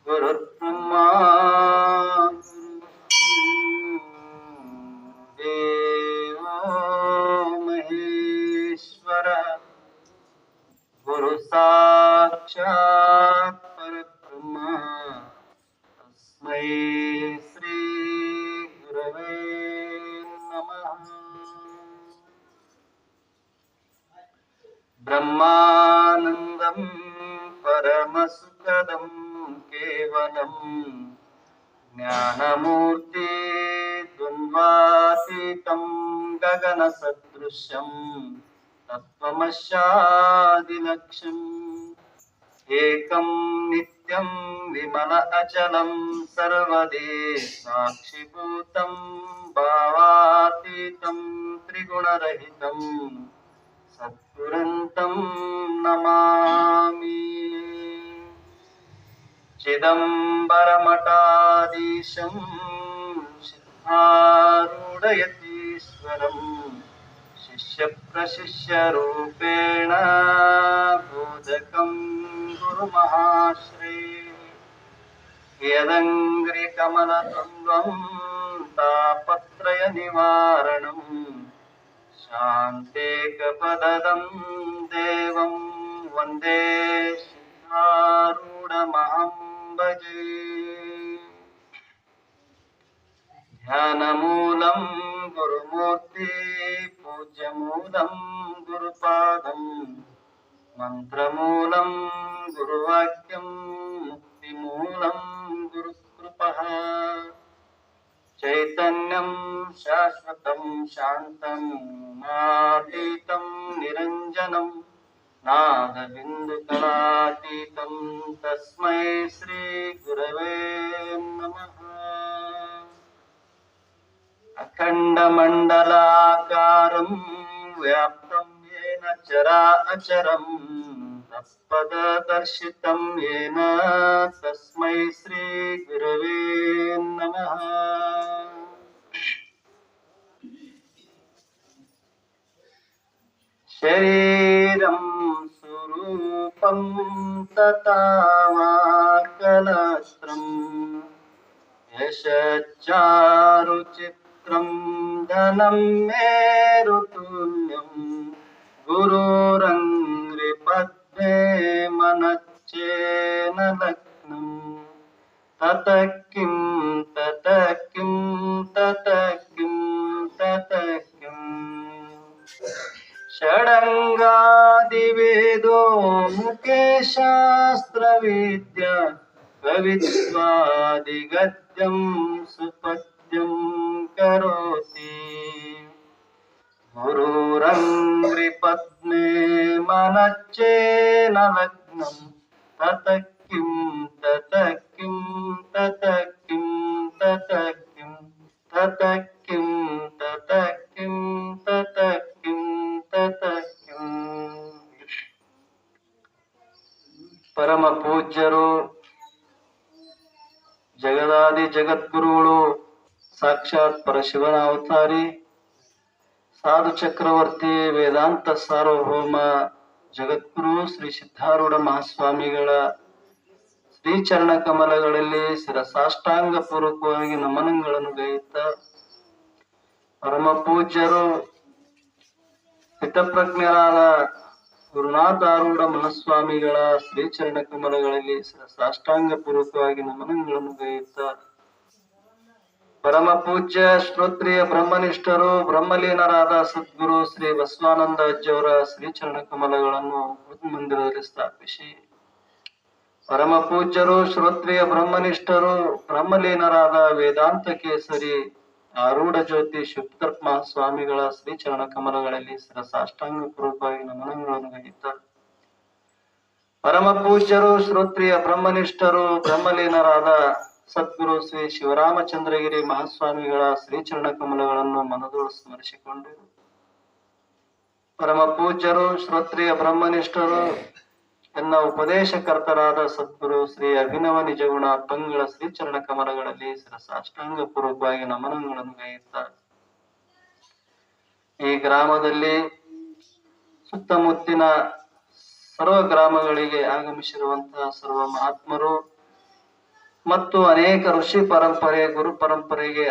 गुरुर्ब्रह्मा देवो महेश्वर गुरु साक्षात् परब्रह्म तस्मै श्री गुरवे नमः। ब्रह्मानन्दं परमसुखदं केवलं ज्ञानमूर्ति द्वन्द्वातीतं गगनसदृशं तत्त्वमस्यादिलक्ष्यम् एकं नित्यं विमल अचलं सर्वदे साक्षिभूतं भावातीतं त्रिगुणरहितं सद्गुरुन्तं नमामि। चिदंबरमठाधीशं सिद्धारूढयतीश्वरं शिष्यप्रशिष्यरूपेण बोधकं गुरुमहाश्रये यदङ्घ्रिकमलद्वन्द्वं तापत्रयनिवारणं शान्तेकपदं देवं वन्दे सिद्धारूढमहं भजे। ध्यानमूलं गुरुमूर्ति पूज्यमूलं गुरुपादं मन्त्रमूलं गुरुवाक्यं मुक्तिमूलं गुरुकृपः चैतन्यं शाश्वतं शान्तं नातीतं निरञ्जनं नादबिन्दुकलातीतं तस्मै श्री गुरवे नमः। अखण्डमण्डलाकारं व्याप्तं येन चराचरं तत्पददर्शितं येन तस्मै श्री गुरवे नमः। शरीरं स्वरूपं तथा वाक्कलत्रं यशच्चारुचित्रं धनं मेरुतुल्यं गुरुरङ्घ्रिपद्मे मनश्चेन लग्नं ततः किं ततः किं ततः किं ततः किम् षडङ्गादिवेदो मुखे शास्त्रविद्या कवित्वादिगद्यं सुपद्यं करोति गुरुरङ्घ्रिपद्मे मनश्चेन लग्नं ततः किं ततः किं ततः किं ततः किं ततः किं ततः किं ततः किं ततः किं। परम पूज्यರು ಜಗದಾದಿ ಜಗದ್ಗುರುಗಳು ಸಾಕ್ಷಾತ್ ಪರಶಿವನ ಅವತಾರಿ ಸಾಧು ಚಕ್ರವರ್ತಿ ವೇದಾಂತ ಸಾರ್ವಭೌಮ ಜಗದ್ಗುರು ಶ್ರೀ ಸಿದ್ಧಾರೂಢ ಮಹಾಸ್ವಾಮಿಗಳ ಶ್ರೀಚರಣ ಕಮಲಗಳಲ್ಲಿ ಶಿರಸಾಷ್ಟಾಂಗ ಪೂರ್ವಕವಾಗಿ ನಮನಗಳನ್ನು ಗೈಯುತ್ತ ಪರಮ ಪೂಜ್ಯರು ಹಿತಪ್ರಜ್ಞರಾದ ಗುರುನಾಥಾರೂಢ ಮಹಾಸ್ವಾಮಿಗಳ ಶ್ರೀಚರಣ ಕಮಲಗಳಲ್ಲಿ ಸಾಷ್ಟಾಂಗ ಪೂರ್ವಕವಾಗಿ ನಮನಗಳನ್ನು ಗೈಯುತ್ತ ಪರಮ ಪೂಜ್ಯ ಶ್ರೋತ್ರಿಯ ಬ್ರಹ್ಮನಿಷ್ಠರು ಬ್ರಹ್ಮಲೀನರಾದ ಸದ್ಗುರು ಶ್ರೀ ಬಸವಾನಂದ ಅಜ್ಜಿಯವರ ಶ್ರೀಚರಣ ಕಮಲಗಳನ್ನು ಮಂದಿರದಲ್ಲಿ ಸ್ಥಾಪಿಸಿ ಪರಮ ಪೂಜ್ಯರು ಶ್ರೋತ್ರಿಯ ಬ್ರಹ್ಮನಿಷ್ಠರು ಬ್ರಹ್ಮಲೀನರಾದ ವೇದಾಂತ ಕೇಸರಿ ಆರೂಢ ಜ್ಯೋತಿ ಶಿವತರ್ಪ ಮಹಾಸ್ವಾಮಿಗಳ ಶ್ರೀಚರಣ ಕಮಲಗಳಲ್ಲಿ ಸಾಷ್ಟಾಂಗ ಪೂರ್ವಕವಾಗಿ ನಮನಗಳನ್ನು ಗೈಯುತ್ತಾರೆ. ಪರಮ ಪೂಜ್ಯರು ಶ್ರೋತ್ರಿಯ ಬ್ರಹ್ಮನಿಷ್ಠರು ಬ್ರಹ್ಮಲೀನರಾದ ಸದ್ಗುರು ಶ್ರೀ ಶಿವರಾಮಚಂದ್ರಗಿರಿ ಮಹಾಸ್ವಾಮಿಗಳ ಶ್ರೀಚರಣ ಕಮಲಗಳನ್ನು ಮನದೋಳು ಸ್ಮರಿಸಿಕೊಂಡು ಪರಮ ಪೂಜ್ಯರು ಶ್ರೋತ್ರಿಯ ಬ್ರಹ್ಮನಿಷ್ಠರು ಎನ್ನ ಉಪದೇಶಕರ್ತರಾದ ಸದ್ಗುರು ಶ್ರೀ ಅಭಿನವ ನಿಜಗುಣ ಪಂಗಳ ಶ್ರೀಚರಣ ಕಮಲಗಳಲ್ಲಿ ಸಾಷ್ಟಾಂಗ ಪೂರ್ವಕವಾಗಿ ನಮನಗಳನ್ನು ಗೈಯುತ್ತಾರೆ. ಈ ಗ್ರಾಮದಲ್ಲಿ ಸುತ್ತಮುತ್ತಿನ ಸರ್ವ ಗ್ರಾಮಗಳಿಗೆ ಆಗಮಿಸಿರುವಂತಹ ಸರ್ವ ಮಹಾತ್ಮರು ಮತ್ತು ಅನೇಕ ಋಷಿ ಪರಂಪರೆ ಗುರು ಪರಂಪರೆಗೆ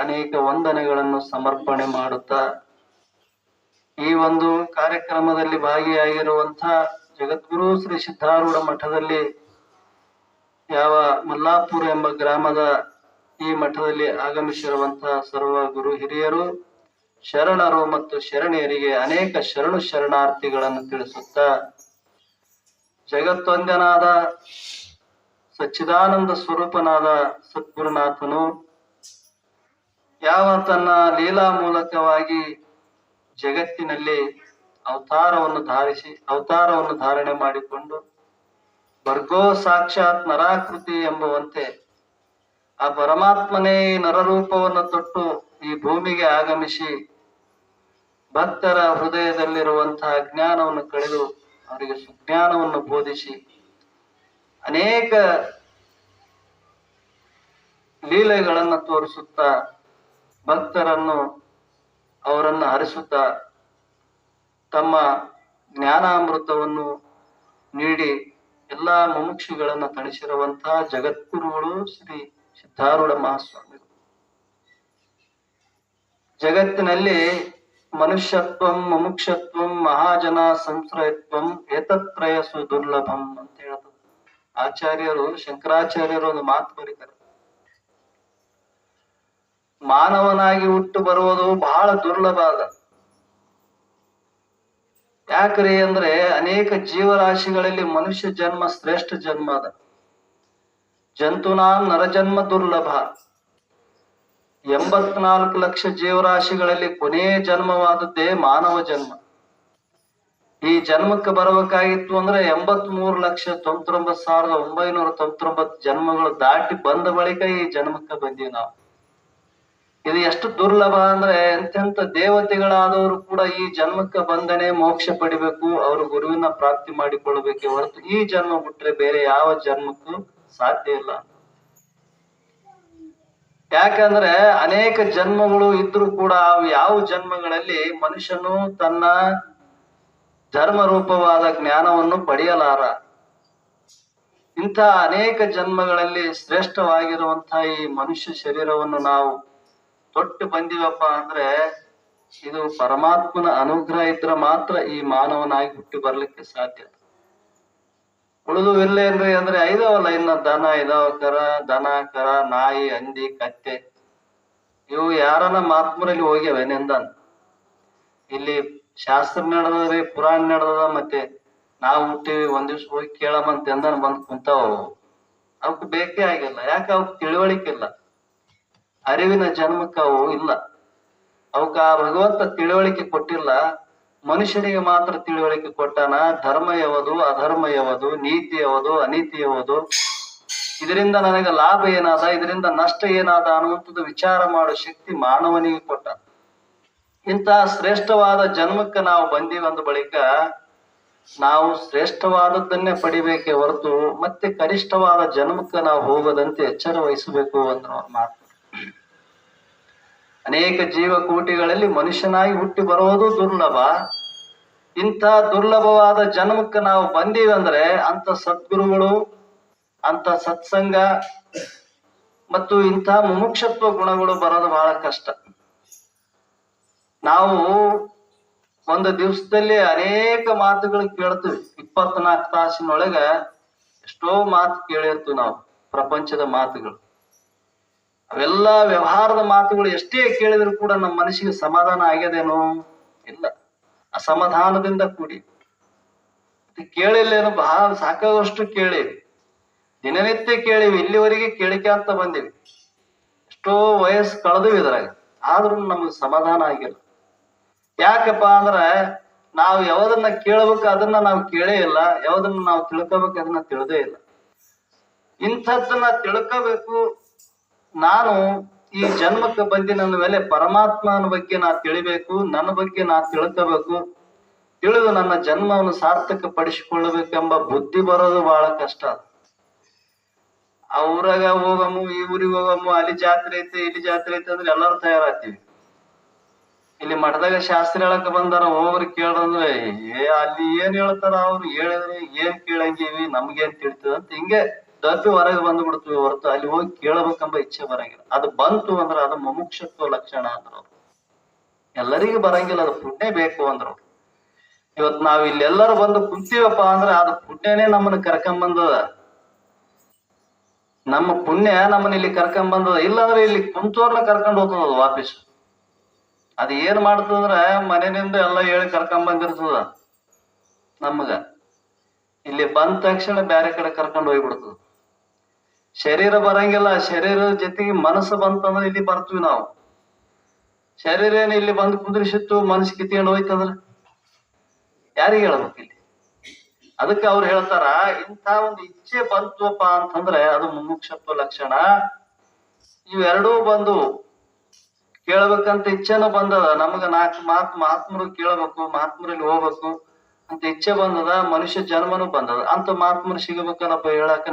ಅನೇಕ ವಂದನೆಗಳನ್ನು ಸಮರ್ಪಣೆ ಮಾಡುತ್ತಾ ಈ ಒಂದು ಕಾರ್ಯಕ್ರಮದಲ್ಲಿ ಭಾಗಿಯಾಗಿರುವಂತಹ ಜಗದ್ಗುರು ಶ್ರೀ ಸಿದ್ಧಾರೂಢ ಮಠದಲ್ಲಿ ಯಾವ ಮಲ್ಲಾಪುರ ಎಂಬ ಗ್ರಾಮದ ಈ ಮಠದಲ್ಲಿ ಆಗಮಿಸಿರುವಂತಹ ಸರ್ವ ಗುರು ಹಿರಿಯರು ಶರಣರು ಮತ್ತು ಶರಣೆಯರಿಗೆ ಅನೇಕ ಶರಣಾರ್ಥಿಗಳನ್ನು ತಿಳಿಸುತ್ತಾ ಜಗತ್ತೊಂದನಾದ ಸಚ್ಚಿದಾನಂದ ಸ್ವರೂಪನಾದ ಸದ್ಗುರುನಾಥನು ಯಾವ ತನ್ನ ಲೀಲಾ ಮೂಲಕವಾಗಿ ಜಗತ್ತಿನಲ್ಲಿ ಅವತಾರವನ್ನು ಧಾರಣೆ ಮಾಡಿಕೊಂಡು ಭರ್ಗೋ ಸಾಕ್ಷಾತ್ ನರಾಕೃತಿ ಎಂಬುವಂತೆ ಆ ಪರಮಾತ್ಮನೇ ನರರೂಪವನ್ನು ತೊಟ್ಟು ಈ ಭೂಮಿಗೆ ಆಗಮಿಸಿ ಭಕ್ತರ ಹೃದಯದಲ್ಲಿರುವಂತಹ ಅಜ್ಞಾನವನ್ನು ಕಳೆದು ಅವರಿಗೆ ಸುಜ್ಞಾನವನ್ನು ಬೋಧಿಸಿ ಅನೇಕ ಲೀಲೆಗಳನ್ನು ತೋರಿಸುತ್ತಾ ಭಕ್ತರನ್ನು ಅವರನ್ನು ಹರಿಸುತ್ತಾ ತಮ್ಮ ಜ್ಞಾನಾಮೃತವನ್ನು ನೀಡಿ ಎಲ್ಲಾ ಮುಮುಕ್ಷುಗಳನ್ನು ತಣಿಸಿರುವಂತಹ ಜಗದ್ಗುರುಗಳು ಶ್ರೀ ಸಿದ್ಧಾರೂಢ ಮಹಾಸ್ವಾಮಿಗಳು. ಜಗತ್ತಿನಲ್ಲಿ ಮನುಷ್ಯತ್ವಂ ಮುಮುಕ್ಷತ್ವಂ ಮಹಾಜನ ಸಂಶ್ರಯತ್ವಂ ಏತತ್ರಯಸು ದುರ್ಲಭಂ ಅಂತ ಹೇಳ್ತದೆ. ಆಚಾರ್ಯರು ಶಂಕರಾಚಾರ್ಯರು ಒಂದು ಮಾತು ಬರೀತಾರೆ, ಮಾನವನಾಗಿ ಹುಟ್ಟು ಬರುವುದು ಬಹಳ ದುರ್ಲಭ ಅದ. ಯಾಕ್ರಿ ಅಂದ್ರೆ ಅನೇಕ ಜೀವರಾಶಿಗಳಲ್ಲಿ ಮನುಷ್ಯ ಜನ್ಮ ಶ್ರೇಷ್ಠ ಜನ್ಮ ಅದ. ಜಂತುನಾಂ ನರಜನ್ಮ ದುರ್ಲಭ. 84 ಲಕ್ಷ ಜೀವರಾಶಿಗಳಲ್ಲಿ ಕೊನೆಯ ಜನ್ಮವಾದದ್ದೇ ಮಾನವ ಜನ್ಮ. ಈ ಜನ್ಮಕ್ಕೆ ಬರಬೇಕಾಗಿತ್ತು ಅಂದ್ರೆ 83,99,999 ಜನ್ಮಗಳು ದಾಟಿ ಬಂದ ಬಳಿಕ ಈ ಜನ್ಮಕ್ಕೆ ಬಂದೀವಿ ನಾವು. ಇದು ಎಷ್ಟು ದುರ್ಲಭ ಅಂದ್ರೆ ಎಂತೆಂತ ದೇವತೆಗಳಾದವರು ಕೂಡ ಈ ಜನ್ಮಕ್ಕೆ ಬಂದನೆ ಮೋಕ್ಷ ಪಡಿಬೇಕು, ಅವರು ಗುರುವಿನ ಪ್ರಾಪ್ತಿ ಮಾಡಿಕೊಳ್ಳಬೇಕೆ ಹೊರತು ಈ ಜನ್ಮ ಬಿಟ್ರೆ ಬೇರೆ ಯಾವ ಜನ್ಮಕ್ಕೂ ಸಾಧ್ಯ ಇಲ್ಲ. ಯಾಕಂದ್ರೆ ಅನೇಕ ಜನ್ಮಗಳು ಇದ್ರೂ ಕೂಡ ಯಾವ ಜನ್ಮಗಳಲ್ಲಿ ಮನುಷ್ಯನು ತನ್ನ ಧರ್ಮ ರೂಪವಾದ ಜ್ಞಾನವನ್ನು ಪಡೆಯಲಾರ. ಇಂಥ ಅನೇಕ ಜನ್ಮಗಳಲ್ಲಿ ಶ್ರೇಷ್ಠವಾಗಿರುವಂತಹ ಈ ಮನುಷ್ಯ ಶರೀರವನ್ನು ನಾವು ತೊಟ್ಟು ಬಂದಿವಪ್ಪ ಅಂದ್ರೆ ಇದು ಪರಮಾತ್ಮನ ಅನುಗ್ರಹ ಇದ್ರೆ ಮಾತ್ರ ಈ ಮಾನವನಾಗಿ ಹುಟ್ಟಿ ಬರ್ಲಿಕ್ಕೆ ಸಾಧ್ಯ. ಉಳಿದು ಇಲ್ಲೇನ್ರಿ ಅಂದ್ರೆ ಐದಾವಲ್ಲ, ಇನ್ನ ದನ ಇದಾವ, ದನ ಕರ ನಾಯಿ ಹಂದಿ ಕತ್ತೆ ಇವು ಯಾರನ್ನ ಮಹಾತ್ಮರಲ್ಲಿ ಹೋಗ್ಯವ ನೆಂದನ್. ಇಲ್ಲಿ ಶಾಸ್ತ್ರ ನಡೆದ್ರಿ, ಪುರಾಣ ನಡೆದ, ಮತ್ತೆ ನಾವು ಹುಟ್ಟಿವಿ ಒಂದ್ ದಿವ್ಸ ಹೋಗಿ ಕೇಳಮಂತ ಎಂದನ್ ಬಂದ್ ಕುಂತಾವ. ಅವಕ್ ಬೇಕೇ ಆಗಿಲ್ಲ. ಯಾಕೆ ಅವಕ್ ತಿಳುವಳಿಕೆ ಇಲ್ಲ, ಅರಿವಿನ ಜನ್ಮಕ್ಕೆ ಅವು ಇಲ್ಲ. ಅವಕ್ಕ ಆ ಭಗವಂತ ತಿಳುವಳಿಕೆ ಕೊಟ್ಟಿಲ್ಲ. ಮನುಷ್ಯನಿಗೆ ಮಾತ್ರ ತಿಳುವಳಿಕೆ ಕೊಟ್ಟಾನ. ಧರ್ಮ ಯಾವುದು, ಅಧರ್ಮ ಯಾವುದು, ನೀತಿ ಯಾವುದು, ಅನೀತಿ ಯಾವುದು, ಇದರಿಂದ ನನಗೆ ಲಾಭ ಏನಾದ, ಇದರಿಂದ ನಷ್ಟ ಏನಾದ ಅನ್ನುವಂಥದ್ದು ವಿಚಾರ ಮಾಡೋ ಶಕ್ತಿ ಮಾನವನಿಗೆ ಕೊಟ್ಟ. ಇಂತಹ ಶ್ರೇಷ್ಠವಾದ ಜನ್ಮಕ್ಕೆ ನಾವು ಬಂದೀವಂದ ಬಳಿಕ ನಾವು ಶ್ರೇಷ್ಠವಾದದ್ದನ್ನೇ ಪಡಿಬೇಕೆ ಹೊರತು ಮತ್ತೆ ಕನಿಷ್ಠವಾದ ಜನ್ಮಕ್ಕೆ ನಾವು ಹೋಗದಂತೆ ಎಚ್ಚರ ವಹಿಸಬೇಕು ಅನ್ನೋ ಮಾತು. ಅನೇಕ ಜೀವಕೋಟಿಗಳಲ್ಲಿ ಮನುಷ್ಯನಾಗಿ ಹುಟ್ಟಿ ಬರೋದು ದುರ್ಲಭ. ಇಂಥ ದುರ್ಲಭವಾದ ಜನ್ಮಕ್ಕೆ ನಾವು ಬಂದೀವಿ ಅಂದ್ರೆ ಅಂತ ಸದ್ಗುರುಗಳು, ಅಂತ ಸತ್ಸಂಗ ಮತ್ತು ಇಂಥ ಮುಮುಕ್ಷತ್ವ ಗುಣಗಳು ಬರೋದು ಬಹಳ ಕಷ್ಟ. ನಾವು ಒಂದು ದಿವಸದಲ್ಲಿ ಅನೇಕ ಮಾತುಗಳು ಕೇಳ್ತೀವಿ. 24 ತಾಸಿನೊಳಗ ಎಷ್ಟೋ ಮಾತು ಕೇಳಿರ್ತೀವಿ ನಾವು, ಪ್ರಪಂಚದ ಮಾತುಗಳು. ಅವೆಲ್ಲ ವ್ಯವಹಾರದ ಮಾತುಗಳು ಎಷ್ಟೇ ಕೇಳಿದ್ರು ಕೂಡ ನಮ್ಮ ಮನಸ್ಸಿಗೆ ಸಮಾಧಾನ ಆಗ್ಯದೇನೋ ಇಲ್ಲ, ಅಸಮಾಧಾನದಿಂದ ಕೂಡಿ. ಕೇಳಿಲ್ಲೇನೋ, ಬಹಳ ಸಾಕಾಗುವಷ್ಟು ಕೇಳಿವಿ, ದಿನನಿತ್ಯ ಕೇಳಿವಿ, ಇಲ್ಲಿವರೆಗೆ ಕೇಳಿಕೆ ಬಂದಿವಿ. ಎಷ್ಟೋ ವಯಸ್ಸು ಕಳೆದಿವಿ ಇದ್ರಾಗ, ಆದ್ರೂ ನಮ್ಗೆ ಸಮಾಧಾನ ಆಗಿಲ್ಲ. ಯಾಕಪ್ಪ ಅಂದ್ರ ನಾವು ಯಾವ್ದನ್ನ ಕೇಳಬೇಕು ಅದನ್ನ ನಾವು ಕೇಳೇ ಇಲ್ಲ, ಯಾವ್ದನ್ನ ನಾವು ತಿಳ್ಕೋಬೇಕು ಅದನ್ನ ತಿಳಿದೇ ಇಲ್ಲ. ಇಂಥದ್ದನ್ನ ತಿಳ್ಕೋಬೇಕು. ನಾನು ಈ ಜನ್ಮಕ್ಕೆ ಬಂದಿನ ಮೇಲೆ ಪರಮಾತ್ಮನ ಬಗ್ಗೆ ನಾ ತಿಳಿಬೇಕು, ನನ್ನ ಬಗ್ಗೆ ನಾ ತಿಳ್ಕೋಬೇಕು, ತಿಳಿದು ನನ್ನ ಜನ್ಮವನ್ನು ಸಾರ್ಥಕ ಪಡಿಸಿಕೊಳ್ಳಬೇಕೆಂಬ ಬುದ್ಧಿ ಬರೋದು ಬಹಳ ಕಷ್ಟ. ಆ ಊರಾಗ ಹೋಗಮ್ಮು, ಈ ಊರಿಗೆ ಹೋಗಮ್ಮು, ಅಲ್ಲಿ ಜಾತ್ರೆ ಐತೆ ಇಲ್ಲಿ ಜಾತ್ರೆ ಐತೆ ಅಂದ್ರೆ ಎಲ್ಲರೂ ತಯಾರಾಗ್ತೀವಿ. ಇಲ್ಲಿ ಮಠದಾಗ ಶಾಸ್ತ್ರ ಹೇಳಕ್ ಬಂದಾರ, ಹೋಗ್ರಿ ಕೇಳ್ರಂದ್ರೆ ಅಲ್ಲಿ ಏನ್ ಹೇಳ್ತಾರ ಅವ್ರು ಹೇಳಿದ್ರೆ ಏನ್ ಕೇಳಂಗೀವಿ, ನಮ್ಗೇನ್ ತಿಳಿತದ ಅಂತ ಹಿಂಗೆ ದಬ್ಬಿ ಹೊರಗೆ ಬಂದು ಬಿಡ್ತೀವಿ ಹೊರತು ಅಲ್ಲಿ ಹೋಗಿ ಕೇಳಬೇಕೆಂಬ ಇಚ್ಛೆ ಬರಂಗಿಲ್ಲ. ಅದು ಬಂತು ಅಂದ್ರೆ ಅದು ಮುಮುಕ್ಷತ್ವ ಲಕ್ಷಣ ಅಂದ್ರು. ಎಲ್ಲರಿಗೂ ಬರಂಗಿಲ್ಲ, ಅದು ಪುಣ್ಯ ಬೇಕು ಅಂದ್ರು. ಇವತ್ ನಾವ್ ಇಲ್ಲೆಲ್ಲರೂ ಬಂದು ಕುಂತೀವಪ್ಪ ಅಂದ್ರೆ ಅದು ಪುಣ್ಯನೇ ನಮ್ಮನ್ನ ಕರ್ಕೊಂಬಂದದ. ನಮ್ಮ ಪುಣ್ಯ ನಮ್ಮನ್ನ ಇಲ್ಲಿ ಕರ್ಕೊಂಬಂದದ. ಇಲ್ಲಾಂದ್ರೆ ಇಲ್ಲಿ ಕುಂತೋರ್ನ ಕರ್ಕೊಂಡು ಹೋಗ್ತದ ಅದು ವಾಪಸ್. ಅದ್ ಏನ್ ಮಾಡ್ತದಂದ್ರ ಮನೆಯಿಂದ ಎಲ್ಲ ಹೇಳಿ ಕರ್ಕೊಂಬಂದಿರ್ತದ ನಮಗ. ಇಲ್ಲಿ ಬಂದ ತಕ್ಷಣ ಬ್ಯಾರೆ ಕಡೆ ಕರ್ಕೊಂಡು ಹೋಗ್ಬಿಡ್ತದ. ಶರೀರ ಬರಂಗಿಲ್ಲ, ಶರೀರದ ಜೊತೆಗೆ ಮನಸ್ಸು ಬಂತಂದ್ರೆ ಇಲ್ಲಿ ಬರ್ತೀವಿ ನಾವು. ಶರೀರ ಏನ್ ಇಲ್ಲಿ ಬಂದು ಕುದುರಿಸಿತ್ತು, ಮನಸ್ಸು ಕಿತ್ಕೊಂಡು ಹೋಯ್ತಂದ್ರ ಯಾರಿಗೆ ಹೇಳ್ಬೇಕು ಇಲ್ಲಿ? ಅದಕ್ಕೆ ಅವ್ರು ಹೇಳ್ತಾರ, ಇಂಥ ಒಂದು ಇಚ್ಛೆ ಬಂತುವಪ್ಪ ಅಂತಂದ್ರೆ ಅದು ಮುಮುಕ್ಷತ್ವ ಲಕ್ಷಣ. ಇವೆರಡೂ ಬಂದು ಕೇಳ್ಬೇಕಂತ ಇಚ್ಛೆನೂ ಬಂದದ. ನಮಗ ನಾಲ್ಕು ಮಹಾತ್ಮರು ಕೇಳಬೇಕು, ಮಹಾತ್ಮರಲ್ಲಿ ಹೋಗ್ಬೇಕು ಅಂತ ಇಚ್ಛೆ ಬಂದದ. ಮನುಷ್ಯ ಜನ್ಮನೂ ಬಂದದ. ಅಂತ ಮಹಾತ್ಮರು ಸಿಗಬೇಕಲ್ಲಪ್ಪ ಹೇಳಾಕ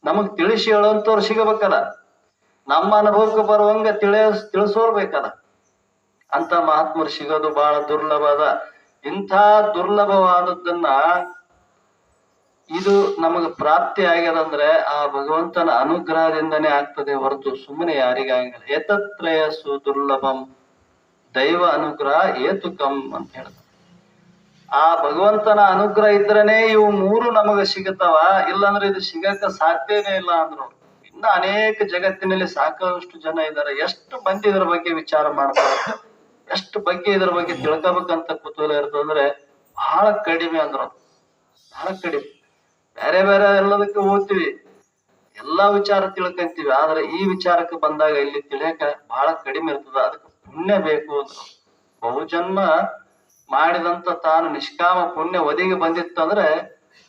ನಮಗ್ ತಿಳಿಸಿ ಹೇಳೋಂತವ್ರು ಸಿಗಬೇಕಲ್ಲ. ನಮ್ಮ ಅನುಭವಕ್ಕೆ ಬರುವಂಗ ತಿಳಿಸೋರ್ ಬೇಕಲ್ಲ. ಅಂತ ಮಹಾತ್ಮರು ಸಿಗೋದು ಬಹಳ ದುರ್ಲಭದ. ಇಂಥ ದುರ್ಲಭವಾದದ್ದನ್ನ ಇದು ನಮಗ ಪ್ರಾಪ್ತಿ ಆಗ್ಯದಂದ್ರೆ ಆ ಭಗವಂತನ ಅನುಗ್ರಹದಿಂದನೇ ಆಗ್ತದೆ ಹೊರತು ಸುಮ್ಮನೆ ಯಾರಿಗಾಗಿಲ್ಲ. ಏತತ್ರಯಸ್ಸು ದುರ್ಲಭಂ ದೈವ ಅನುಗ್ರಹ ಏತುಕಂ ಅಂತ ಹೇಳ್ತಾರೆ. ಆ ಭಗವಂತನ ಅನುಗ್ರಹ ಇದ್ರನೇ ಇವು ಮೂರು ನಮಗ ಸಿಗತಾವ. ಇಲ್ಲಾಂದ್ರೆ ಇದು ಸಿಗಕ್ಕ ಸಾಧ್ಯನೇ ಇಲ್ಲ ಅಂದ್ರು. ಇನ್ನ ಅನೇಕ ಜಗತ್ತಿನಲ್ಲಿ ಸಾಕಷ್ಟು ಜನ ಇದ್ದಾರೆ. ಎಷ್ಟು ಮಂದಿ ಇದ್ರ ಬಗ್ಗೆ ವಿಚಾರ ಮಾಡ್ತಾರೆ, ಎಷ್ಟು ಬಗ್ಗೆ ಇದ್ರ ಬಗ್ಗೆ ತಿಳ್ಕೊಬೇಕಂತ ಕುತೂಹಲ ಇರ್ತದಂದ್ರೆ ಬಹಳ ಕಡಿಮೆ ಅಂದ್ರು. ಬಹಳ ಕಡಿಮೆ. ಬೇರೆ ಬೇರೆ ಎಲ್ಲದಕ್ಕೆ ಓದ್ತೀವಿ, ಎಲ್ಲಾ ವಿಚಾರ ತಿಳ್ಕೊಂತೀವಿ. ಆದ್ರೆ ಈ ವಿಚಾರಕ್ಕೆ ಬಂದಾಗ ಇಲ್ಲಿ ತಿಳಿಯಕ ಬಹಳ ಕಡಿಮೆ ಇರ್ತದ. ಅದಕ್ಕೆ ಪುಣ್ಯ ಬೇಕು ಅಂದ್ರು. ಬಹುಜನ್ಮ ಮಾಡಿದಂತ ತಾನು ನಿಷ್ಕಾಮ ಪುಣ್ಯ ಒದಗಿ ಬಂದಿತ್ತಂದ್ರೆ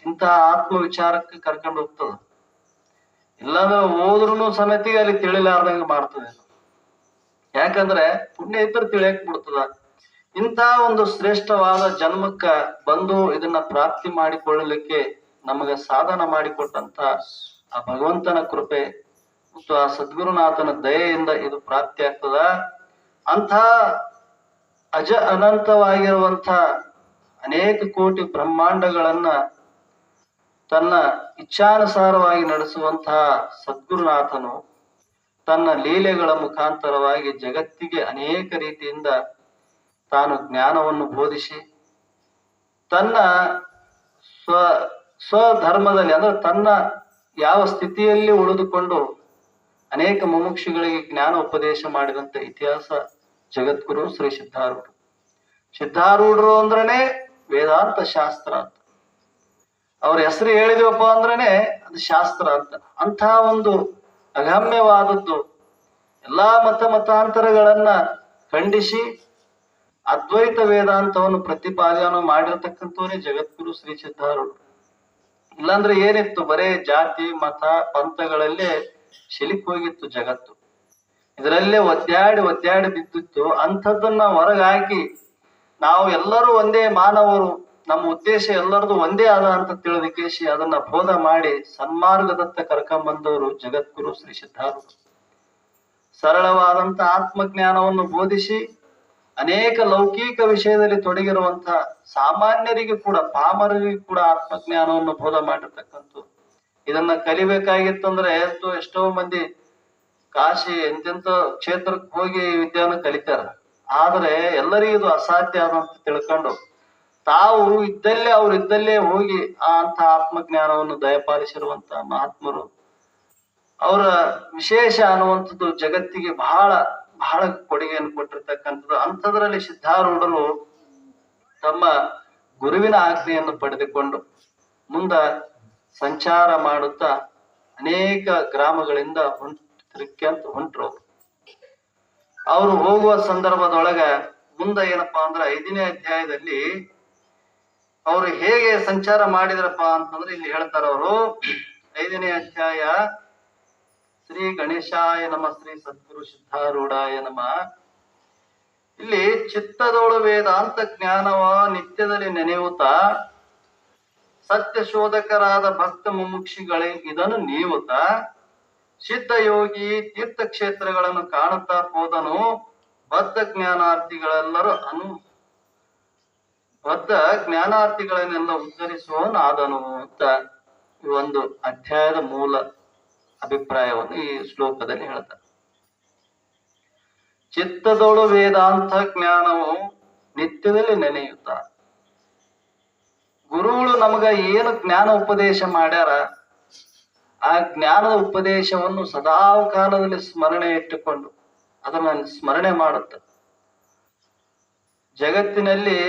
ಇಂತಹ ಆತ್ಮ ವಿಚಾರಕ್ಕೆ ಕರ್ಕೊಂಡು ಹೋಗ್ತದ. ಇಲ್ಲಾಂದ್ರೆ ಹೋದ್ರುನು ಸಮೇತಿಗೆ ಅಲ್ಲಿ ತಿಳಿಲಾರ್ದಂಗ ಮಾಡ್ತದೆ. ಯಾಕಂದ್ರೆ ಪುಣ್ಯ ಇದ್ರೆ ತಿಳಿಯಕ್ ಬಿಡ್ತದ. ಇಂಥ ಒಂದು ಶ್ರೇಷ್ಠವಾದ ಜನ್ಮಕ್ಕ ಬಂದು ಇದನ್ನ ಪ್ರಾಪ್ತಿ ಮಾಡಿಕೊಳ್ಳಲಿಕ್ಕೆ ನಮಗ ಸಾಧನ ಮಾಡಿಕೊಟ್ಟಂತ ಆ ಭಗವಂತನ ಕೃಪೆ ಮತ್ತು ಆ ಸದ್ಗುರುನಾಥನ ದಯೆಯಿಂದ ಇದು ಪ್ರಾಪ್ತಿ ಆಗ್ತದ. ಅಂಥ ಅನಂತವಾಗಿರುವಂಥ ಅನೇಕ ಕೋಟಿ ಬ್ರಹ್ಮಾಂಡಗಳನ್ನ ತನ್ನ ಇಚ್ಛಾನುಸಾರವಾಗಿ ನಡೆಸುವಂತಹ ಸದ್ಗುರುನಾಥನು ತನ್ನ ಲೀಲೆಗಳ ಮುಖಾಂತರವಾಗಿ ಜಗತ್ತಿಗೆ ಅನೇಕ ರೀತಿಯಿಂದ ತಾನು ಜ್ಞಾನವನ್ನು ಬೋಧಿಸಿ ತನ್ನ ಸ್ವಧರ್ಮದಲ್ಲಿ ಅಂದ್ರೆ ತನ್ನ ಯಾವ ಸ್ಥಿತಿಯಲ್ಲಿ ಉಳಿದುಕೊಂಡು ಅನೇಕ ಮುಮುಕ್ಷುಗಳಿಗೆ ಜ್ಞಾನ ಉಪದೇಶ ಮಾಡಿದಂತ ಇತಿಹಾಸ ಜಗದ್ಗುರು ಶ್ರೀ ಸಿದ್ಧಾರೂಢರು. ಸಿದ್ಧಾರೂಢರು ಅಂದ್ರೇನೆ ವೇದಾಂತ ಶಾಸ್ತ್ರ ಅಂತ. ಅವ್ರ ಹೆಸರು ಹೇಳಿದ್ವಪ್ಪ ಅಂದ್ರೇನೆ ಅದು ಶಾಸ್ತ್ರ ಅಂತ. ಅಂಥ ಒಂದು ಅಗಮ್ಯವಾದದ್ದು ಎಲ್ಲಾ ಮತಾಂತರಗಳನ್ನ ಖಂಡಿಸಿ ಅದ್ವೈತ ವೇದಾಂತವನ್ನು ಪ್ರತಿಪಾದನೆ ಮಾಡಿರ್ತಕ್ಕಂಥವನೇ ಜಗದ್ಗುರು ಶ್ರೀ ಸಿದ್ಧಾರೂಢರು. ಇಲ್ಲಾಂದ್ರೆ ಏನಿತ್ತು, ಬರೇ ಜಾತಿ ಮತ ಪಂಥಗಳಲ್ಲೇ ಸಿಲುಕಿ ಹೋಗಿತ್ತು ಜಗತ್ತು. ಇದರಲ್ಲೇ ಒದ್ದಾಡಿ ಬಿದ್ದಿತ್ತು. ಅಂಥದ್ದನ್ನ ಹೊರಗಾಗಿ ನಾವು ಎಲ್ಲರೂ ಒಂದೇ ಮಾನವರು, ನಮ್ಮ ಉದ್ದೇಶ ಎಲ್ಲರದು ಒಂದೇ ಆದ ಅಂತ ತಿಳಿದಕೇಶಿ ಅದನ್ನ ಬೋಧ ಮಾಡಿ ಸನ್ಮಾರ್ಗದತ್ತ ಕರ್ಕೊಂಬಂದವರು ಜಗದ್ಗುರು ಶ್ರೀ ಸಿದ್ಧಾರೂಢರು. ಸರಳವಾದಂತ ಆತ್ಮಜ್ಞಾನವನ್ನು ಬೋಧಿಸಿ ಅನೇಕ ಲೌಕಿಕ ವಿಷಯದಲ್ಲಿ ತೊಡಗಿರುವಂತ ಸಾಮಾನ್ಯರಿಗೆ ಕೂಡ ಪಾಮರರಿಗೆ ಕೂಡ ಆತ್ಮಜ್ಞಾನವನ್ನು ಬೋಧ ಮಾಡಿರ್ತಕ್ಕಂಥ ಇದನ್ನ ಕಲಿಬೇಕಾಗಿತ್ತಂದ್ರೆ ಎಷ್ಟೋ ಮಂದಿ ಕಾಶಿ ಎಂತೆಂತ ಕ್ಷೇತ್ರಕ್ಕೆ ಹೋಗಿ ವಿದ್ಯಾನ ಕಲಿತಾರ. ಆದ್ರೆ ಎಲ್ಲರಿಗೂ ಇದು ಅಸಾಧ್ಯ ಆದಂತ ತಿಳ್ಕೊಂಡು ತಾವು ಇದ್ದಲ್ಲೇ ಹೋಗಿ ಅಂತ ಆತ್ಮಜ್ಞಾನವನ್ನು ದಯಪಾಲಿಸಿರುವಂತ ಮಹಾತ್ಮರು ಅವರ ವಿಶೇಷ ಅನ್ನುವಂಥದ್ದು ಜಗತ್ತಿಗೆ ಬಹಳ ಬಹಳ ಕೊಡುಗೆಯನ್ನು ಕೊಟ್ಟಿರ್ತಕ್ಕಂಥದ್ದು. ಅಂಥದ್ರಲ್ಲಿ ಸಿದ್ಧಾರೂಢರು ತಮ್ಮ ಗುರುವಿನ ಆಜ್ಞೆಯನ್ನು ಪಡೆದುಕೊಂಡು ಮುಂದ ಸಂಚಾರ ಮಾಡುತ್ತಾ ಅನೇಕ ಗ್ರಾಮಗಳಿಂದ ಹೊಂಟ್ರು. ಅವರು ಹೋಗುವ ಸಂದರ್ಭದೊಳಗ ಮುಂದೆ ಏನಪ್ಪಾ ಅಂದ್ರೆ 5ನೇ ಅಧ್ಯಾಯದಲ್ಲಿ ಅವರು ಹೇಗೆ ಸಂಚಾರ ಮಾಡಿದ್ರಪ್ಪ ಅಂತಂದ್ರೆ ಇಲ್ಲಿ ಹೇಳ್ತಾರ ಅವರು, 5ನೇ ಅಧ್ಯಾಯ. ಶ್ರೀ ಗಣೇಶಾಯ ನಮ, ಶ್ರೀ ಸದ್ಗುರು ಸಿದ್ಧಾರೂಢಾಯ ನಮ. ಇಲ್ಲಿ ಚಿತ್ತದೋಳು ವೇದಾಂತ ಜ್ಞಾನವ ನಿತ್ಯದಲ್ಲಿ ನೆನೆಯುತ್ತಾ ಸತ್ಯ ಶೋಧಕರಾದ ಭಕ್ತ ಮುಮುಕ್ಷಿಗಳೇ ಇದನ್ನು ನೀವುತ್ತಾ ಸಿದ್ಧ ಯೋಗಿ ತೀರ್ಥಕ್ಷೇತ್ರಗಳನ್ನು ಕಾಣುತ್ತಾ ಹೋದನು. ಬದ್ಧ ಜ್ಞಾನಾರ್ಥಿಗಳೆಲ್ಲರೂ ಬದ್ಧ ಜ್ಞಾನಾರ್ಥಿಗಳನ್ನೆಲ್ಲ ಉದ್ಧರಿಸುವನಾದನು ಅಂತ ಈ ಒಂದು ಅಧ್ಯಾಯದ ಮೂಲ ಅಭಿಪ್ರಾಯವನ್ನು ಈ ಶ್ಲೋಕದಲ್ಲಿ ಹೇಳ್ತಾರೆ. ಚಿತ್ತದೊಳು ವೇದಾಂತ ಜ್ಞಾನವು ನಿತ್ಯದಲ್ಲಿ ನೆನೆಯುತ್ತ ಗುರುಗಳು ನಮಗ ಏನು ಜ್ಞಾನ ಉಪದೇಶ ಮಾಡ್ಯಾರ ಆ ಜ್ಞಾನದ ಉಪದೇಶವನ್ನು ಸದಾ ಕಾಲದಲ್ಲಿ ಸ್ಮರಣೆ ಇಟ್ಟುಕೊಂಡು ಅದನ್ನ ಸ್ಮರಣೆ ಮಾಡುತ್ತೆ. ಜಗತ್ತಿನಲ್ಲಿ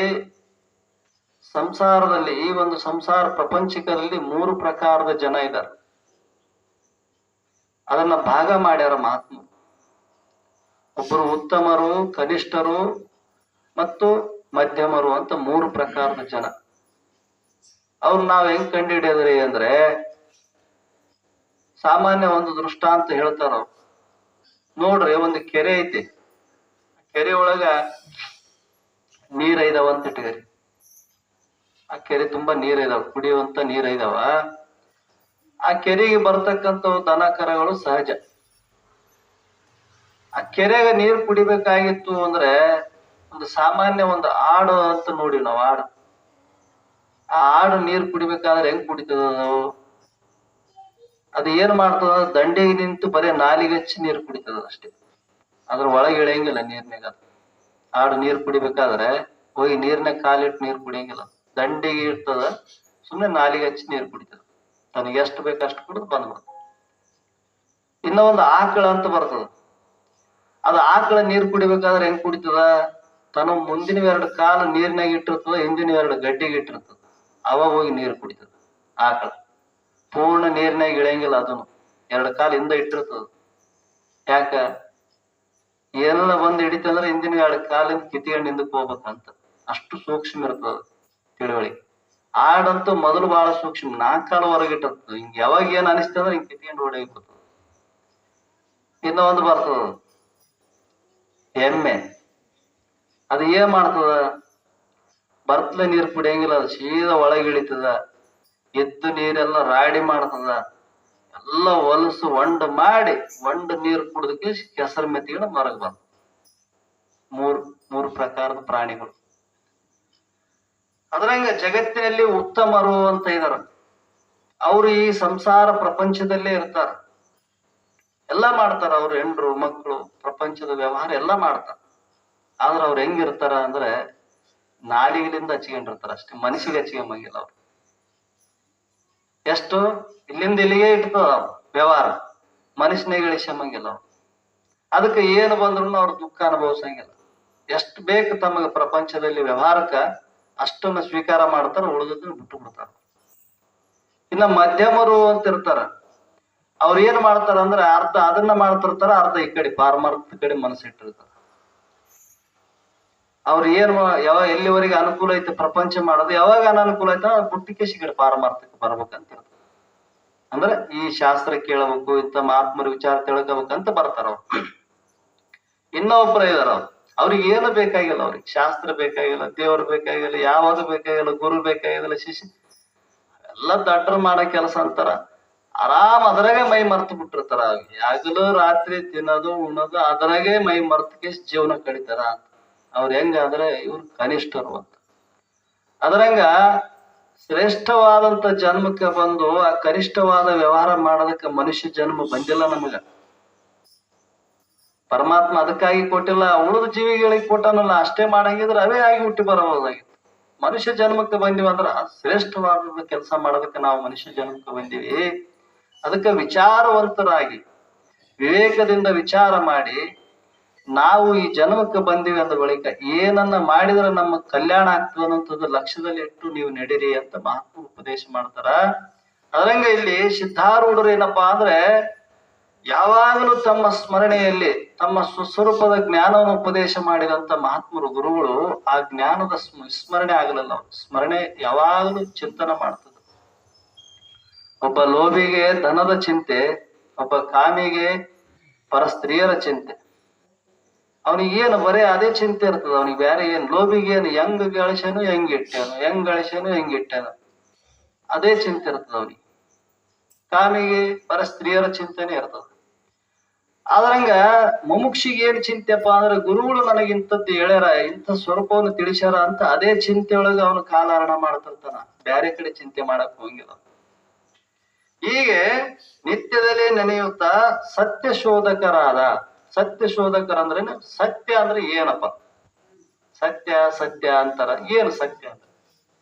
ಸಂಸಾರದಲ್ಲಿ ಈ ಒಂದು ಸಂಸಾರ ಪ್ರಪಂಚಿಕರಲ್ಲಿ 3 ಪ್ರಕಾರದ ಜನ ಇದ್ದಾರೆ. ಅದನ್ನ ಭಾಗ ಮಾಡ್ಯಾರ ಮಹಾತ್ಮ. ಒಬ್ಬರು ಉತ್ತಮರು, ಕನಿಷ್ಠರು ಮತ್ತು ಮಧ್ಯಮರು ಅಂತ 3 ಪ್ರಕಾರದ ಜನ. ಅವ್ರು ನಾವ್ ಹೆಂಗ್ ಕಂಡು ಹಿಡಿಯೋದ್ರಿ ಅಂದ್ರೆ ಸಾಮಾನ್ಯ ಒಂದು ದೃಷ್ಟಾಂತ ಹೇಳ್ತಾರ ಅವ್ರು. ನೋಡ್ರಿ, ಒಂದು ಕೆರೆ ಐತಿ, ಕೆರೆ ಒಳಗ ನೀರ್ ಐದಾವ ಅಂತ ಇಟ್ಕರಿ. ಆ ಕೆರೆ ತುಂಬಾ ನೀರ್ ಇದಾವ, ಕುಡಿಯುವಂತ ನೀರ್ ಐದಾವ. ಆ ಕೆರೆಗೆ ಬರ್ತಕ್ಕಂಥ ದನ ಕರಗಳು ಸಹಜ. ಆ ಕೆರೆಗ ನೀರ್ ಕುಡಿಬೇಕಾಗಿತ್ತು ಅಂದ್ರೆ ಒಂದು ಸಾಮಾನ್ಯ ಒಂದು ಆಡು ಅಂತ ನೋಡಿ ನಾವು. ಆ ಆಡು ನೀರ್ ಕುಡಿಬೇಕಾದ್ರೆ ಹೆಂಗ್ ಕುಡಿತದ ಅದು ಏನ್ ಮಾಡ್ತದ, ದಂಡೆಗೆ ನಿಂತು ಬರೀ ನಾಲಿಗೆ ಹಚ್ಚಿ ನೀರ್ ಕುಡಿತದ ಅಷ್ಟೇ. ಅದ್ರ ಒಳಗೆ ಇಳಿಯಂಗಿಲ್ಲ ನೀರ್ನಾಗ. ಆಡು ನೀರ್ ಕುಡಿಬೇಕಾದ್ರೆ ಹೋಗಿ ನೀರ್ನಾಗ ಕಾಲಿಟ್ಟು ನೀರ್ ಕುಡಿಯಂಗಿಲ್ಲ, ದಂಡೆಗೆ ಇರ್ತದ, ಸುಮ್ನೆ ನಾಲಿಗೆ ಹಚ್ಚಿ ನೀರ್ ಕುಡಿತದ. ತನಗೆ ಎಷ್ಟು ಬೇಕು ಅಷ್ಟು ಕುಡಿದು ಬಂದ್ಬಿಡ್ತದ. ಇನ್ನ ಒಂದು ಆಕಳ ಅಂತ ಬರ್ತದ. ಅದು ಆಕಳ ನೀರ್ ಕುಡಿಬೇಕಾದ್ರೆ ಹೆಂಗ್ ಕುಡಿತದ, ತನ್ನ ಮುಂದಿನ 2 ಕಾಲು ನೀರ್ನಾಗ ಇಟ್ಟಿರ್ತದ, ಹಿಂದಿನ 2 ಗಡ್ಡಿಗೆ ಇಟ್ಟಿರ್ತದ. ಅವಾಗ ಹೋಗಿ ನೀರು ಕುಡಿತದ ಆಕಳ. ಪೂರ್ಣ ನೀರ್ನಾಗ ಇಳಿಯಂಗಿಲ್ಲ, ಅದನ್ನು 2 ಕಾಲು ಹಿಂದ ಇಟ್ಟಿರ್ತದ. ಯಾಕ, ಏನೆಲ್ಲ ಬಂದು ಹಿಡಿತಂದ್ರೆ ಹಿಂದಿನ 2 ಕಾಲಿಂದ ಕಿತ್ಕೊಂಡು ಹಿಂದಕ್ಕೆ ಹೋಗ್ಬೇಕಂತ. ಅಷ್ಟು ಸೂಕ್ಷ್ಮ ಇರ್ತದ ತಿಳುವಳಿಕೆ. ಆಡಂತೂ ಮೊದಲು ಬಹಳ ಸೂಕ್ಷ್ಮ, 4 ಕಾಲು ಹೊರಗಿಟ್ಟಿರ್ತದ. ಹಿಂಗ್ ಯಾವಾಗ ಏನ್ ಅನಿಸ್ತಂದ್ರೆ ಹಿಂಗ್ ಕಿತ್ಕೊಂಡು ಹೊಡೆಯಬೇಕು. ಇನ್ನ ಒಂದು ಬರ್ತದ ಎಮ್ಮೆ. ಅದು ಏನ್ ಮಾಡ್ತದ, ಬರ್ತಲೆ ನೀರ್ ಕುಡಿಯಂಗಿಲ್ಲ, ಅದು ಸೀದಾ ಒಳಗೆ ಇಳಿತದ. ಎದ್ದು ನೀರೆಲ್ಲ ರಾಡಿ ಮಾಡ್ತದ, ಎಲ್ಲ ಹೊಲಸು ಒಂಡ್ ಮಾಡಿ ನೀರು ಕುಡಿದಕ್ಕೆ ಕೆಸರು ಮೆತ್ತಿಗಳ ಹೊರಗೆ ಬರ್ತದ. ಮೂರು ಪ್ರಕಾರದ ಪ್ರಾಣಿಗಳು. ಅದ್ರಂಗ ಜಗತ್ತಿನಲ್ಲಿ ಉತ್ತಮರು ಅಂತ ಇದಾರ. ಅವರು ಈ ಸಂಸಾರ ಪ್ರಪಂಚದಲ್ಲೇ ಇರ್ತಾರ, ಎಲ್ಲಾ ಮಾಡ್ತಾರ. ಅವ್ರ ಹೆಂಡ್ರು ಮಕ್ಕಳು ಪ್ರಪಂಚದ ವ್ಯವಹಾರ ಎಲ್ಲಾ ಮಾಡ್ತಾರ. ಆದ್ರೆ ಅವ್ರು ಹೆಂಗಿರ್ತಾರ ಅಂದ್ರೆ ನಾಲಿಗೆಲಿಂದ ಹಚ್ಕೊಂಡಿರ್ತಾರ ಅಷ್ಟೇ, ಮನಸ್ಸಿಗೆ ಹಚ್ಕೊಂಬಂಗಿಲ್ಲ ಅವ್ರು. ಎಷ್ಟು ಇಲ್ಲಿಂದ ಇಲ್ಲಿಗೆ ಇರ್ತದ ವ್ಯವಹಾರ, ಮನುಷ್ಯನಾಗ ಇಳಿಸಂಗಿಲ್ಲ ಅವ್ರು. ಅದಕ್ಕೆ ಏನು ಬಂದ್ರು ಅವ್ರ ದುಃಖ ಅನುಭವಿಸಂಗಿಲ್ಲ. ಎಷ್ಟು ಬೇಕು ತಮಗೆ ಪ್ರಪಂಚದಲ್ಲಿ ವ್ಯವಹಾರಕ್ಕ ಅಷ್ಟನ್ನ ಸ್ವೀಕಾರ ಮಾಡ್ತಾರ, ಉಳಿದದನ್ನ ಬಿಟ್ಟು ಬಿಡ್ತಾರ. ಇನ್ನ ಮಧ್ಯಮರು ಅಂತ ಇರ್ತಾರ. ಅವ್ರು ಏನ್ ಮಾಡ್ತಾರ ಅಂದ್ರೆ ಅರ್ಧ ಅದನ್ನ ಮಾಡ್ತಿರ್ತಾರ, ಅರ್ಧ ಈ ಕಡೆ ಪಾರಮಾರ್ಥ ಕಡೆ ಮನಸ್ಸಿಟ್ಟಿರ್ತಾರ. ಅವ್ರ ಏನ್ ಯಾವಾಗ ಎಲ್ಲಿವರೆಗೆ ಅನುಕೂಲ ಐತೆ ಪ್ರಪಂಚ ಮಾಡೋದು, ಯಾವಾಗ ಅನಾನುಕೂಲ ಐತ ಬುಟ್ಟಿಕೆ ಸಿಗಡೆ ಪಾರಮಾರ್ಥಕ್ಕೆ ಬರ್ಬೇಕಂತ ಇರ್ತದೆ. ಅಂದ್ರೆ ಈ ಶಾಸ್ತ್ರ ಕೇಳಬೇಕು, ಇಂಥ ಮಹಾತ್ಮರ ವಿಚಾರ ತಿಳ್ಕೋಬೇಕಂತ ಬರ್ತಾರ ಅವ್ರು. ಇನ್ನೊಬ್ರ ಇದಾರ ಅವ್ರು, ಅವ್ರಿಗೆ ಏನು ಬೇಕಾಗಿಲ್ಲ. ಅವ್ರಿಗೆ ಶಾಸ್ತ್ರ ಬೇಕಾಗಿಲ್ಲ, ದೇವ್ರು ಬೇಕಾಗಿಲ್ಲ, ಯಾವುದು ಬೇಕಾಗಿಲ್ಲ, ಗುರು ಬೇಕಾಗಿಲ್ಲ, ಶಿಷ್ಯ ಎಲ್ಲ ದಡ್ರ ಮಾಡೋ ಕೆಲಸ ಅಂತಾರ. ಆರಾಮ್ ಅದ್ರಾಗೆ ಮೈ ಮರ್ತು ಬಿಟ್ಟಿರ್ತಾರ. ಹಗಲು ರಾತ್ರಿ ತಿನ್ನೋದು ಉಣ್ಣೋದು ಅದ್ರಾಗೆ ಮೈ ಮರ್ತಕ್ಕೆ ಜೀವನ ಕಡಿತಾರ ಅಂತ. ಅವ್ರ ಹೆಂಗಾದ್ರೆ ಇವ್ರು ಕನಿಷ್ಠರು ಅಂತ. ಅದ್ರಂಗ ಶ್ರೇಷ್ಠವಾದಂತ ಜನ್ಮಕ್ಕೆ ಬಂದು ಆ ಕನಿಷ್ಠವಾದ ವ್ಯವಹಾರ ಮಾಡೋದಕ್ಕೆ ಮನುಷ್ಯ ಜನ್ಮ ಬಂದಿಲ್ಲ ನಮಗ. ಪರಮಾತ್ಮ ಅದಕ್ಕಾಗಿ ಕೊಟ್ಟಿಲ್ಲ, ಉಳಿದ ಜೀವಿಗಳಿಗೆ ಕೊಟ್ಟನಲ್ಲ, ಅಷ್ಟೇ ಮಾಡಂಗಿದ್ರೆ ಅವೇ ಆಗಿ ಹುಟ್ಟಿ ಬರಬಹುದಾಗಿತ್ತು. ಮನುಷ್ಯ ಜನ್ಮಕ್ಕೆ ಬಂದಿವಂದ್ರ ಶ್ರೇಷ್ಠವಾದ ಕೆಲಸ ಮಾಡೋದಕ್ಕೆ ನಾವು ಮನುಷ್ಯ ಜನ್ಮಕ್ಕೆ ಬಂದಿವಿ. ಅದಕ್ಕೆ ವಿಚಾರವಂತರಾಗಿ ವಿವೇಕದಿಂದ ವಿಚಾರ ಮಾಡಿ ನಾವು ಈ ಜನ್ಮಕ್ಕೆ ಬಂದಿವಿ ಅಂದ ಬಳಿಕ ಏನನ್ನ ಮಾಡಿದ್ರೆ ನಮ್ಮ ಕಲ್ಯಾಣ ಆಗ್ತದೆ ಅನ್ನೋಂಥದ್ದು ಲಕ್ಷ್ಯದಲ್ಲಿ ಇಟ್ಟು ನೀವು ನಡೀರಿ ಅಂತ ಮಹಾತ್ಮ ಉಪದೇಶ ಮಾಡ್ತಾರ. ಅದರಂಗ ಇಲ್ಲಿ ಸಿದ್ಧಾರೂಢರು ಏನಪ್ಪಾ ಅಂದ್ರೆ ಯಾವಾಗಲೂ ತಮ್ಮ ಸ್ಮರಣೆಯಲ್ಲಿ ತಮ್ಮ ಸ್ವಸ್ವರೂಪದ ಜ್ಞಾನವನ್ನು ಉಪದೇಶ ಮಾಡಿದಂತ ಮಹಾತ್ಮರು ಗುರುಗಳು ಆ ಜ್ಞಾನದ ಸ್ಮರಣೆ ಆಗಲಿಲ್ಲ. ಸ್ಮರಣೆ ಯಾವಾಗಲೂ ಚಿಂತನೆ ಮಾಡ್ತದೆ. ಒಬ್ಬ ಲೋಭಿಗೆ ಧನದ ಚಿಂತೆ, ಒಬ್ಬ ಕಾಮಿಗೆ ಪರಸ್ತ್ರೀಯರ ಚಿಂತೆ. ಅವನಿಗೆ ಏನು ಬರೇ ಅದೇ ಚಿಂತೆ ಇರ್ತದ. ಅವನಿಗೆ ಬೇರೆ ಏನ್, ಲೋಭಿಗೆ ಏನು ಹೆಂಗ್ ಗಳಿಸೇನು ಹೆಂಗ್ ಇಟ್ಟೇನು, ಹೆಂಗ್ ಗಳಿಸೇನು ಹೆಂಗ್ ಇಟ್ಟೇನು, ಅದೇ ಚಿಂತೆ ಇರ್ತದ ಅವನಿಗೆ. ಕಾಮಿಗೆ ಪರಸ್ತ್ರೀಯರ ಚಿಂತೆನೇ ಇರ್ತದ. ಆದ್ರಂಗ ಮುಮುಕ್ಷಿಗೆ ಏನ್ ಚಿಂತೆಪ್ಪ ಅಂದ್ರೆ, ಗುರುಗಳು ನನಗಿಂತದ್ದು ಹೇಳ್ಯಾರ, ಇಂಥ ಸ್ವರೂಪವನ್ನು ತಿಳಿಸ್ಯಾರ ಅಂತ ಅದೇ ಚಿಂತೆ ಒಳಗ ಅವನು ಕಾಲಹರಣ ಮಾಡ್ತಿರ್ತಾನ. ಬ್ಯಾರೆ ಕಡೆ ಚಿಂತೆ ಮಾಡಕ್ ಹೋಗಿಲ್ಲ. ಹೀಗೆ ನಿತ್ಯದಲ್ಲಿ ನೆನೆಯುತ್ತಾ ಸತ್ಯ ಶೋಧಕರಾದ. ಸತ್ಯ ಶೋಧಕರಂದ್ರೇನು? ಸತ್ಯ ಅಂದ್ರೆ ಏನಪ್ಪ? ಸತ್ಯ ಸತ್ಯ ಅಂತಾರ. ಏನು ಸತ್ಯ ಅಂದ್ರೆ?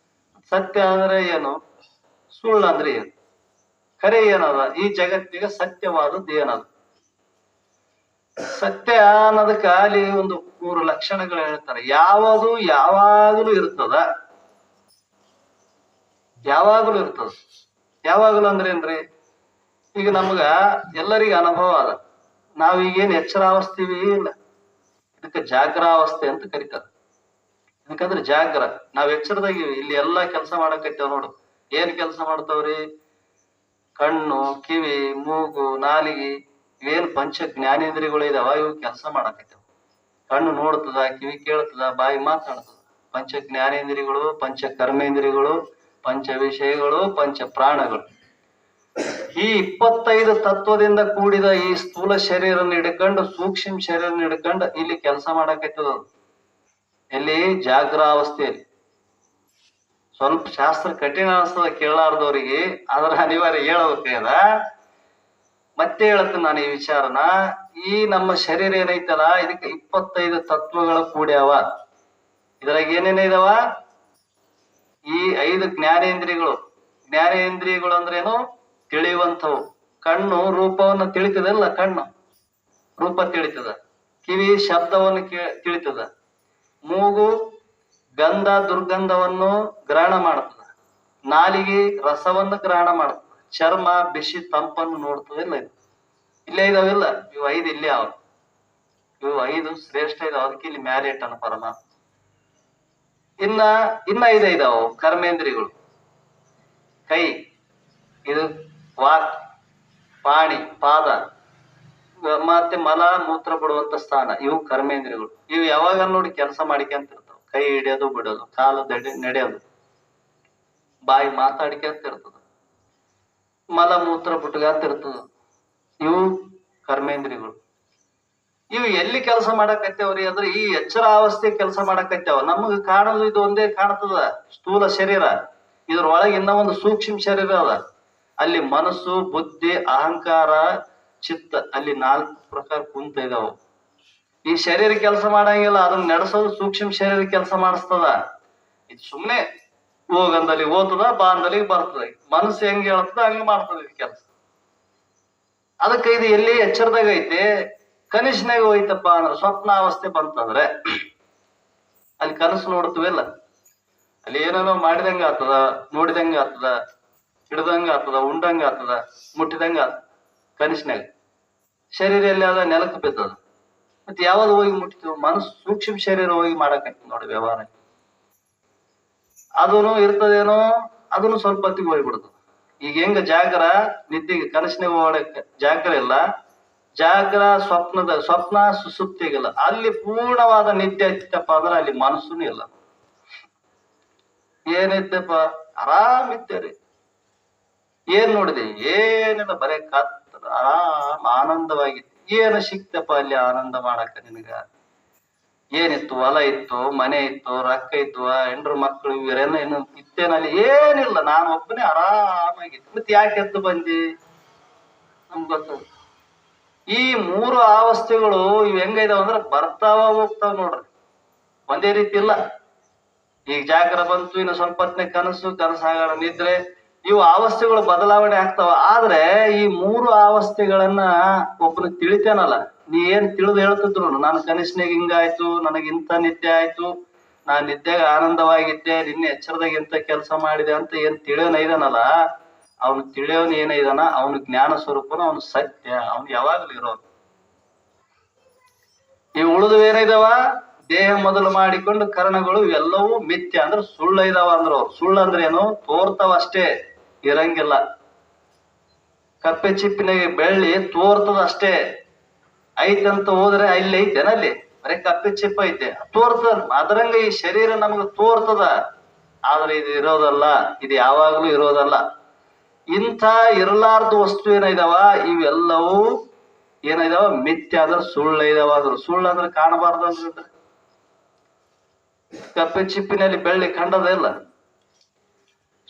ಸತ್ಯ ಅಂದ್ರೆ ಏನು? ಸುಳ್ಳು ಅಂದ್ರೆ ಏನು? ಖರೆ ಏನದ? ಈ ಜಗತ್ತಿಗೆ ಸತ್ಯವಾದದ್ದು ಏನದ? ಸತ್ಯ ಅನ್ನೋದಕ್ಕ ಅಲ್ಲಿ ಒಂದು 3 ಲಕ್ಷಣಗಳು ಹೇಳ್ತಾರೆ. ಯಾವುದು ಯಾವಾಗಲೂ ಇರ್ತದ. ಯಾವಾಗಲೂ ಇರ್ತದ. ಯಾವಾಗಲೂ ಅಂದ್ರೆ ಏನ್ರಿ? ಈಗ ನಮ್ಗ ಎಲ್ಲರಿಗ ಅನುಭವ ಅದ. ನಾವೀಗೇನ್ ಎಚ್ಚರಾವಸ್ತೀವಿ ಇಲ್ಲ, ಇದಕ್ಕೆ ಜಾಗ್ರಾವಸ್ಥೆ ಅಂತ ಕರೀತಾರೆ. ಯಾಕಂದ್ರೆ ಜಾಗ್ರ, ನಾವ್ ಎಚ್ಚರದಾಗಿವಿ. ಇಲ್ಲಿ ಎಲ್ಲಾ ಕೆಲಸ ಮಾಡಕತ್ತೇವ ನೋಡು. ಏನ್ ಕೆಲಸ ಮಾಡ್ತಾವ್ರಿ? ಕಣ್ಣು, ಕಿವಿ, ಮೂಗು, ನಾಲಿಗೆ, ಇವೇನ್ ಪಂಚ ಜ್ಞಾನೇಂದ್ರಿಯಗಳು ಇದಾವ, ಇವು ಕೆಲಸ ಮಾಡಕತ್ತೇವ. ಕಣ್ಣು ನೋಡ್ತದ, ಕಿವಿ ಕೇಳ್ತದ, ಬಾಯಿ ಮಾತಾಡ್ತದ. ಪಂಚ ಜ್ಞಾನೇಂದ್ರಿಯಗಳು, ಪಂಚ ಕರ್ಮೇಂದ್ರಿಯಗಳು, ಪಂಚ ವಿಷಯಗಳು, ಪಂಚ ಪ್ರಾಣಗಳು. ಈ 25 ತತ್ವದಿಂದ ಕೂಡಿದ ಈ ಸ್ಥೂಲ ಶರೀರನ ಹಿಡ್ಕೊಂಡು ಸೂಕ್ಷ್ಮ ಶರೀರನ ಹಿಡ್ಕೊಂಡು ಇಲ್ಲಿ ಕೆಲಸ ಮಾಡಕತ್ತದ. ಎಲ್ಲಿ? ಜಾಗ್ರಾವಸ್ಥೆಯಲ್ಲಿ. ಸ್ವಲ್ಪ ಶಾಸ್ತ್ರ ಕಠಿಣ ಅನಿಸ್ತದ ಕೇಳಾರ್ದವ್ರಿಗೆ, ಆದ್ರ ಅನಿವಾರ್ಯ ಹೇಳ್ಬೇಕದ. ಮತ್ತೆ ಹೇಳ್ತೀನಿ ನಾನು ಈ ವಿಚಾರನ. ಈ ನಮ್ಮ ಶರೀರ ಏನೈತಲ್ಲ, ಇದಕ್ಕೆ 25 ತತ್ವಗಳು ಕೂಡ್ಯಾವ. ಇದ್ರಾಗ ಏನೇನ ಇದಾವ? ಈ 5 ಜ್ಞಾನೇಂದ್ರಿಯಗಳು. ಜ್ಞಾನೇಂದ್ರಿಯಗಳು ಅಂದ್ರೇನು? ತಿಳಿಯುವಂಥವು. ಕಣ್ಣು ರೂಪವನ್ನು ತಿಳಿತದಲ್ಲ, ಕಣ್ಣು ರೂಪ ತಿಳಿತದ. ಕಿವಿ ಶಬ್ದವನ್ನು ತಿಳಿತದ. ಮೂಗು ಗಂಧ ದುರ್ಗಂಧವನ್ನು ಗ್ರಹಣ ಮಾಡ್ತದ. ನಾಲಿಗೆ ರಸವನ್ನು ಗ್ರಹಣ ಮಾಡ್ತದ. ಚರ್ಮ ಬಿಸಿ ತಂಪನ್ನು ನೋಡ್ತದಿಲ್ಲ. ಇದು ಇಲ್ಲೇ ಇದಾವಿಲ್ಲ, ಇವು 5 ಇಲ್ಲೇ ಅವ. ಇವು 5 ಶ್ರೇಷ್ಠ ಇದಾವ. ಅದಕ್ಕೆ ಇಲ್ಲಿ ಮ್ಯಾಲೆ ಇಟ್ಟನ ಪರಮಾತ್ಮ. ಇನ್ನ 5 ಇದಾವ ಕರ್ಮೇಂದ್ರಿಯಗಳು. ಕೈ, ಇದು ವಾಕ್, ಪಾಣಿ, ಪಾದ, ಮತ್ತೆ ಮಲ ಮೂತ್ರ ಬಿಡುವಂತ ಸ್ಥಾನ, ಇವು ಕರ್ಮೇಂದ್ರಿಯಗಳು. ಇವು ಯಾವಾಗ ನೋಡಿ ಕೆಲಸ ಮಾಡಿಕೆಂತ ಇರ್ತಾವ. ಕೈ ಹಿಡಿಯೋದು ಬಿಡೋದು, ಕಾಲು ನಡೆಯೋದು, ಬಾಯಿ ಮಾತಾಡಿಕೆಂತ ಇರ್ತದ, ಮಲ ಮೂತ್ರ ಬಿಟ್ಕಂತ ಇರ್ತದ. ಇವು ಕರ್ಮೇಂದ್ರಿಯಗಳು. ಇವು ಎಲ್ಲಿ ಕೆಲಸ ಮಾಡಕತ್ತೇವ್ರಿ ಅಂದ್ರೆ, ಈ ಎಚ್ಚರ ಅವಸ್ಥೆ ಕೆಲಸ ಮಾಡಕತ್ತೇವ. ನಮಗ್ ಕಾಣೋದು ಇದು ಒಂದೇ ಕಾಣ್ತದ, ಸ್ಥೂಲ ಶರೀರ. ಇದ್ರೊಳಗೆ ಇನ್ನ ಒಂದು ಸೂಕ್ಷ್ಮ ಶರೀರ ಅದ. ಅಲ್ಲಿ ಮನಸ್ಸು, ಬುದ್ಧಿ, ಅಹಂಕಾರ, ಚಿತ್ತ, ಅಲ್ಲಿ 4 ಪ್ರಕಾರ ಕುಂತ ಇದಾವ. ಈ ಶರೀರ ಕೆಲಸ ಮಾಡಂಗಿಲ್ಲ, ಅದನ್ನ ನಡೆಸೋದು ಸೂಕ್ಷ್ಮ ಶರೀರ ಕೆಲಸ ಮಾಡಿಸ್ತದ. ಇದು ಸುಮ್ನೆ ಹೋಗಂದಲ್ಲಿ ಓದ್ತದ, ಬಾ ಅಂದಲ್ಲಿ ಬರ್ತದ. ಮನಸ್ಸು ಹೆಂಗ್ ಹೇಳ್ತದ ಹಂಗ ಮಾಡ್ತದ ಇದು ಕೆಲಸ. ಅದಕ್ಕೆ ಇದು ಎಲ್ಲಿ ಎಚ್ಚರದಾಗ ಐತಿ? ಕನಿಷ್ಠನಾಗ ಹೋಯ್ತಪ್ಪ ಅಂದ್ರೆ, ಸ್ವಪ್ನಾವಸ್ಥೆ ಬಂತಂದ್ರೆ ಅಲ್ಲಿ ಕನಸು ನೋಡ್ತೀವಿಲ್ಲ, ಅಲ್ಲಿ ಏನೇನೋ ಮಾಡಿದಂಗ ಆತದ, ನೋಡಿದಂಗ ಆತದ, ಹಿಡ್ದಂಗ ಆತದ, ಉಂಡಂಗ ಆತದ, ಮುಟ್ಟಿದಂಗ ಆತದ. ಕನಿಷ್ಠನಾಗ ಶರೀರ ಎಲ್ಲಿ ಅದ? ನೆಲಕ್ಕೆ ಬಿದ್ದದ. ಮತ್ತೆ ಯಾವ್ದು ಹೋಗಿ ಮುಟ್ಟಿತು? ಮನಸ್ಸು ಸೂಕ್ಷ್ಮ ಶರೀರ ಹೋಗಿ ಮಾಡಕತ್ತಿ ನೋಡಿ ವ್ಯವಹಾರ. ಅದನ್ನು ಇರ್ತದೇನೋ, ಅದನ್ನು ಸ್ವಲ್ಪ ಹೊತ್ತಿಗೆ ಹೋಗ್ಬಿಡ್ತದ. ಈಗ ಹೆಂಗ ಜಾಗ್ರ ನಿದ್ದೆಗೆ ಕನಸಿನಾಗ ಓಡಕ್ಕೆ ಜಾಗ್ರ ಇಲ್ಲ, ಜಾಗ್ರ ಸ್ವಪ್ನ ಸುಸುಪ್ತಿಗಿಲ್ಲ. ಅಲ್ಲಿ ಪೂರ್ಣವಾದ ನಿದ್ದೆ ಐತಪ್ಪ ಅಂದ್ರೆ ಅಲ್ಲಿ ಮನಸ್ಸುನು ಇಲ್ಲ. ಏನೈತಪ್ಪ? ಆರಾಮಿದ್ದೇರಿ. ಏನ್ ನೋಡಿದೆ? ಏನಿಲ್ಲ, ಬರೇ ಕತ್ತದ, ಆರಾಮ್ ಆನಂದವಾಗಿತ್ತು. ಏನು ಸಿಕ್ತಪ್ಪ ಅಲ್ಲಿ ಆನಂದ ಮಾಡಕ ನಿನಗ? ಏನಿತ್ತು? ಹೊಲ ಇತ್ತು, ಮನೆ ಇತ್ತು, ರೊಕ್ಕ ಇತ್ತು, ಹೆಂಡ್ರು ಮಕ್ಕಳು ಇವರೇನ ಏನು ಇತ್ತೇನಲ್ಲಿ? ಏನಿಲ್ಲ, ನಾನು ಒಬ್ಬನೇ ಆರಾಮಾಗಿತ್ತು. ಮತ್ತೆ ಯಾಕೆ ಎದ್ದು ಬಂದಿ? ನಮ್ಗೆ ಗೊತ್ತದ. ಈ 3 ಅವಸ್ಥೆಗಳು ಇವ್ ಹೆಂಗಿದಾವ ಅಂದ್ರೆ ಬರ್ತಾವ ಹೋಗ್ತಾವ ನೋಡ್ರಿ, ಒಂದೇ ರೀತಿ ಇಲ್ಲ. ಈಗ ಜಾಗ್ರ ಬಂತು, ಇನ್ನು ಸ್ವಲ್ಪ ಹೊತ್ತಿನ ಕನಸಾಗ ನಿದ್ರೆ, ಇವು ಅವಸ್ಥೆಗಳು ಬದಲಾವಣೆ ಆಗ್ತಾವ. ಆದ್ರೆ ಈ 3 ಅವಸ್ಥೆಗಳನ್ನ ಒಬ್ಬನ ತಿಳಿತೇನಲ್ಲ, ನೀ ಏನ್ ತಿಳಿದು ಹೇಳ್ತಿದ್ರು, ನಾನು ಕನಿಷ್ಠನಾಗ ಹಿಂಗಾಯ್ತು, ನನಗೆ ಇಂಥ ನಿದ್ದೆ ಆಯ್ತು, ನಾನ್ ನಿದ್ದೆಗೆ ಆನಂದವಾಗಿದ್ದೆ, ನಿನ್ನೆ ಎಚ್ಚರದಾಗ ಇಂಥ ಕೆಲಸ ಮಾಡಿದೆ ಅಂತ ಏನ್ ತಿಳಿಯೋನ ಇದಾನಲ್ಲ, ಅವನು ತಿಳಿಯೋನ್ ಏನ ಇದಾನ, ಅವನು ಜ್ಞಾನ ಸ್ವರೂಪನ, ಅವನು ಸತ್ಯ, ಅವನು ಯಾವಾಗ್ಲೂ ಇರೋನು. ಈ ಉಳಿದು ಏನಿದಾವ? ದೇಹ ಮೊದಲು ಮಾಡಿಕೊಂಡು ಕರ್ಣಗಳು, ಇವೆಲ್ಲವೂ ಮಿಥ್ಯ ಅಂದ್ರೆ ಸುಳ್ಳು ಇದಾವ ಅಂದ್ರ. ಅವ್ರು ಸುಳ್ಳು ಅಂದ್ರೆ ಏನು? ತೋರ್ತಾವ ಅಷ್ಟೇ, ಇರಂಗಿಲ್ಲ. ಕಪ್ಪೆ ಚಿಪ್ಪಿನಾಗೆ ಬೆಳ್ಳಿ ತೋರ್ತದ ಅಷ್ಟೇ. ಐತಂತ ಹೋದ್ರೆ ಅಲ್ಲಿ ಐತೆನಲ್ಲಿ ಬರೀ ಕಪ್ಪೆ ಚಿಪ್ಪ ಐತೆ ತೋರ್ತದ. ಅದರಂಗ ಈ ಶರೀರ ನಮಗ ತೋರ್ತದ, ಆದ್ರೆ ಇದು ಇರೋದಲ್ಲ, ಇದು ಯಾವಾಗ್ಲೂ ಇರೋದಲ್ಲ. ಇಂಥ ಇರಲಾರ್ದ ವಸ್ತು ಏನಿದಾವ ಇವೆಲ್ಲವೂ ಏನಿದಾವ ಮಿಥ್ಯ, ಅಂದ್ರೆ ಸುಳ್ಳು ಇದಾವ. ಆದ್ರು ಸುಳ್ಳು ಅಂದ್ರೆ ಕಾಣಬಾರ್ದಲ್ರಿ. ಕಪ್ಪೆ ಚಿಪ್ಪಿನಲ್ಲಿ ಬೆಳ್ಳಿ ಕಂಡದ ಇಲ್ಲ,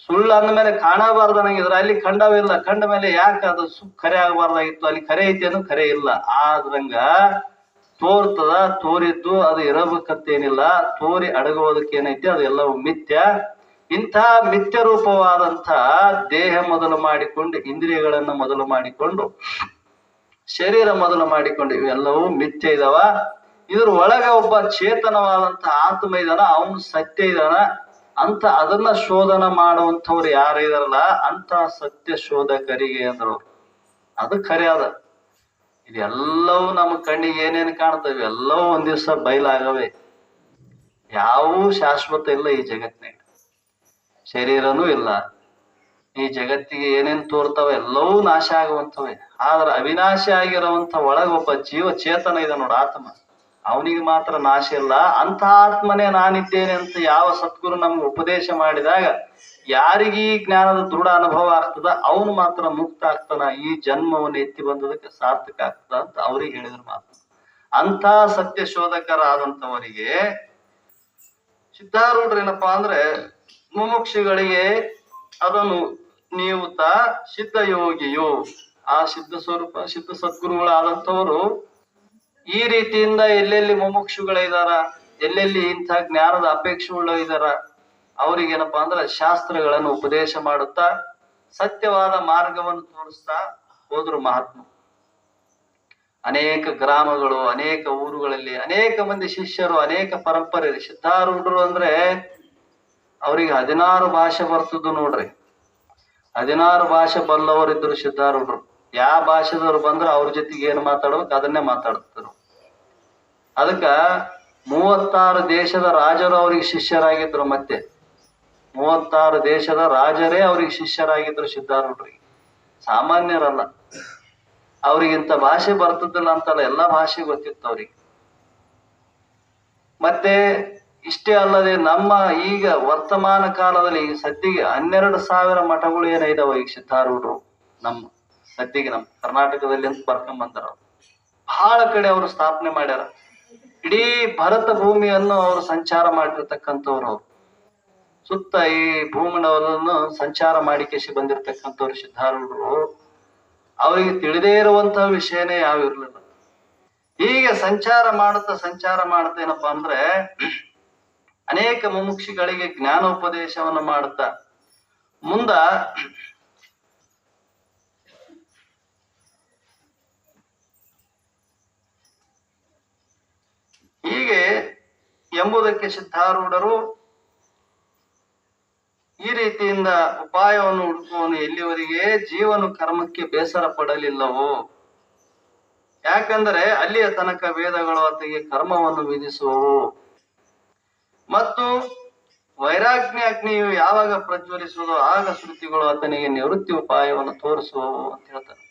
ಸುಳ್ಳು ಅಂದ್ಮೇಲೆ ಕಾಣಬಾರ್ದು ಅನ್ನಂಗಿದ್ರೆ ಅಲ್ಲಿ ಕಂಡವಿಲ್ಲ. ಕಂಡ ಮೇಲೆ ಯಾಕೆ ಅದು ಖರೆ ಆಗಬಾರ್ದಾಗಿತ್ತು? ಅಲ್ಲಿ ಖರೆ ಐತಿ ಅನ್ನೋ ಖರೆ ಇಲ್ಲ. ಆದ್ರಂಗ ತೋರ್ತದ, ತೋರಿದ್ದು ಅದು ಇರಬೇಕಂತೇನಿಲ್ಲ. ತೋರಿ ಅಡಗುವುದಕ್ಕೆ ಏನೈತಿ ಅದು ಎಲ್ಲವೂ ಮಿಥ್ಯ. ಇಂಥ ಮಿಥ್ಯ ರೂಪವಾದಂಥ ದೇಹ ಮೊದಲು ಮಾಡಿಕೊಂಡು, ಇಂದ್ರಿಯಗಳನ್ನ ಮೊದಲು ಮಾಡಿಕೊಂಡು, ಶರೀರ ಮೊದಲು ಮಾಡಿಕೊಂಡು ಇವೆಲ್ಲವೂ ಮಿಥ್ಯ ಇದಾವ. ಇದ್ರ ಒಳಗ ಒಬ್ಬ ಚೇತನವಾದಂಥ ಆತ್ಮ ಇದಾನ, ಅವನು ಸತ್ಯ ಇದಾನ ಅಂತ ಅದನ್ನ ಶೋಧನ ಮಾಡುವಂಥವ್ರು ಯಾರು ಇದಾರಲ್ಲ ಅಂತ ಸತ್ಯ ಶೋಧಕರಿಗೆ ಅಂದ್ರು. ಅದು ಖರೆ ಅದ. ಇದೆಲ್ಲವೂ ನಮ್ಮ ಕಣ್ಣಿಗೆ ಏನೇನು ಕಾಣ್ತವೆ ಎಲ್ಲವೂ ಒಂದ್ ದಿವ್ಸ ಬಯಲಾಗವೆ. ಯಾವೂ ಶಾಶ್ವತ ಇಲ್ಲ ಈ ಜಗತ್ತಿನಾಗ. ಶರೀರನೂ ಇಲ್ಲ. ಈ ಜಗತ್ತಿಗೆ ಏನೇನ್ ತೋರ್ತಾವ ಎಲ್ಲವೂ ನಾಶ ಆಗುವಂಥವೇ. ಆದ್ರೆ ಅವಿನಾಶಿ ಆಗಿರುವಂತ ಒಳಗ ಒಬ್ಬ ಜೀವ ಚೇತನ ಇದೆ ನೋಡ, ಆತ್ಮ, ಅವನಿಗೆ ಮಾತ್ರ ನಾಶ ಇಲ್ಲ. ಅಂತ ಆತ್ಮನೇ ನಾನಿದ್ದೇನೆ ಅಂತ ಯಾವ ಸದ್ಗುರು ನಮ್ಗೆ ಉಪದೇಶ ಮಾಡಿದಾಗ ಯಾರಿಗೆ ಈ ಜ್ಞಾನದ ದೃಢ ಅನುಭವ ಆಗ್ತದ ಅವನು ಮಾತ್ರ ಮುಕ್ತ ಆಗ್ತಾನ. ಈ ಜನ್ಮವನ್ನು ಎತ್ತಿ ಬಂದದಕ್ಕೆ ಸಾರ್ಥಕ ಆಗ್ತದ ಅಂತ ಅವ್ರಿಗೆ ಹೇಳಿದ್ರು ಮಾತು. ಅಂತ ಸತ್ಯ ಶೋಧಕರಾದಂಥವರಿಗೆ ಸಿದ್ಧಾರೂಢರು ಏನಪ್ಪಾ ಅಂದ್ರೆ ಮುಮುಕ್ಷುಗಳಿಗೆ ಅದನ್ನು ನೀವುತ ಸಿದ್ಧ ಯೋಗಿಯು, ಆ ಸಿದ್ಧ ಸ್ವರೂಪ ಸಿದ್ಧ ಸದ್ಗುರುಗಳಾದಂಥವರು ಈ ರೀತಿಯಿಂದ ಎಲ್ಲೆಲ್ಲಿ ಮುಮುಕ್ಷುಗಳಿದಾರ, ಎಲ್ಲೆಲ್ಲಿ ಇಂಥ ಜ್ಞಾನದ ಅಪೇಕ್ಷೆಯುಳ್ಳ ಇದಾರ, ಅವ್ರಿಗೇನಪ್ಪಾ ಅಂದ್ರೆ ಶಾಸ್ತ್ರಗಳನ್ನು ಉಪದೇಶ ಮಾಡುತ್ತಾ ಸತ್ಯವಾದ ಮಾರ್ಗವನ್ನು ತೋರಿಸ್ತಾ ಹೋದ್ರು ಮಹಾತ್ಮ. ಅನೇಕ ಗ್ರಾಮಗಳು, ಅನೇಕ ಊರುಗಳಲ್ಲಿ ಅನೇಕ ಮಂದಿ ಶಿಷ್ಯರು, ಅನೇಕ ಪರಂಪರೆ. ಸಿದ್ಧಾರೂಢರು ಅಂದ್ರೆ ಅವ್ರಿಗೆ 16 ಭಾಷೆ ಬರ್ತದ್ದು ನೋಡ್ರಿ. 16 ಭಾಷೆ ಬಲ್ಲವರಿದ್ರು ಸಿದ್ಧಾರೂಢರು. ಯಾವ ಭಾಷೆದವ್ರು ಬಂದ್ರೆ ಅವ್ರ ಜೊತೆಗೆ ಏನ್ ಮಾತಾಡ್ಬೇಕು ಅದನ್ನೇ ಮಾತಾಡ್ತಾರೆ. ಅದಕ್ಕ 36 ದೇಶದ ರಾಜರು ಅವ್ರಿಗೆ ಶಿಷ್ಯರಾಗಿದ್ರು. ಮತ್ತೆ 36 ದೇಶದ ರಾಜರೇ ಅವ್ರಿಗೆ ಶಿಷ್ಯರಾಗಿದ್ರು ಸಿದ್ಧಾರೂಢರಿಗೆ, ಸಾಮಾನ್ಯರಲ್ಲ. ಅವ್ರಿಗಿಂತ ಭಾಷೆ ಬರ್ತದಿಲ್ಲ ಅಂತಲ್ಲ, ಎಲ್ಲಾ ಭಾಷೆ ಗೊತ್ತಿತ್ತು ಅವ್ರಿಗೆ. ಮತ್ತೆ ಇಷ್ಟೇ ಅಲ್ಲದೆ ನಮ್ಮ ಈಗ ವರ್ತಮಾನ ಕಾಲದಲ್ಲಿ ಈಗ ಸದ್ಯಗೆ 12,000 ಮಠಗಳು ಏನಿದಾವ ಈಗ ಸಿದ್ಧಾರೂಢರು ನಮ್ಮ ಸದ್ಯಗೆ ನಮ್ಮ ಕರ್ನಾಟಕದಲ್ಲಿ ಅಂತ ಬರ್ಕೊಂಡ್ ಬಂದಾರ. ಬಹಳ ಕಡೆ ಅವರು ಸ್ಥಾಪನೆ ಮಾಡ್ಯಾರ. ಇಡೀ ಭರತ ಭೂಮಿಯನ್ನು ಅವರು ಸಂಚಾರ ಮಾಡಿರ್ತಕ್ಕಂಥವ್ರು. ಅವ್ರು ಸುತ್ತ ಈ ಭೂಮಿನವರನ್ನು ಸಂಚಾರ ಮಾಡಿಕೆಸಿ ಬಂದಿರತಕ್ಕಂಥವ್ರು ಸಿದ್ಧಾರೂಢರು. ಅವರಿಗೆ ತಿಳಿದೇ ಇರುವಂತಹ ವಿಷಯನೇ ಯಾವ ಇರ್ಲಿಲ್ಲ. ಹೀಗೆ ಸಂಚಾರ ಮಾಡುತ್ತಾ ಏನಪ್ಪಾ ಅಂದ್ರೆ ಅನೇಕ ಮುಮುಕ್ಷಿಗಳಿಗೆ ಜ್ಞಾನೋಪದೇಶವನ್ನು ಮಾಡುತ್ತಾ ಮುಂದ ಹೀಗೆ ಎಂಬುದಕ್ಕೆ ಸಿದ್ಧಾರೂಢರು ಈ ರೀತಿಯಿಂದ ಉಪಾಯವನ್ನು ಹುಡುಕುವನು ಎಲ್ಲಿವರೆಗೆ ಜೀವನು ಕರ್ಮಕ್ಕೆ ಬೇಸರ ಪಡಲಿಲ್ಲವೋ. ಯಾಕಂದರೆ ಅಲ್ಲಿಯ ತನಕ ವೇದಗಳು ಆತನಿಗೆ ಕರ್ಮವನ್ನು ವಿಧಿಸುವವು ಮತ್ತು ವೈರಾಗ್ಯ ಅಗ್ನಿಯು ಯಾವಾಗ ಪ್ರಜ್ವಲಿಸುವುದೋ ಆಗ ಶ್ರುತಿಗಳು ಆತನಿಗೆ ನಿವೃತ್ತಿ ಉಪಾಯವನ್ನು ತೋರಿಸುವವು ಅಂತ ಹೇಳ್ತಾರೆ.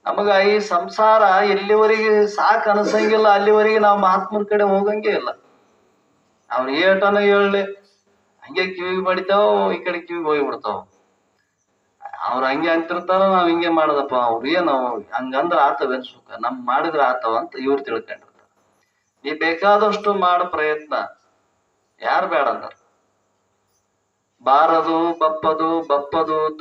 ನಮಗ ಈ ಸಂಸಾರ ಎಲ್ಲಿವರೆಗೆ ಸಾಕು ಅನಸಂಗಿಲ್ಲ ಅಲ್ಲಿವರೆಗೆ ನಾವು ಮಹಾತ್ಮರ ಕಡೆ ಹೋಗಂಗೆ ಇಲ್ಲ. ಅವ್ರು ಏಟನ ಹೇಳಲಿ ಹಂಗೆ ಕಿವಿಗೆ ಬಡಿತಾವ, ಈ ಕಡೆ ಕಿವಿಗೆ ಹೋಗ್ಬಿಡ್ತಾವ. ಅವ್ರ ಹಂಗೆ ಅಂತಿರ್ತಾರ, ನಾವ್ ಹಿಂಗೆ ಮಾಡದಪ್ಪ. ಅವ್ರು ಏನು ಹಂಗಂದ್ರ ಆತವೇನ್ ಸುಖ, ನಮ್ ಮಾಡಿದ್ರ ಆತವ ಅಂತ ಇವ್ರು ತಿಳ್ಕೊಂಡಿರ್ತಾರ. ನೀ ಬೇಕಾದಷ್ಟು ಮಾಡೋ ಪ್ರಯತ್ನ, ಯಾರು ಬೇಡ ಅಂದಾರ. ಬಾರದು ಬಪ್ಪದು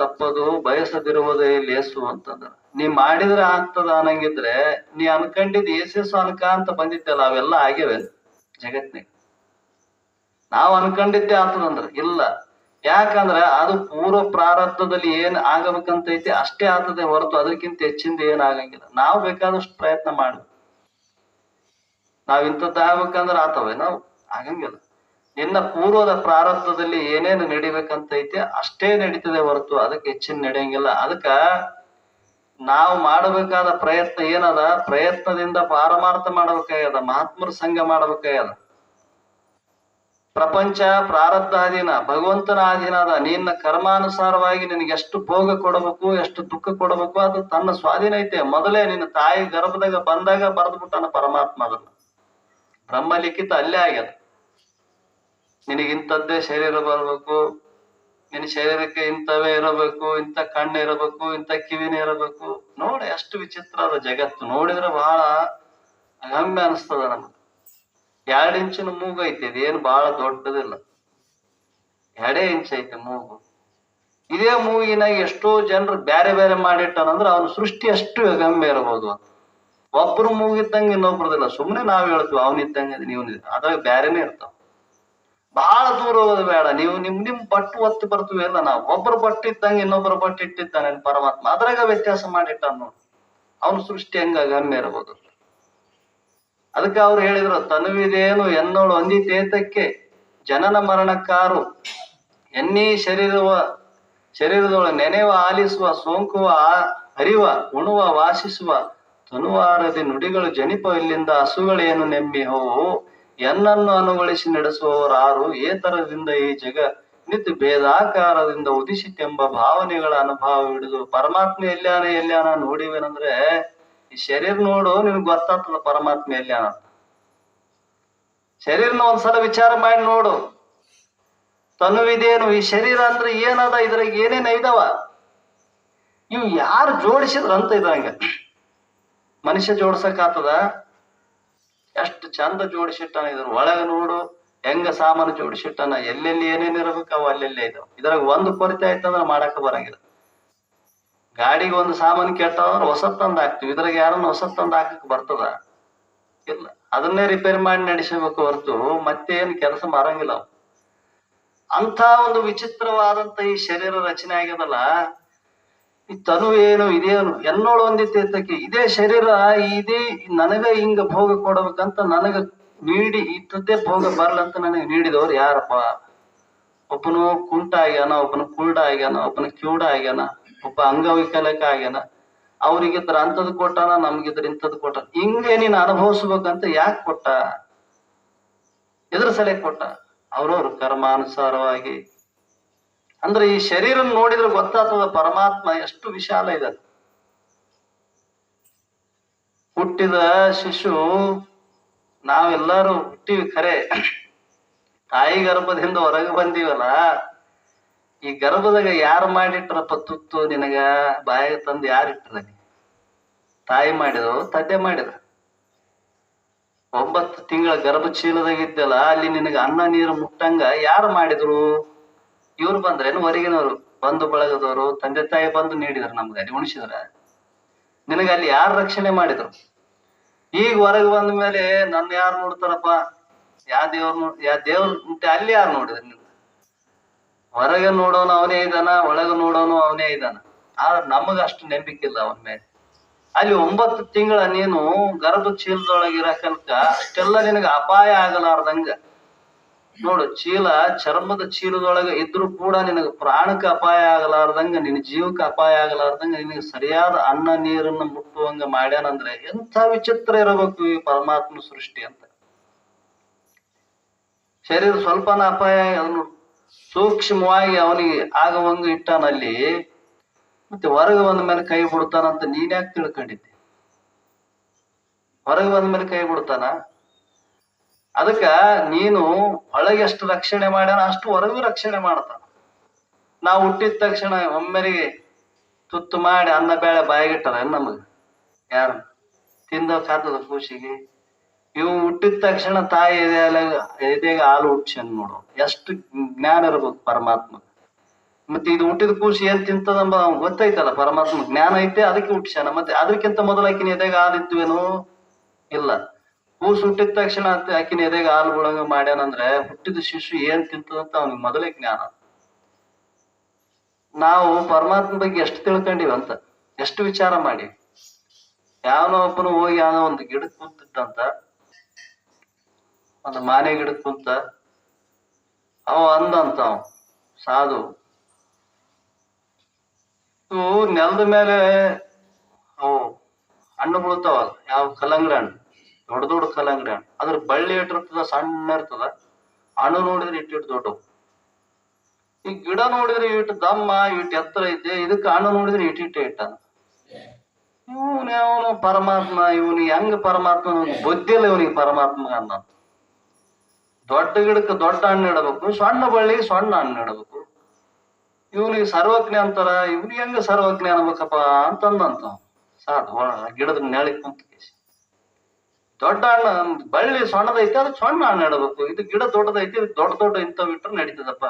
ತಪ್ಪದು ಬಯಸದಿರುವುದೇ ಲೇಸು ಅಂತಂದ್ರ. ನೀ ಮಾಡಿದ್ರೆ ಆಗ್ತದ ಅನ್ನಂಗಿದ್ರೆ ನೀ ಅನ್ಕೊಂಡಿದ್ ಏಸೇಸು ಅನ್ಕ ಅಂತ ಬಂದಿದ್ದಲ್ಲ ಅವೆಲ್ಲ ಆಗ್ಯವೆ ಜಗತ್ನಾಗ. ನಾವ್ ಅನ್ಕೊಂಡಿದ್ದೆ ಆಗ್ತದಂದ್ರ ಇಲ್ಲ. ಯಾಕಂದ್ರ ಅದು ಪೂರ್ವ ಪ್ರಾರಬ್ಧದಲ್ಲಿ ಏನ್ ಆಗಬೇಕಂತೈತಿ ಅಷ್ಟೇ ಆಗ್ತದೆ ಹೊರತು ಅದಕ್ಕಿಂತ ಹೆಚ್ಚಿಂದ ಏನ್ ಆಗಂಗಿಲ್ಲ. ನಾವು ಬೇಕಾದಷ್ಟು ಪ್ರಯತ್ನ ಮಾಡ್ಬೇಕು. ನಾವ್ ಇಂಥದ್ದು ಆಗ್ಬೇಕಂದ್ರ ಆತವೆ, ನಾವು ಆಗಂಗಿಲ್ಲ. ನಿನ್ನ ಪೂರ್ವದ ಪ್ರಾರಬ್ಧದಲ್ಲಿ ಏನೇನು ನಡಿಬೇಕಂತೈತಿ ಅಷ್ಟೇ ನಡೀತದೆ ಹೊರತು ಅದಕ್ಕೆ ಹೆಚ್ಚಿನ ನಡೆಯಂಗಿಲ್ಲ. ಅದಕ್ಕ ನಾವು ಮಾಡಬೇಕಾದ ಪ್ರಯತ್ನ ಏನದ, ಪ್ರಯತ್ನದಿಂದ ಪಾರಮಾರ್ಥ ಮಾಡ್ಬೇಕಾಗ್ಯದ, ಮಹಾತ್ಮರ ಸಂಘ ಮಾಡ್ಬೇಕಾಗ್ಯದ. ಪ್ರಪಂಚ ಪ್ರಾರಬ್ಧ ಅಧೀನ, ಭಗವಂತನ ಅಧೀನ ಅದ. ನಿನ್ನ ಕರ್ಮಾನುಸಾರವಾಗಿ ನಿನಗೆ ಎಷ್ಟು ಭೋಗ ಕೊಡಬೇಕು, ಎಷ್ಟು ದುಃಖ ಕೊಡಬೇಕು, ಅದು ತನ್ನ ಸ್ವಾಧೀನ ಐತೆ. ಮೊದಲೇ ನಿನ್ನ ತಾಯಿ ಗರ್ಭದಾಗ ಬಂದಾಗ ಬರೆದ್ಬಿಟ್ಟಾನ ಪರಮಾತ್ಮ. ಅದನ್ನ ಬ್ರಹ್ಮ ಲಿಖಿತ ಅಲ್ಲೇ ಆಗ್ಯದ. ನಿನಗಿಂಥದ್ದೇ ಶರೀರ ಬರ್ಬೇಕು, ನಿನ್ನ ಶರೀರಕ್ಕೆ ಇಂಥವೇ ಇರಬೇಕು, ಇಂಥ ಕಣ್ಣು ಇರಬೇಕು, ಇಂಥ ಕಿವಿನೇ ಇರಬೇಕು. ನೋಡಿ ಎಷ್ಟು ವಿಚಿತ್ರ ಅದ ಜಗತ್ತು. ನೋಡಿದ್ರೆ ಬಹಳ ಅಗಮ್ಯ ಅನಿಸ್ತದ ನಮ್ಗೆ. 2 ಇಂಚಿನ ಮೂಗು ಐತಿ, ಇದೇನು ಬಹಳ ದೊಡ್ಡದಿಲ್ಲ, 2 ಇಂಚ್ ಐತೆ ಮೂಗು. ಇದೇ ಮೂಗಿನಾಗ ಎಷ್ಟೋ ಜನರು ಬೇರೆ ಬೇರೆ ಮಾಡಿಟ್ಟಾನಂದ್ರೆ ಅವನ ಸೃಷ್ಟಿ ಎಷ್ಟು ಅಗಮ್ಯ ಇರಬಹುದು. ಒಬ್ರು ಮೂಗಿದ್ದಂಗೆ ಇನ್ನೊಬ್ರದಿಲ್ಲ. ಸುಮ್ಮನೆ ನಾವ್ ಹೇಳ್ತೀವಿ ಅವನಿದ್ದಂಗೆ ನೀವು, ಅದ್ರಾಗ ಬ್ಯಾರೆನೇ ಇರ್ತಾವ. ಬಹಳ ದೂರ ಹೋಗೋದು ಬೇಡ. ನೀವು ನಿಮ್ ಬಟ್ಟು ಒತ್ತಿ ಬರ್ತೀವಿ ಎಲ್ಲ. ನಾವು ಒಬ್ಬರು ಬಟ್ಟು ಇದ್ದಂಗೆ ಇನ್ನೊಬ್ಬರು ಬಟ್ಟು ಇಟ್ಟಿದ್ದಾನೆ ಪರಮಾತ್ಮ. ಅದ್ರಾಗ ವ್ಯತ್ಯಾಸ ಮಾಡಿಟ್ಟಾನ ನೋಡಿ. ಅವನ ಸೃಷ್ಟಿ ಹೆಂಗ ಅಗಮ್ಯ ಇರಬಹುದು. ಅದಕ್ಕೆ ಅವ್ರು ಹೇಳಿದ್ರು, ತನುವಿದೇನು ಎನ್ನೋಳು ಒಂದಿತೇತಕ್ಕೆ ಜನನ ಮರಣಕ್ಕಾರು ಎನ್ನೀ ಶರೀರದೊಳ ನೆನೆವ ಆಲಿಸುವ ಸೋಂಕುವ ಹರಿವ ಉಣುವ ವಾಸಿಸುವ ತನುವಾರದಿ ನುಡಿಗಳು ಜನಿಪ ಇಲ್ಲಿಂದ ಹಸುಗಳೇನು ನೆಮ್ಮಿಹೋ ಎನ್ನನ್ನು ಅನುಗೊಳಿಸಿ ನಡೆಸುವವರಾರು ಏತರದಿಂದ ಈ ಜಗ ನಿಂತು ಭೇದಾಕಾರದಿಂದ ಉದಿಸಿತೆಂಬ ಭಾವನೆಗಳ ಅನುಭವ ಹಿಡಿದು ಪರಮಾತ್ಮ ಎಲ್ಲಾನ ನೋಡಿವೇನಂದ್ರೆ ಈ ಶರೀರ ನೋಡು, ನಿನ್ಗೆ ಗೊತ್ತಾಗ್ತದ ಪರಮಾತ್ಮ ಎಲ್ಲಾನ. ಶರೀರನ ಒಂದ್ಸಲ ವಿಚಾರ ಮಾಡಿ ನೋಡು. ತನುವಿದೇನು, ಈ ಶರೀರ ಅಂದ್ರೆ ಏನದ, ಇದ್ರಾಗ ಏನೇನ್ ಐದವ, ಇವ್ ಯಾರು ಜೋಡಿಸಿದ್ರಂತ ಇದ್ರಂಗ. ಮನುಷ್ಯ ಜೋಡ್ಸಕ್ ಆತದ? ಎಷ್ಟು ಚಂದ ಜೋಡಿಸಿಟ್ಟಾನ. ಇದ್ರ ಒಳಗ ನೋಡು ಹೆಂಗ ಸಾಮಾನು ಜೋಡಿಸಿಟ್ಟಾನ. ಎಲ್ಲೆಲ್ಲಿ ಏನೇನ್ ಇರ್ಬೇಕು ಅವು ಅಲ್ಲೆಲ್ಲೇ ಇದಾವ. ಇದ್ರಾಗ ಒಂದು ಕೊರತೆ ಆಯ್ತಂದ್ರ ಮಾಡಾಕ ಬರಂಗಿಲ್ಲ. ಗಾಡಿಗೆ ಒಂದು ಸಾಮಾನು ಕೆಟ್ಟದಂದ್ರೆ ಹೊಸದ್ ತಂದ್ ಹಾಕ್ತಿವಿ. ಇದ್ರಾಗ ಯಾರನ್ನ ಹೊಸದ್ ತಂದ್ ಹಾಕಕ್ ಬರ್ತದ? ಇಲ್ಲ. ಅದನ್ನೇ ರಿಪೇರಿ ಮಾಡಿ ನಡೆಸಬೇಕು ಹೊರತು ಮತ್ತೇನ್ ಕೆಲಸ ಮಾಡಂಗಿಲ್ಲ ಅವು. ಅಂತ ಒಂದು ವಿಚಿತ್ರವಾದಂತ ಈ ಶರೀರ ರಚನೆ ಆಗ್ಯದಲ್ಲ. ಈ ತನು ಏನು ಇದೇನು ಎನ್ನೋಳು ಒಂದಿತ್ತೇತಕ್ಕೆ. ಇದೇ ಶರೀರ ಇದೇ ನನಗ ಹಿಂಗ ಭೋಗ ಕೊಡಬೇಕಂತ ನನಗ ನೀಡಿ ಇಂಥದ್ದೇ ಭೋಗ ಬರ್ಲಂತ ನನಗೆ ನೀಡಿದವ್ರು ಯಾರಪ್ಪ? ಒಬ್ಬನು ಕುಂಟ ಆಗ್ಯಾನ, ಒಬ್ಬನು ಕುರುಡ ಆಗ್ಯಾನ, ಒಬ್ಬನ ಕಿವುಡ ಆಗ್ಯಾನ, ಒಬ್ಬ ಅಂಗವಿಕಲಕ ಆಗ್ಯಾನ. ಅವ್ರಿಗಿದ್ರ ಅಂತದ್ ಕೊಟ್ಟಾನ, ನಮ್ಗಿದ್ರ ಇಂಥದ್ ಕೊಟ್ಟಾನ. ಹಿಂಗೆ ನೀನ್ ಅನುಭವಿಸ್ಬೇಕಂತ ಯಾಕೆ ಕೊಟ್ಟ? ಎದ್ರ ಸಲಹೆ ಕೊಟ್ಟ? ಅವ್ರವ್ರ ಕರ್ಮಾನುಸಾರವಾಗಿ. ಅಂದ್ರೆ ಈ ಶರೀರ ನೋಡಿದ್ರೆ ಗೊತ್ತಾಗ್ತದ ಪರಮಾತ್ಮ ಎಷ್ಟು ವಿಶಾಲ ಇದೆ. ಹುಟ್ಟಿದ ಶಿಶು ನಾವೆಲ್ಲರೂ ಹುಟ್ಟಿವಿ ಖರೆ, ತಾಯಿ ಗರ್ಭದಿಂದ ಹೊರಗೆ ಬಂದೀವಲ್ಲ. ಈ ಗರ್ಭದಾಗ ಯಾರು ಮಾಡಿಟ್ರಪ್ಪ ತುತ್ತು ನಿನಗ ಬಾಯಿಗೆ ತಂದು ಯಾರಿಟ್ರ? ತಾಯಿ ಮಾಡಿದ್ರು, ತಂದೆ ಮಾಡಿದ್ರ? 9 ತಿಂಗಳ ಗರ್ಭ ಚೀಲದಾಗಿದ್ದಲ್ಲ, ಅಲ್ಲಿ ನಿನಗ ಅನ್ನ ನೀರು ಮುಟ್ಟಂಗ ಯಾರು ಮಾಡಿದ್ರು? ಇವ್ರು ಬಂದ್ರೇನು ಹೊರಗಿನವರು, ಬಂಧು ಬಳಗದವರು, ತಂದೆ ತಾಯಿ ಬಂದು ನೀಡಿದ್ರು ನಮ್ಗೆ, ಅಲ್ಲಿ ಉಣಿಸಿದ್ರ? ನಿನಗ ಅಲ್ಲಿ ಯಾರು ರಕ್ಷಣೆ ಮಾಡಿದ್ರು? ಈಗ ಹೊರಗೆ ಬಂದ ಮೇಲೆ ನನ್ನ ಯಾರು ನೋಡ್ತಾರಪ್ಪ? ಯಾವ ದೇವ್ರ ಅಲ್ಲಿ ಯಾರು ನೋಡಿದ್ರು? ನಿನ್ನ ಹೊರಗೆ ನೋಡೋನು ಅವನೇ ಇದ್ದಾನ, ಒಳಗೆ ನೋಡೋನು ಅವನೇ ಇದ್ದಾನ. ಆದ್ರೆ ನಮಗ ಅಷ್ಟು ನೆನಪಿಕ್ಕಿಲ್ಲ ಅವನ ಮೇಲೆ. ಅಲ್ಲಿ 9 ತಿಂಗಳ ನೀನು ಗರ್ಭ ಚೀಲದೊಳಗಿರಕಲ್ಕ ಅಷ್ಟೆಲ್ಲ ನಿನಗ ಅಪಾಯ ಆಗಲಾರ್ದಂಗ ನೋಡು. ಚೀಲ ಚರ್ಮದ ಚೀಲದೊಳಗೆ ಇದ್ರು ಕೂಡ ನಿನಗ ಪ್ರಾಣಕ್ಕೆ ಅಪಾಯ ಆಗಲಾರ್ದಂಗ, ನಿನ್ನ ಜೀವಕ್ಕೆ ಅಪಾಯ ಆಗಲಾರ್ದಂಗ ನಿನಗೆ ಸರಿಯಾದ ಅನ್ನ ನೀರನ್ನ ಮುಟ್ಟುವಂಗ ಮಾಡ್ಯಾನಂದ್ರೆ ಎಂಥ ವಿಚಿತ್ರ ಇರಬೇಕು ಈ ಪರಮಾತ್ಮ ಸೃಷ್ಟಿ ಅಂತ. ಶರೀರ ಸ್ವಲ್ಪನ ಅಪಾಯ ಅದನ್ನು ಸೂಕ್ಷ್ಮವಾಗಿ ಅವನಿಗೆ ಆಗುವಂಗ ಇಟ್ಟಾನಲ್ಲಿ. ಮತ್ತೆ ಹೊರಗೆ ಬಂದ ಮೇಲೆ ಕೈ ಬಿಡ್ತಾನಂತ ನೀನ್ ಯಾಕೆ ತಿಳ್ಕೊಂಡಿದ್ದೆ? ಹೊರಗೆ ಬಂದ ಮೇಲೆ ಕೈ ಬಿಡ್ತಾನ? ಅದಕ್ಕ ನೀನು ಒಳಗೆ ಎಷ್ಟು ರಕ್ಷಣೆ ಮಾಡ್ಯಾನ ಅಷ್ಟು ಹೊರಗೂ ರಕ್ಷಣೆ ಮಾಡ್ತಾನ. ನಾವು ಹುಟ್ಟಿದ ತಕ್ಷಣ ಒಮ್ಮೆರಿಗೆ ತುತ್ತು ಮಾಡಿ ಅನ್ನ ಬೇಳೆ ಬಾಯಿಗಿಟ್ಟಾರ ನಮಗ? ಯಾರು ತಿಂದ ಕಾತದ ಕೂಸಿಗೆ? ಇವು ಹುಟ್ಟಿದ ತಕ್ಷಣ ತಾಯಿ ಎದೆಗೆ ಹಾಲು ಹುಡ್ಸನ್ ನೋಡು. ಎಷ್ಟು ಜ್ಞಾನ ಇರ್ಬೇಕು ಪರಮಾತ್ಮ. ಮತ್ತೆ ಇದು ಹುಟ್ಟಿದ ಕೂಸಿ ಏನ್ ತಿಂತದಂಬ ಗೊತ್ತೈತಲ್ಲ ಪರಮಾತ್ಮ, ಜ್ಞಾನ ಐತೆ, ಅದಕ್ಕೆ ಹುಟ್ಟಿಸ್ಯಾನ. ಮತ್ತೆ ಅದಕ್ಕಿಂತ ಮೊದಲು ಆಕಿನ ಎದೆಗೆ ಹಾಲು ಇದ್ವೇನು? ಇಲ್ಲ. ಕೂಸು ಹುಟ್ಟಿದ ತಕ್ಷಣ ಆಕಿನ ಎದೆಗೆ ಹಾಲು ಬಿಡಂಗ ಮಾಡ್ಯಾನಂದ್ರೆ ಹುಟ್ಟಿದ ಶಿಶು ಏನ್ ತಿಂತದಂತ ಅವನಿಗೆ ಮೊದಲೇ ಜ್ಞಾನ. ನಾವು ಪರಮಾತ್ಮ ಬಗ್ಗೆ ಎಷ್ಟು ತಿಳ್ಕೊಂಡಿವಂತ, ಎಷ್ಟು ವಿಚಾರ ಮಾಡಿ. ಯಾವನೋ ಒಬ್ಬನು ಹೋಗಿ ಯಾವನೋ ಒಂದು ಗಿಡಕ್ ಕೂತಿದ್ದಂತ, ಒಂದು ಮಾನೆ ಗಿಡಕ್ ಕುಂತ ಅವ ಅಂದಂತ, ಅವ ಸಾಧು, ಇವು ನೆಲದ ಮೇಲೆ ಅವು ಹಣ್ಣು ಬೀಳ್ತಾವ. ಯಾವ? ಕಲ್ಲಂಗಡಿ ಹಣ್ಣು, ದೊಡ್ಡ ದೊಡ್ಡ ಕಲ್ಲಂಗಡಿ ಹಣ್ಣು. ಅದ್ರ ಬಳ್ಳಿ ಇಟ್ಟಿರ್ತದ, ಸಣ್ಣ ಇರ್ತದ. ಹಣ್ಣು ನೋಡಿದ್ರೆ ಇಟ್ಟು ದೊಡ್ಡವು. ಈ ಗಿಡ ನೋಡಿದ್ರೆ ಇಟ್ಟು ದಮ್ಮ, ಇಟ್ಟು ಎತ್ತರ ಐತೆ. ಇದಕ್ಕೆ ಹಣ್ಣು ನೋಡಿದ್ರೆ ಇಟ್ಟಿಟ್ಟೆ ಇಟ್ಟಾನ. ಇವನು ಪರಮಾತ್ಮ, ಇವನಿಗೆ ಹೆಂಗ ಪರಮಾತ್ಮ ಬುದ್ಧಿಲ್ಲ ಇವನಿಗೆ ಪರಮಾತ್ಮ ಅನ್ನ. ದೊಡ್ಡ ಗಿಡಕ್ಕೆ ದೊಡ್ಡ ಹಣ್ಣು ಇಡಬೇಕು, ಸಣ್ಣ ಬಳ್ಳಿಗೆ ಸಣ್ಣ ಹಣ್ಣು ಇಡಬೇಕು. ಇವನಿಗೆ ಸರ್ವಜ್ಞ ಅಂತಾರ, ಇವನಿಗೆ ಹೆಂಗ ಸರ್ವಜ್ಞ ಅನ್ಬೇಕಪ್ಪ ಅಂತಂದಂತ. ಸಾಕು ಗಿಡದ ನೆಳಿ ಕುಂತ ದೊಡ್ಡ ಹಣ್ಣು ಬಳ್ಳಿ ಸಣ್ಣದೈತಿ, ಅದು ಸಣ್ಣ ಹಣ್ಣು ಇಡಬೇಕು. ಇದು ಗಿಡ ದೊಡ್ಡದೈತಿ, ದೊಡ್ಡ ದೊಡ್ಡ ಇಂಥವ್ ಇಟ್ರು ನಡೀತದಪ್ಪ.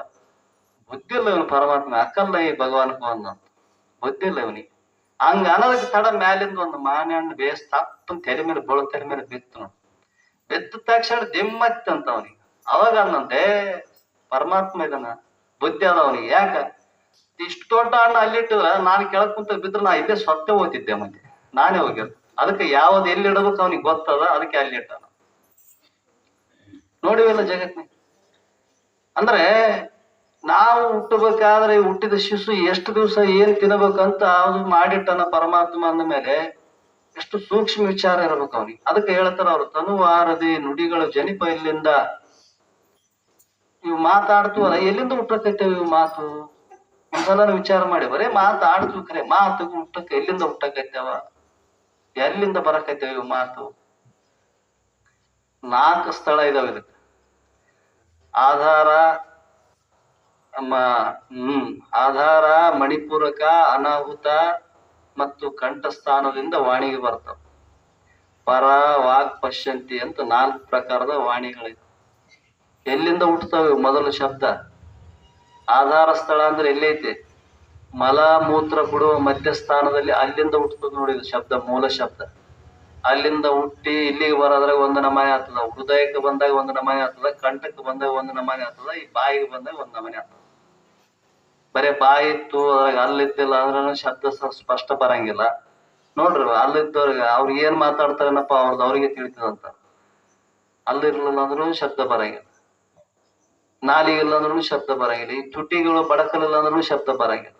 ಬುದ್ಧಿ ಇಲ್ಲ ಇವನು ಪರಮಾತ್ಮ, ಅಕ್ಕಲ್ಲ ಈ ಭಗವಾನ್ಕ ಅಂದಂತ. ಬುದ್ಧಿ ಇಲ್ಲ ಇವನಿಗೆ. ಹಂಗ ಅನ್ನೋದಕ್ಕೆ ತಡ ಮ್ಯಾಲಿಂದ ಒಂದು ಮಾನೆ ಹಣ್ಣು ಬೇಸ್ ತಪ್ಪನ್ ತೆರೆ ಮೇಲೆ ಬಳ ತೆರೆ ಮೇಲೆ ಬಿತ್ತು ನೋಡಿ. ಬಿದ್ದ ತಕ್ಷಣ ದಿಮ್ಮತ್ತಂತ ಅವನಿಗೆ. ಅವಾಗ ಅನ್ನಂತೆ ಪರಮಾತ್ಮ ಇದನ್ನ ಬುದ್ಧಿ ಅದ ಅವನಿಗೆ. ಯಾಕ ಇಷ್ಟು ದೊಡ್ಡ ಹಣ್ಣು ಅಲ್ಲಿಟ್ಟಿದ್ರ ನಾನು ಕೆಳಕ್ ಕುಂತ ಬಿದ್ರೆ ನಾ ಇಲ್ಲೇ ಸ್ವತ್ತೇ ಓದ್ತಿದ್ದೆ, ಮತ್ತೆ ನಾನೇ ಹೋಗ್ಯದ. ಅದಕ್ಕೆ ಯಾವ್ದು ಎಲ್ಲಿ ಇಡಬೇಕು ಅವನಿಗೆ ಗೊತ್ತದ, ಅದಕ್ಕೆ ಅಲ್ಲಿ ಇಟ್ಟಾನ. ನೋಡಿವಿಲ್ಲ ಜಗತ್ನಿ. ಅಂದ್ರೆ ನಾವು ಹುಟ್ಟಬೇಕಾದ್ರೆ ಹುಟ್ಟಿದ ಶಿಶು ಎಷ್ಟು ದಿವಸ ಏನ್ ತಿನ್ನಬೇಕಂತ ಅದು ಮಾಡಿಟ್ಟನ ಪರಮಾತ್ಮ ಅಂದ ಮೇಲೆ ಎಷ್ಟು ಸೂಕ್ಷ್ಮ ವಿಚಾರ ಇರಬೇಕು ಅವನಿಗೆ. ಅದಕ್ಕೆ ಹೇಳ್ತಾರ ಅವ್ರು, ತನುವಾರದೆ ನುಡಿಗಳು ಜನಿಪ ಇಲ್ಲಿಂದ. ಇವು ಮಾತಾಡ್ತೀವಲ್ಲ, ಎಲ್ಲಿಂದ ಹುಟ್ಟಕೈತೇವ ಇವು ಮಾತು? ಒಂದ್ಸಲ ವಿಚಾರ ಮಾಡಿ. ಬರೇ ಮಾತಾಡ್ತೀವಿ ಖರೆ, ಮಾತು ಹುಟ್ಟಕ್ಕೆ ಎಲ್ಲಿಂದ ಹುಟ್ಟಕೈತೇವ, ಎಲ್ಲಿಂದ ಬರಕೈತೇವ ಇವು ಮಾತು? 4 ಸ್ಥಳ ಇದಾವ ಇದಕ್ಕೆ. ಆಧಾರ, ಆಧಾರ, ಮಣಿಪೂರಕ, ಅನಾಹುತ ಮತ್ತು ಕಂಠಸ್ಥಾನದಿಂದ ವಾಣಿಗೆ ಬರ್ತಾವ. ಪರ, ವಾಕ್, ಪಶ್ಯಂತಿ ಅಂತ 4 ಪ್ರಕಾರದ ವಾಣಿಗಳಿವೆ. ಎಲ್ಲಿಂದ ಹುಟ್ಟತಾವ? ಮೊದಲ ಶಬ್ದ ಆಧಾರ ಸ್ಥಳ ಅಂದ್ರೆ ಎಲ್ಲೈತೆ? ಮಲ ಮೂತ್ರ ಬಿಡುವ ಮಧ್ಯಸ್ಥಾನದಲ್ಲಿ, ಅಲ್ಲಿಂದ ಹುಟ್ಟತದ ನೋಡಿ ಇದು ಶಬ್ದ, ಮೂಲ ಶಬ್ದ. ಅಲ್ಲಿಂದ ಹುಟ್ಟಿ ಇಲ್ಲಿಗೆ ಬರೋದ್ರಾಗ ಒಂದು ನಮನೆ ಆಗ್ತದ. ಹೃದಯಕ್ಕೆ ಬಂದಾಗ ಒಂದು ನಮನೆ ಆಗ್ತದ, ಕಂಠಕ್ಕೆ ಬಂದಾಗ ಒಂದು ನಮನೆ ಆಗ್ತದ, ಈ ಬಾಯಿಗೆ ಬಂದಾಗ ಒಂದು ನಮನೆ ಆಗ್ತದ. ಬರೇ ಬಾಯಿ ಇತ್ತು ಅದ್ರಾಗ ಅಲ್ಲಿದ್ದಿಲ್ಲ ಅಂದ್ರೂ ಶಬ್ದ ಸ್ಪಷ್ಟ ಬರಂಗಿಲ್ಲ. ನೋಡ್ರಿ ಅಲ್ಲಿದ್ದವ್ರಿಗೆ ಅವ್ರಿಗೆ ಏನ್ ಮಾತಾಡ್ತಾರೇನಪ್ಪ ಅವ್ರಿಗೆ ತಿಳಿತದಂತ. ಅಲ್ಲಿರ್ಲಿಲ್ಲ ಅಂದ್ರೂ ಶಬ್ದ ಬರಂಗಿಲ್ಲ, ನಾಲಿಗಿಲ್ಲ ಅಂದ್ರೂ ಶಬ್ದ ಬರಂಗಿಲ್ಲ, ಈ ತುಟಿಗಳು ಬಡಕಲಿಲ್ಲ ಅಂದ್ರೂ ಶಬ್ದ ಬರಂಗಿಲ್ಲ.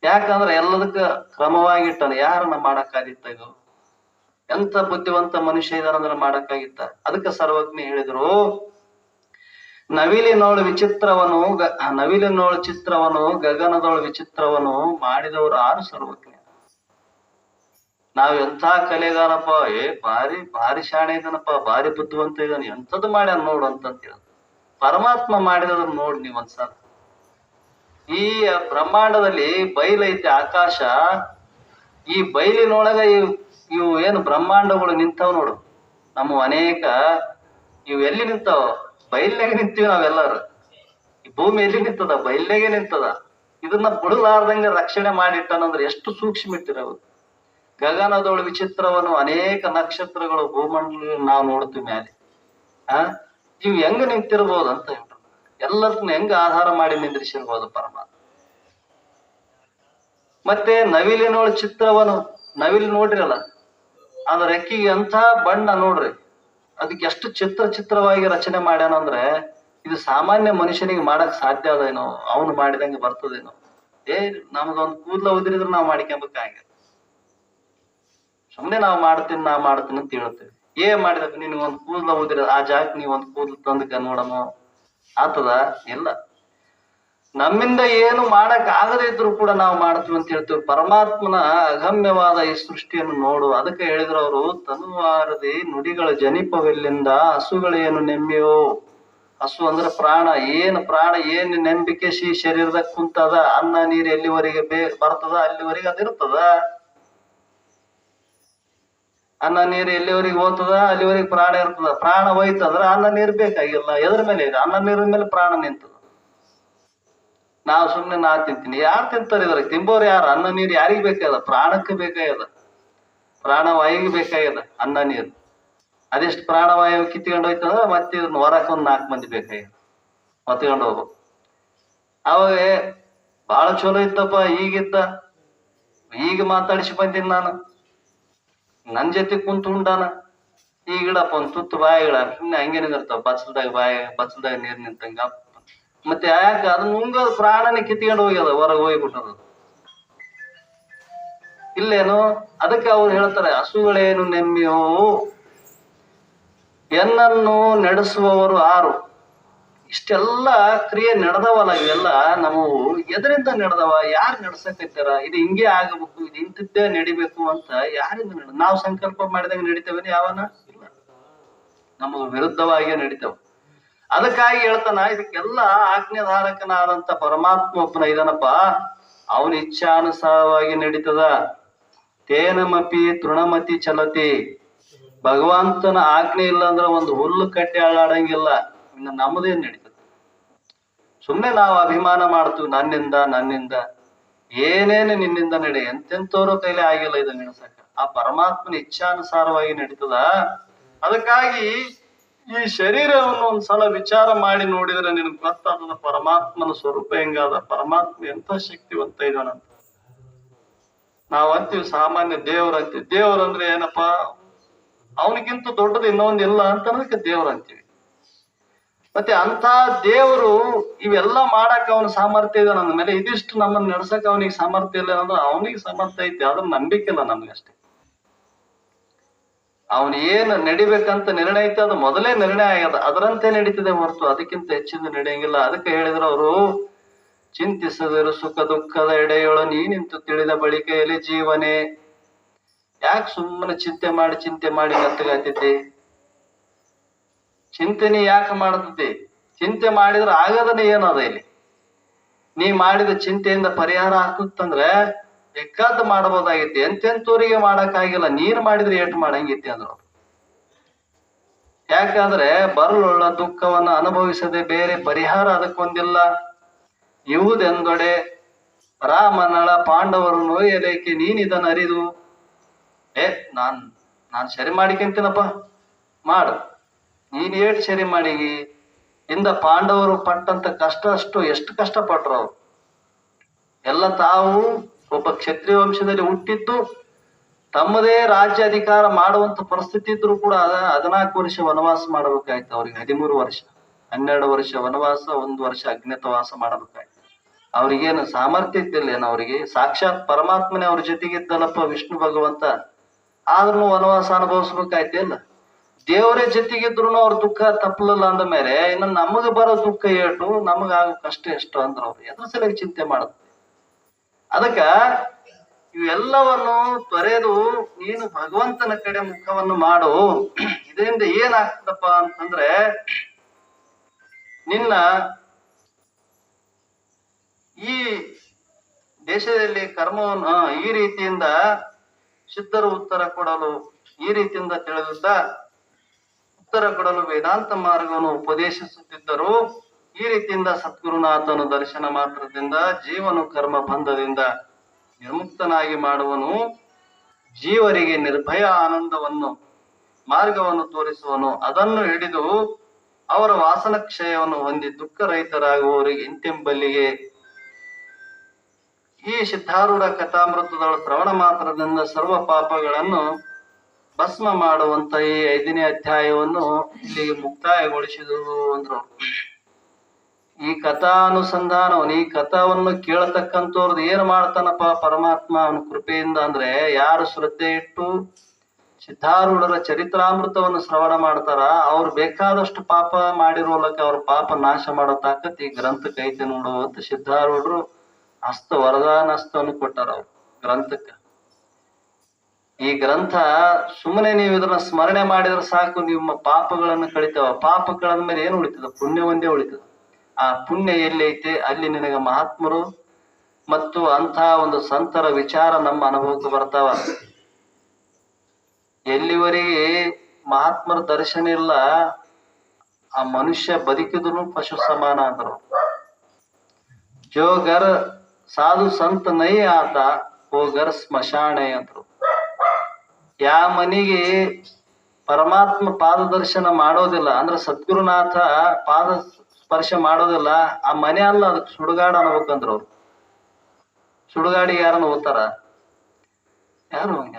ಯಾಕಂದ್ರೆ ಎಲ್ಲದಕ್ಕ ಕ್ರಮವಾಗಿಟ್ಟಾನ. ಯಾರನ್ನ ಮಾಡಕ್ಕಾಗಿತ್ತ ಇದು? ಎಂತ ಬುದ್ಧಿವಂತ ಮನುಷ್ಯ ಇದಾರಂದ್ರೆ ಮಾಡಕ್ಕಾಗಿತ್ತ? ಅದಕ್ಕೆ ಸರ್ವಜ್ಞ ಹೇಳಿದ್ರು, ನವಿಲಿನೋಳು ವಿಚಿತ್ರವನು ನವಿಲಿನೋಳು ಚಿತ್ರವನು ಗಗನದೋಳು ವಿಚಿತ್ರವನು ಮಾಡಿದವರು 6 ಸರ್ವಜ್ಞ. ನಾವ್ ಎಂಥ ಕಲೆಗಾರಪ್ಪ, ಭಾರಿ ಶಾಣೆ ಇದಾನಪ್ಪ, ಭಾರಿ ಬುದ್ಧಿವಂತ ಇದ್ದಾನೆ, ಎಂಥದ್ದು ಮಾಡ್ಯಾನ ನೋಡು ಅಂತ ಹೇಳ. ಪರಮಾತ್ಮ ಮಾಡಿದವ್ರು ನೋಡಿ ನೀವ್ ಒಂದ್ಸಲ. ಈ ಬ್ರಹ್ಮಾಂಡದಲ್ಲಿ ಬಯಲೈತೆ ಆಕಾಶ. ಈ ಬಯಲಿನೊಳಗ ಇವು ಏನು ಬ್ರಹ್ಮಾಂಡಗಳು ನಿಂತಾವ್ ನೋಡು. ನಮ್ಮ ಅನೇಕ ಇವು ಎಲ್ಲಿ ನಿಂತಾವ? ಬಯಲ್ನಾಗ ನಿಂತೀವಿ ನಾವೆಲ್ಲರೂ. ಈ ಭೂಮಿ ಎಲ್ಲಿ ನಿಂತದ? ಬಯಲ್ನಾಗೆ ನಿಂತದ. ಇದನ್ನ ಬಿಡಲಾರ್ದಂಗ ರಕ್ಷಣೆ ಮಾಡಿಟ್ಟಾನಂದ್ರೆ ಎಷ್ಟು ಸೂಕ್ಷ್ಮ ಇಟ್ಟಿರವು. ಗಗನದೊಳು ವಿಚಿತ್ರವನ್ನು ಅನೇಕ ನಕ್ಷತ್ರಗಳು ಭೂಮಂಡಲ ನಾವು ನೋಡ್ತೀವಿ ಮ್ಯಾಲೆ. ಇವು ಹೆಂಗ ನಿಂತಿರ್ಬೋದು ಅಂತ ಹೇಳ್ತಾರೆ. ಎಲ್ಲದನ್ನ ಹೆಂಗ ಆಧಾರ ಮಾಡಿ ನಿಂದ್ರಿಸಿರ್ಬೋದು ಪರಮಾತ್ಮ. ಮತ್ತೆ ನವಿಲಿನೋಳು ಚಿತ್ರವನು, ನವಿಲ್ ನೋಡ್ರಿಲ್ಲ, ಅದ್ರ ರೆಕ್ಕಿಗೆ ಎಂಥ ಬಣ್ಣ ನೋಡ್ರಿ. ಅದಕ್ಕೆ ಎಷ್ಟು ಚಿತ್ರವಾಗಿ ರಚನೆ ಮಾಡ್ಯಾನಂದ್ರೆ ಇದು ಸಾಮಾನ್ಯ ಮನುಷ್ಯನಿಗೆ ಮಾಡಕ್ ಸಾಧ್ಯ ಅದೇನೋ? ಅವನು ಮಾಡಿದಂಗೆ ಬರ್ತದೇನೋ? ನಮ್ದೊಂದು ಕೂದಲ ಉದಿರಿದ್ರೆ ನಾವು ಮಾಡ್ಕೊಂಬೇಕಾಗಿಲ್ಲ. ಸುಮ್ನೆ ನಾವು ಮಾಡ್ತೀನಿ ಅಂತ ಹೇಳ್ತೇವೆ. ಮಾಡಿದಪ್ಪ ನಿನ್ಗೆ ಒಂದ್ ಕೂದಲ ಉದಿರ, ಆ ಜಾಗಕ್ಕೆ ನೀವ್ ಒಂದ್ ಕೂದಲು ತಂದಕ ನೋಡಮ್ಮ, ಆತದ? ಇಲ್ಲ. ನಮ್ಮಿಂದ ಏನು ಮಾಡಕ್ ಆಗದೇ ಇದ್ರು ಕೂಡ ನಾವು ಮಾಡ್ತೀವಿ ಅಂತ ಹೇಳ್ತೀವಿ. ಪರಮಾತ್ಮನ ಅಗಮ್ಯವಾದ ಈ ಸೃಷ್ಟಿಯನ್ನು ನೋಡು. ಅದಕ್ಕೆ ಹೇಳಿದ್ರು ಅವರು, ತನುವಾರದಿ ನುಡಿಗಳ ಜನಿಪವೆಲ್ಲಿಂದ, ಹಸುಗಳೇನು ನೆಮ್ಮೆಯೋ. ಹಸು ಅಂದ್ರೆ ಪ್ರಾಣ. ಪ್ರಾಣ ಏನ್ ನಂಬಿಕೆ ಶರೀರದಾಗ ಕುಂತದ, ಅನ್ನ ನೀರು ಎಲ್ಲಿವರೆಗೆ ಬರ್ತದ ಅಲ್ಲಿವರೆಗೆ ಅದಿರ್ತದ. ಅನ್ನ ನೀರು ಎಲ್ಲಿವರೆಗೆ ಹೋಗ್ತದ ಅಲ್ಲಿವರೆಗೆ ಪ್ರಾಣ ಇರ್ತದ. ಪ್ರಾಣ ಹೋಯ್ತಂದ್ರ ಅನ್ನ ನೀರು ಬೇಕಾಗಿಲ್ಲ. ಎದ್ರ ಮೇಲೆ ಇದೆ? ಅನ್ನ ನೀರಿನ ಮೇಲೆ ಪ್ರಾಣ ನಿಂತದ. ನಾವು ಸುಮ್ನೆ ನಾ ತಿಂತೀನಿ, ಯಾರು ತಿಂತಾರೆ? ಇದ್ರಾಗ ತಿಂಬೋರು ಯಾರು? ಅನ್ನ ನೀರು ಯಾರಿಗ್ ಬೇಕಾಗ್ಯದ? ಪ್ರಾಣಕ್ಕೆ ಬೇಕಾಗ್ಯದ, ಪ್ರಾಣವಾಯುಗೆ ಬೇಕಾಗ್ಯದ ಅನ್ನ ನೀರು. ಅದೆಷ್ಟು ಪ್ರಾಣವಾಯು ಕಿತ್ಕೊಂಡು ಹೋಯ್ತಂದ್ರ ಮತ್ತೆ ಇದನ್ನ ಹೊರಕ್ 4 ಮಂದಿ ಬೇಕಾಗ್ಯದ ಹೊತ್ಕೊಂಡು ಹೋಗ್ಬೇಕು. ಅವಾಗ ಬಹಳ ಚಲೋ ಇತ್ತಪ್ಪ, ಈಗ ಮಾತಾಡಿಸಿ ಬಂದೀನಿ ನಾನು, ನನ್ ಜೊತೆ ಕುಂತು ಉಂಡಾನ. ಈಗಿಡಪ್ಪ ಒಂದ್ ತುತ್ತು ಬಾಯಿಗಿಡ, ಸುಮ್ನೆ ಹಂಗೆ ನಿಂದಿರ್ತಾವ ಬಚ್ಚಲ್ದಾಗ ನೀರ್ ನಿಂತಂಗ. ಮತ್ತೆ ಯಾಕೆ ಅದನ್ನ ಉಂಗೋದು? ಪ್ರಾಣನೇ ಕಿತ್ಕೊಂಡು ಹೋಗ್ಯದ, ಹೊರಗೆ ಹೋಗ್ಬಿಟ್ಟದ. ಇಲ್ಲೇನು? ಅದಕ್ಕೆ ಅವ್ರು ಹೇಳ್ತಾರೆ, ಹಸುಗಳೇನು ನೆಮ್ಮೆಯೋ. ಎನ್ನನ್ನು ನಡೆಸುವವರು 6. ಇಷ್ಟೆಲ್ಲ ಕ್ರಿಯೆ ನಡೆದವಲ್ಲ, ಇವೆಲ್ಲ ನಾವು ಎದರಿಂದ ನಡೆದವ, ಯಾರು ನಡ್ಸಕತ್ತಾರ, ಇದು ಹಿಂಗೆ ಆಗಬೇಕು, ಇದು ಇಂಥದ್ದೇ ನಡಿಬೇಕು ಅಂತ ಯಾರಿಂದ ನಾವು ಸಂಕಲ್ಪ ಮಾಡಿದಂಗೆ ನಡಿತೇವೆ ಯಾವನ ಇಲ್ಲ, ನಮಗ ವಿರುದ್ಧವಾಗಿ ನಡಿತೇವೆ. ಅದಕ್ಕಾಗಿ ಹೇಳ್ತಾನ, ಇದಕ್ಕೆಲ್ಲ ಆಜ್ಞಾಧಾರಕನಾದಂತ ಪರಮಾತ್ಮ ಒಬ್ಬನ ಇದನಪ್ಪ, ಅವನ ಇಚ್ಛಾನುಸಾರವಾಗಿ ನಡೀತದ. ತೇನಮಪಿ ತೃಣಮತಿ ಚಲತಿ. ಭಗವಂತನ ಆಜ್ಞೆ ಇಲ್ಲ ಅಂದ್ರೆ ಒಂದು ಹುಲ್ಲು ಕಟ್ಟಿ ಅಳ್ಳಾಡಂಗಿಲ್ಲ. ಇನ್ನು ನಮ್ಮದೇನ್ ನಡೀತದೆ? ಸುಮ್ಮನೆ ನಾವು ಅಭಿಮಾನ ಮಾಡ್ತೀವಿ, ನನ್ನಿಂದ ಏನೇನು ನಿನ್ನಿಂದ ನಡಿ. ಎಂತೆಂತವ್ರ ಕೈಲಿ ಆಗಿಲ್ಲ ಇದು ನೆನಸಕ. ಆ ಪರಮಾತ್ಮನ ಇಚ್ಛಾನುಸಾರವಾಗಿ ನಡೀತದ. ಅದಕ್ಕಾಗಿ ಈ ಶರೀರವನ್ನು ಒಂದ್ಸಲ ವಿಚಾರ ಮಾಡಿ ನೋಡಿದ್ರೆ ನಿನಗೆ ಗೊತ್ತಾದ ಪರಮಾತ್ಮನ ಸ್ವರೂಪ ಹೆಂಗಾದ, ಪರಮಾತ್ಮ ಎಂತ ಶಕ್ತಿವಂತ ಇದಾನಂತ. ನಾವ್ ಅಂತೀವಿ ಸಾಮಾನ್ಯ ದೇವ್ರಂತೀವಿ. ದೇವ್ರಂದ್ರೆ ಏನಪ್ಪಾ, ಅವನಿಗಿಂತ ದೊಡ್ಡದು ಇನ್ನೊಂದು ಇಲ್ಲ ಅಂತ ಅನ್ನೋದಕ್ಕೆ ದೇವ್ರಂತೀವಿ. ಮತ್ತೆ ಅಂತ ದೇವರು ಇವೆಲ್ಲ ಮಾಡಕ್ ಅವನ ಸಾಮರ್ಥ್ಯ ಇದೆ ನನ್ನ ಮೇಲೆ, ಇದಿಷ್ಟು ನಮ್ಮನ್ನ ನಡ್ಸಕ್ ಅವನಿಗೆ ಸಾಮರ್ಥ್ಯ ಇಲ್ಲ ಅಂದ್ರೆ ಅವನಿಗೆ ಸಾಮರ್ಥ್ಯ ಐತಿ, ಅದನ್ನ ನಂಬಿಕೆಲ್ಲ ನಮ್ಗಷ್ಟೇ. ಅವನ್ ಏನ್ ನಡಿಬೇಕಂತ ನಿರ್ಣಯ ಐತೆ ಅದು ಮೊದಲೇ ನಿರ್ಣಯ ಆಗ್ಯದ, ಅದರಂತೆ ನಡೀತದೆ ಹೊರತು ಅದಕ್ಕಿಂತ ಹೆಚ್ಚಿಂದ ನಡೆಯಂಗಿಲ್ಲ. ಅದಕ್ಕೆ ಹೇಳಿದ್ರು ಅವರು, ಚಿಂತಿಸದಿರು ಸುಖ ದುಃಖದ ಎಡೆಯೊಳ ನೀ ನಿಂತು ತಿಳಿದ ಬಳಿಕ ಎಲೆ ಜೀವನೇ. ಯಾಕೆ ಸುಮ್ಮನೆ ಚಿಂತೆ ಮಾಡಿ ಮೆತ್ತಗಾಗ್ತೈತಿ? ಚಿಂತನೆ ಯಾಕೆ ಮಾಡ್ತೈತಿ? ಚಿಂತೆ ಮಾಡಿದ್ರೆ ಆಗದನೆ ಏನದ ಇಲ್ಲಿ? ನೀ ಮಾಡಿದ ಚಿಂತೆಯಿಂದ ಪರಿಹಾರ ಆಗ್ತಂದ್ರೆ ಬೇಕಾದ ಮಾಡಬಹುದಾಗೈತಿ, ಎಂತೆಂತೂರಿಗೆ ಮಾಡಕ್ಕಾಗಿಲ್ಲ. ನೀರ್ ಮಾಡಿದ್ರೆ ಏಟು ಮಾಡಂಗೈತಿ ಅಂದ್ರು. ಯಾಕಂದ್ರೆ ಬರಲುಳ್ಳ ದುಃಖವನ್ನ ಅನುಭವಿಸದೆ ಬೇರೆ ಪರಿಹಾರ ಅದಕ್ಕೊಂದಿಲ್ಲ. ಇವುದೆಂದೊಡೆ ರಾಮನಳ ಪಾಂಡವರು ನೋಯಲೇಕೆ ನೀನಿದನ್ ಅರಿದು. ನಾನ್ ಸರಿ ಮಾಡಿಕೊಂತೀನಪ್ಪ, ಮಾಡು. ನೀನ್ ಏಟ್ ಸರಿ ಮಾಡಿಗಿ ಇಂದ ಪಾಂಡವರು ಪಟ್ಟಂತ ಕಷ್ಟ ಅಷ್ಟು ಎಷ್ಟು ಕಷ್ಟಪಟ್ರು ಅವ್ರು ಎಲ್ಲ. ತಾವು ಒಬ್ಬ ಕ್ಷತ್ರಿಯ ವಂಶದಲ್ಲಿ ಹುಟ್ಟಿದ್ದು, ತಮ್ಮದೇ ರಾಜ್ಯ ಅಧಿಕಾರ ಮಾಡುವಂತ ಪರಿಸ್ಥಿತಿ ಇದ್ರು ಕೂಡ 14 ವರ್ಷ ವನವಾಸ ಮಾಡಬೇಕಾಯ್ತು ಅವ್ರಿಗೆ. 13 ವರ್ಷ, 12 ವರ್ಷ ವನವಾಸ, 1 ವರ್ಷ ಅಜ್ಞಾತವಾಸ ಮಾಡಬೇಕಾಯ್ತು. ಅವ್ರಿಗೇನು ಸಾಮರ್ಥ್ಯ ಇದ್ದಿಲ್ಲೇನು? ಅವ್ರಿಗೆ ಸಾಕ್ಷಾತ್ ಪರಮಾತ್ಮನೇ ಅವ್ರ ಜೊತೆಗಿದ್ದಲ್ಲಪ್ಪ ವಿಷ್ಣು ಭಗವಂತ. ಆದ್ರೂ ವನವಾಸ ಅನುಭವಿಸ್ಬೇಕಾಯ್ತಿಲ್ಲ. ದೇವರೇ ಜೊತೆಗಿದ್ರು ಅವ್ರ ದುಃಖ ತಪ್ಪಲಿಲ್ಲ ಅಂದ ಮೇಲೆ ಇನ್ನು ನಮಗ ಬರೋ ದುಃಖ ಏಟು, ನಮಗಾಗೋ ಕಷ್ಟ ಎಷ್ಟು ಅಂದ್ರ ಅವ್ರು ಎದ್ರ ಸಲುವಾಗಿ ಚಿಂತೆ ಮಾಡುತ್ತೆ. ಅದಕ್ಕ ಇವೆಲ್ಲವನ್ನು ತೊರೆದು ನೀನು ಭಗವಂತನ ಕಡೆ ಮುಖವನ್ನು ಮಾಡು. ಇದರಿಂದ ಏನಾಗ್ತದಪ್ಪ ಅಂತಂದ್ರೆ, ನಿನ್ನ ಈ ದೇಶದಲ್ಲಿ ಕರ್ಮವನ್ನು ಈ ರೀತಿಯಿಂದ ಸಿದ್ಧರು ಉತ್ತರ ಕೊಡಲು, ಈ ರೀತಿಯಿಂದ ತಿಳಿದುತ್ತ ಉತ್ತರ ಕೊಡಲು ವೇದಾಂತ ಮಾರ್ಗವನ್ನು ಉಪದೇಶಿಸುತ್ತಿದ್ದರು. ಈ ರೀತಿಯಿಂದ ಸದ್ಗುರುನಾಥನು ದರ್ಶನ ಮಾತ್ರದಿಂದ ಜೀವನು ಕರ್ಮ ಬಂಧದಿಂದ ನಿರ್ಮುಕ್ತನಾಗಿ ಮಾಡುವನು. ಜೀವರಿಗೆ ನಿರ್ಭಯ ಆನಂದವನ್ನು ಮಾರ್ಗವನ್ನು ತೋರಿಸುವನು. ಅದನ್ನು ಹಿಡಿದು ಅವರ ವಾಸನ ಕ್ಷಯವನ್ನು ಹೊಂದಿ ದುಃಖರಹಿತರಾಗುವವರಿಗೆ ಇಂತೆಂಬಲ್ಲಿಗೆ ಈ ಸಿದ್ಧಾರೂಢ ಕಥಾಮೃತದೊಳ ಶ್ರವಣ ಮಾತ್ರದಿಂದ ಸರ್ವ ಪಾಪಗಳನ್ನು ಭಸ್ಮ ಮಾಡುವಂತ ಈ 5ನೇ ಅಧ್ಯಾಯವನ್ನು ಇಲ್ಲಿಗೆ ಮುಕ್ತಾಯಗೊಳಿಸಿದರು ಅಂದ್ರು. ಈ ಕಥಾನುಸಂಧಾನವನ್ನು, ಈ ಕಥಾವನ್ನು ಕೇಳತಕ್ಕಂಥವ್ರದ್ದು ಏನ್ ಮಾಡ್ತಾನಪ್ಪ ಪರಮಾತ್ಮ ಅವನ ಕೃಪೆಯಿಂದ ಅಂದ್ರೆ, ಯಾರು ಶ್ರದ್ಧೆ ಇಟ್ಟು ಸಿದ್ಧಾರೂಢರ ಚರಿತ್ರಾಮೃತವನ್ನು ಶ್ರವಣ ಮಾಡ್ತಾರ ಅವ್ರು ಬೇಕಾದಷ್ಟು ಪಾಪ ಮಾಡಿರೋಲಕ್ಕೆ ಅವ್ರ ಪಾಪ ನಾಶ ಮಾಡೋ ತಾಕತ್ ಈ ಗ್ರಂಥಕ್ಕೆ ಐತೆ ನೋಡು ಅಂತ ಸಿದ್ಧಾರೂಢರು ವರದಾನ ಹಸ್ತವನ್ನು ಕೊಟ್ಟಾರ ಅವ್ರು ಗ್ರಂಥಕ್ಕೆ. ಈ ಗ್ರಂಥ ಸುಮ್ಮನೆ ನೀವು ಇದನ್ನ ಸ್ಮರಣೆ ಮಾಡಿದ್ರೆ ಸಾಕು, ನಿಮ್ಮ ಪಾಪಗಳನ್ನು ಕಳಿತಾವ. ಪಾಪ ಕಳೆದ ಮೇಲೆ ಏನು ಉಳಿತದ? ಪುಣ್ಯ ಒಂದೇ ಉಳಿತದ. ಆ ಪುಣ್ಯ ಎಲ್ಲಿ ಐತೆ ಅಲ್ಲಿ ನಿನಗೆ ಮಹಾತ್ಮರು ಮತ್ತು ಅಂಥ ಒಂದು ಸಂತರ ವಿಚಾರ ನಮ್ಮ ಅನುಭವಕ್ಕೆ ಬರ್ತಾವ. ಎಲ್ಲಿವರೆಗೆ ಮಹಾತ್ಮರ ದರ್ಶನ ಇಲ್ಲ ಆ ಮನುಷ್ಯ ಬದುಕಿದ್ರು ಪಶು ಸಮಾನ ಅಂದ್ರು. ಜೋಗರ್ ಸಾಧು ಸಂತ ನೈ ಆತ ಹೋಗರ್ ಸ್ಮಶಾನೆ ಅಂದ್ರು. ಯಾವ ಮನೆಗೆ ಪರಮಾತ್ಮ ಪಾದ ದರ್ಶನ ಮಾಡೋದಿಲ್ಲ ಅಂದ್ರೆ, ಸದ್ಗುರುನಾಥ ಪಾದ ಸ್ಪರ್ಶ ಮಾಡೋದಿಲ್ಲ, ಆ ಮನೆ ಅಲ್ಲ ಅದಕ್ಕೆ ಸುಡುಗಾಡು ಅನ್ಬೇಕಂದ್ರು ಅವ್ರು. ಸುಡುಗಾಡಿಗೆ ಯಾರನ್ನ ಹೋಗ್ತಾರ? ಯಾರು ಹಂಗ.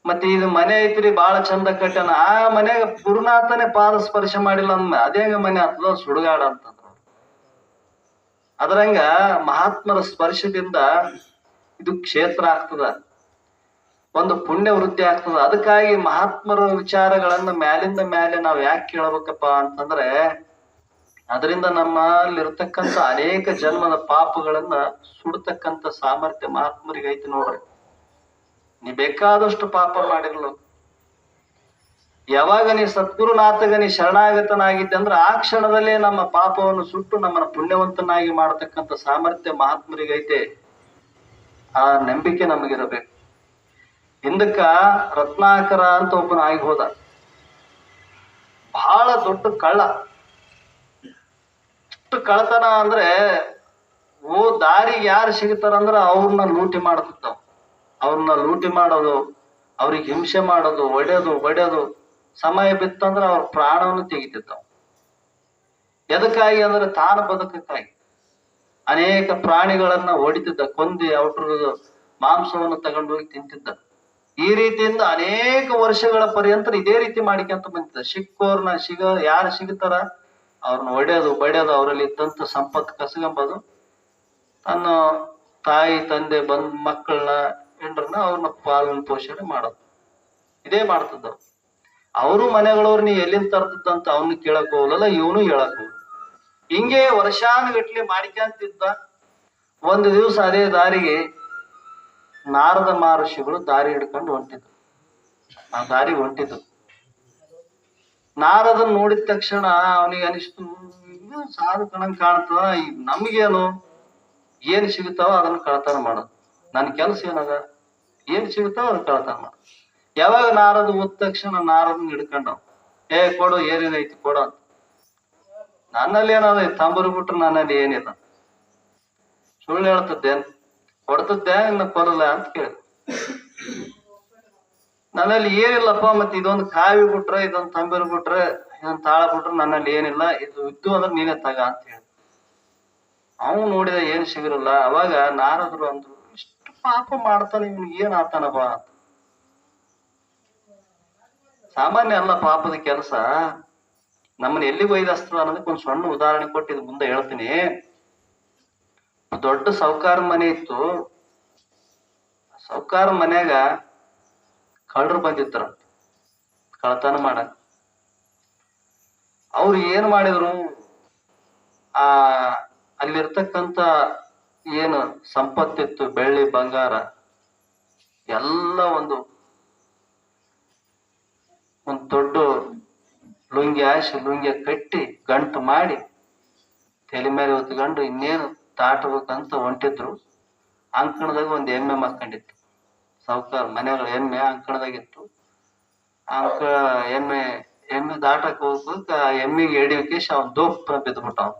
ಮತ್ತೆ ಇದು ಮನೆ ಐತ್ರಿ ಬಾಳ ಚಂದ ಕಟ್ಟನ, ಆ ಮನೆಗ ಗುರುನಾಥನೇ ಪಾದ ಸ್ಪರ್ಶ ಮಾಡಿಲ್ಲ ಅಂದ ಅದೇಂಗ ಮನೆ ಆಗ್ತದ? ಸುಡುಗಾಡ ಅಂತಂದ್ರು. ಅದರಂಗ ಮಹಾತ್ಮರ ಸ್ಪರ್ಶದಿಂದ ಇದು ಕ್ಷೇತ್ರ ಆಗ್ತದ, ಒಂದು ಪುಣ್ಯ ವೃದ್ಧಿ ಆಗ್ತದ. ಅದಕ್ಕಾಗಿ ಮಹಾತ್ಮರ ವಿಚಾರಗಳನ್ನ ಮ್ಯಾಲಿಂದ ಮ್ಯಾಲೆ ನಾವ್ ಯಾಕೆ ಕೇಳ್ಬೇಕಪ್ಪ ಅಂತಂದ್ರೆ, ಅದರಿಂದ ನಮ್ಮಲ್ಲಿರ್ತಕ್ಕಂಥ ಅನೇಕ ಜನ್ಮದ ಪಾಪಗಳನ್ನ ಸುಡ್ತಕ್ಕಂಥ ಸಾಮರ್ಥ್ಯ ಮಹಾತ್ಮರಿಗೆ ಐತಿ ನೋಡ್ರಿ. ನೀ ಬೇಕಾದಷ್ಟು ಪಾಪ ಮಾಡಿರ್ಲು, ಯಾವಾಗ ನೀ ಸದ್ಗುರುನಾಥಗ ನೀ ಶರಣಾಗತನಾಗಿದ್ದೆ ಅಂದ್ರೆ ಆ ಕ್ಷಣದಲ್ಲೇ ನಮ್ಮ ಪಾಪವನ್ನು ಸುಟ್ಟು ನಮ್ಮನ್ನ ಪುಣ್ಯವಂತನಾಗಿ ಮಾಡತಕ್ಕಂಥ ಸಾಮರ್ಥ್ಯ ಮಹಾತ್ಮರಿಗೈತೆ. ಆ ನಂಬಿಕೆ ನಮಗಿರಬೇಕು. ಹಿಂದಕ್ಕ ರತ್ನಾಕರ ಅಂತ ಒಬ್ಬನ ಆಗಿ ಹೋದ, ಬಹಳ ದೊಡ್ಡ ಕಳ್ಳ. ಎಷ್ಟು ಕಳ್ಳತನ ಅಂದ್ರೆ ದಾರಿಗೆ ಯಾರು ಸಿಗ್ತಾರಂದ್ರ ಅವ್ರನ್ನ ಲೂಟಿ ಮಾಡ್ತಿದ್ದಾವ. ಅವ್ರನ್ನ ಲೂಟಿ ಮಾಡೋದು, ಅವ್ರಿಗೆ ಹಿಂಸೆ ಮಾಡೋದು, ಒಡೆಯೋದು ಸಮಯ ಬಿತ್ತಂದ್ರೆ ಅವ್ರ ಪ್ರಾಣವನ್ನು ತೆಗಿತಿದ್ದಾವ. ಎದಕ್ಕಾಗಿ ಅಂದ್ರೆ ತಾನು ಬದುಕಕ್ಕಾಗಿ ಅನೇಕ ಪ್ರಾಣಿಗಳನ್ನ ಹೊಡಿತಿದ್ದ, ಕೊಂದಿ ಅವ್ರ ಮಾಂಸವನ್ನು ತಗೊಂಡೋಗಿ ತಿಂತಿದ್ದ. ಈ ರೀತಿಯಿಂದ ಅನೇಕ ವರ್ಷಗಳ ಪರ್ಯಂತ ಇದೇ ರೀತಿ ಮಾಡಿಕೊಂತ ಬಂದಿದ್ದ. ಯಾರು ಸಿಗ್ತಾರ ಅವ್ರನ್ನ ಒಡೆಯೋದು, ಬಡಿಯೋದು, ಅವರಲ್ಲಿ ಇದ್ದಂತ ಸಂಪತ್ತು ಕಸಗಂಬದು, ತನ್ನ ತಾಯಿ ತಂದೆ ಮಕ್ಕಳನ್ನ ಹೆಂಡ್ರನ್ನ ಅವ್ರನ್ನ ಪಾಲನೆ ಪೋಷಣೆ ಮಾಡೋದು, ಇದೇ ಮಾಡ್ತಿದ್ದವ್. ಅವರು ಮನೆಗಳವ್ರು ನೀ ಎಲ್ಲಿಂದ ತರ್ತಿದ್ದಂತ ಅವನು ಕೇಳಕ್ ಹೋಗಲ್ಲ, ಇವನು ಹೇಳಕ್ ಹೋಗಲ್ಲ. ಹಿಂಗೆ ವರ್ಷಾನುಗಟ್ಲೆ ಮಾಡಿಕೊಂತಿದ್ದ. ಒಂದು ದಿವಸ ಅದೇ ದಾರಿಗೆ ನಾರದ ಮಹರ್ಷಿಗಳು ದಾರಿ ಹಿಡ್ಕೊಂಡು ಹೊಂಟಿದ್ರು. ಆ ದಾರಿಗೆ ಹೊಂಟಿದ್ರು. ನಾರದನ್ ನೋಡಿದ ತಕ್ಷಣ ಅವನಿಗೆ ಅನಿಸ್ತು, ಇದು ಸಾಧು ಕಣಂಗ್ ಕಾಣ್ತದ, ನಮ್ಗೇನು ಏನ್ ಸಿಗುತ್ತಾವ ಅದನ್ನ ಕಳತನ ಮಾಡೋದು. ನನ್ ಕೆಲಸ ಏನದ, ಏನ್ ಸಿಗುತ್ತಾವ ಅದನ್ನ ಕಳತನ ಮಾಡೋದು. ಯಾವಾಗ ನಾರದ ಹೋದ ತಕ್ಷಣ ನಾರದನ್ ಹಿಡ್ಕೊಂಡವ್, ಕೊಡು, ಏನೇನೈತಿ ಕೊಡು ಅಂತ. ನನ್ನಲ್ಲಿ ಏನದ, ತಂಬರು ಬಿಟ್ರು ನನ್ನಲ್ಲಿ ಏನಿಲ್ಲ. ಸುಳ್ಳು ಹೇಳ್ತದ್ದೇನ್, ಕೊಡ್ತದ್ದೆ ಇನ್ನ ಕೊಡಲ್ಲ ಅಂತ ಕೇಳಿದ. ನನ್ನಲ್ಲಿ ಏನಿಲ್ಲಪ್ಪ, ಮತ್ತೆ ಇದೊಂದು ಕಾವಿ ಬಿಟ್ರೆ, ಇದೊಂದು ತಂಬಿರು ಬಿಟ್ರೆ, ಇದೊಂದು ತಾಳ ಬಿಟ್ರೆ ನನ್ನಲ್ಲಿ ಏನಿಲ್ಲ, ಇದು ಇದ್ದು ಅಂದ್ರೆ ನೀನೇ ತಗ ಅಂತ ಹೇಳಿ. ಅವನು ನೋಡಿದ ಏನ್ ಸಿಗಿರಲ್ಲ. ಅವಾಗ ನಾರದ್ರು ಅಂದ್ರು, ಇಷ್ಟು ಪಾಪ ಮಾಡ್ತಾನೆ, ಇವ್ನಿಗೆ ಏನ್ ಆತಾನಪ್ಪ ಅಂತ. ಸಾಮಾನ್ಯ ಅಲ್ಲ ಪಾಪದ ಕೆಲಸ. ನಮ್ಮನ್ನ ಎಲ್ಲಿಗೆ ಒಯ್ದಸ್ತದ ಅನ್ನೋದಕ್ಕೆ ಒಂದು ಸಣ್ಣ ಉದಾಹರಣೆ ಕೊಟ್ಟಿದ್ ಮುಂದೆ ಹೇಳ್ತೀನಿ. ದೊಡ್ಡ ಸಾಹುಕಾರ ಮನೆ ಇತ್ತು. ಸಾಹುಕಾರ ಮನ್ಯಾಗ ಕಳ್ಳರು ಬಂದಿದ್ರ ಕಳತನ ಮಾಡಕ್. ಅವ್ರು ಏನ್ ಮಾಡಿದ್ರು, ಅಲ್ಲಿರ್ತಕ್ಕಂಥ ಏನು ಸಂಪತ್ತಿತ್ತು, ಬೆಳ್ಳಿ ಬಂಗಾರ ಎಲ್ಲ ಒಂದು ದೊಡ್ಡ ಲುಂಗಿ ಕಟ್ಟಿ ಗಂಟು ಮಾಡಿ ತಲೆ ಮೇಲೆ ಹೊತ್ಕೊಂಡು ಇನ್ನೇನು ದಾಟಬೇಕಂತ ಹೊಂಟಿದ್ರು. ಅಂಕಣದಾಗ ಒಂದು ಎಮ್ಮೆ ಮಕ್ಕೊಂಡಿತ್ತು. ಸಾಹುಕಾರ ಮನೆಗಳ ಎಮ್ಮೆ ಅಂಕಣದಾಗಿತ್ತು. ಎಮ್ಮೆ ದಾಟಕ್ ಹೋಗ್ಬೇಕ, ಎಮ್ಮಿಗೆ ಎಡಿಯೋಕೇಶ್ ಅವ್ನ ದೋಪ್ ಬಿದ್ದ್ಬಿಟ್ಟ. ಅವ್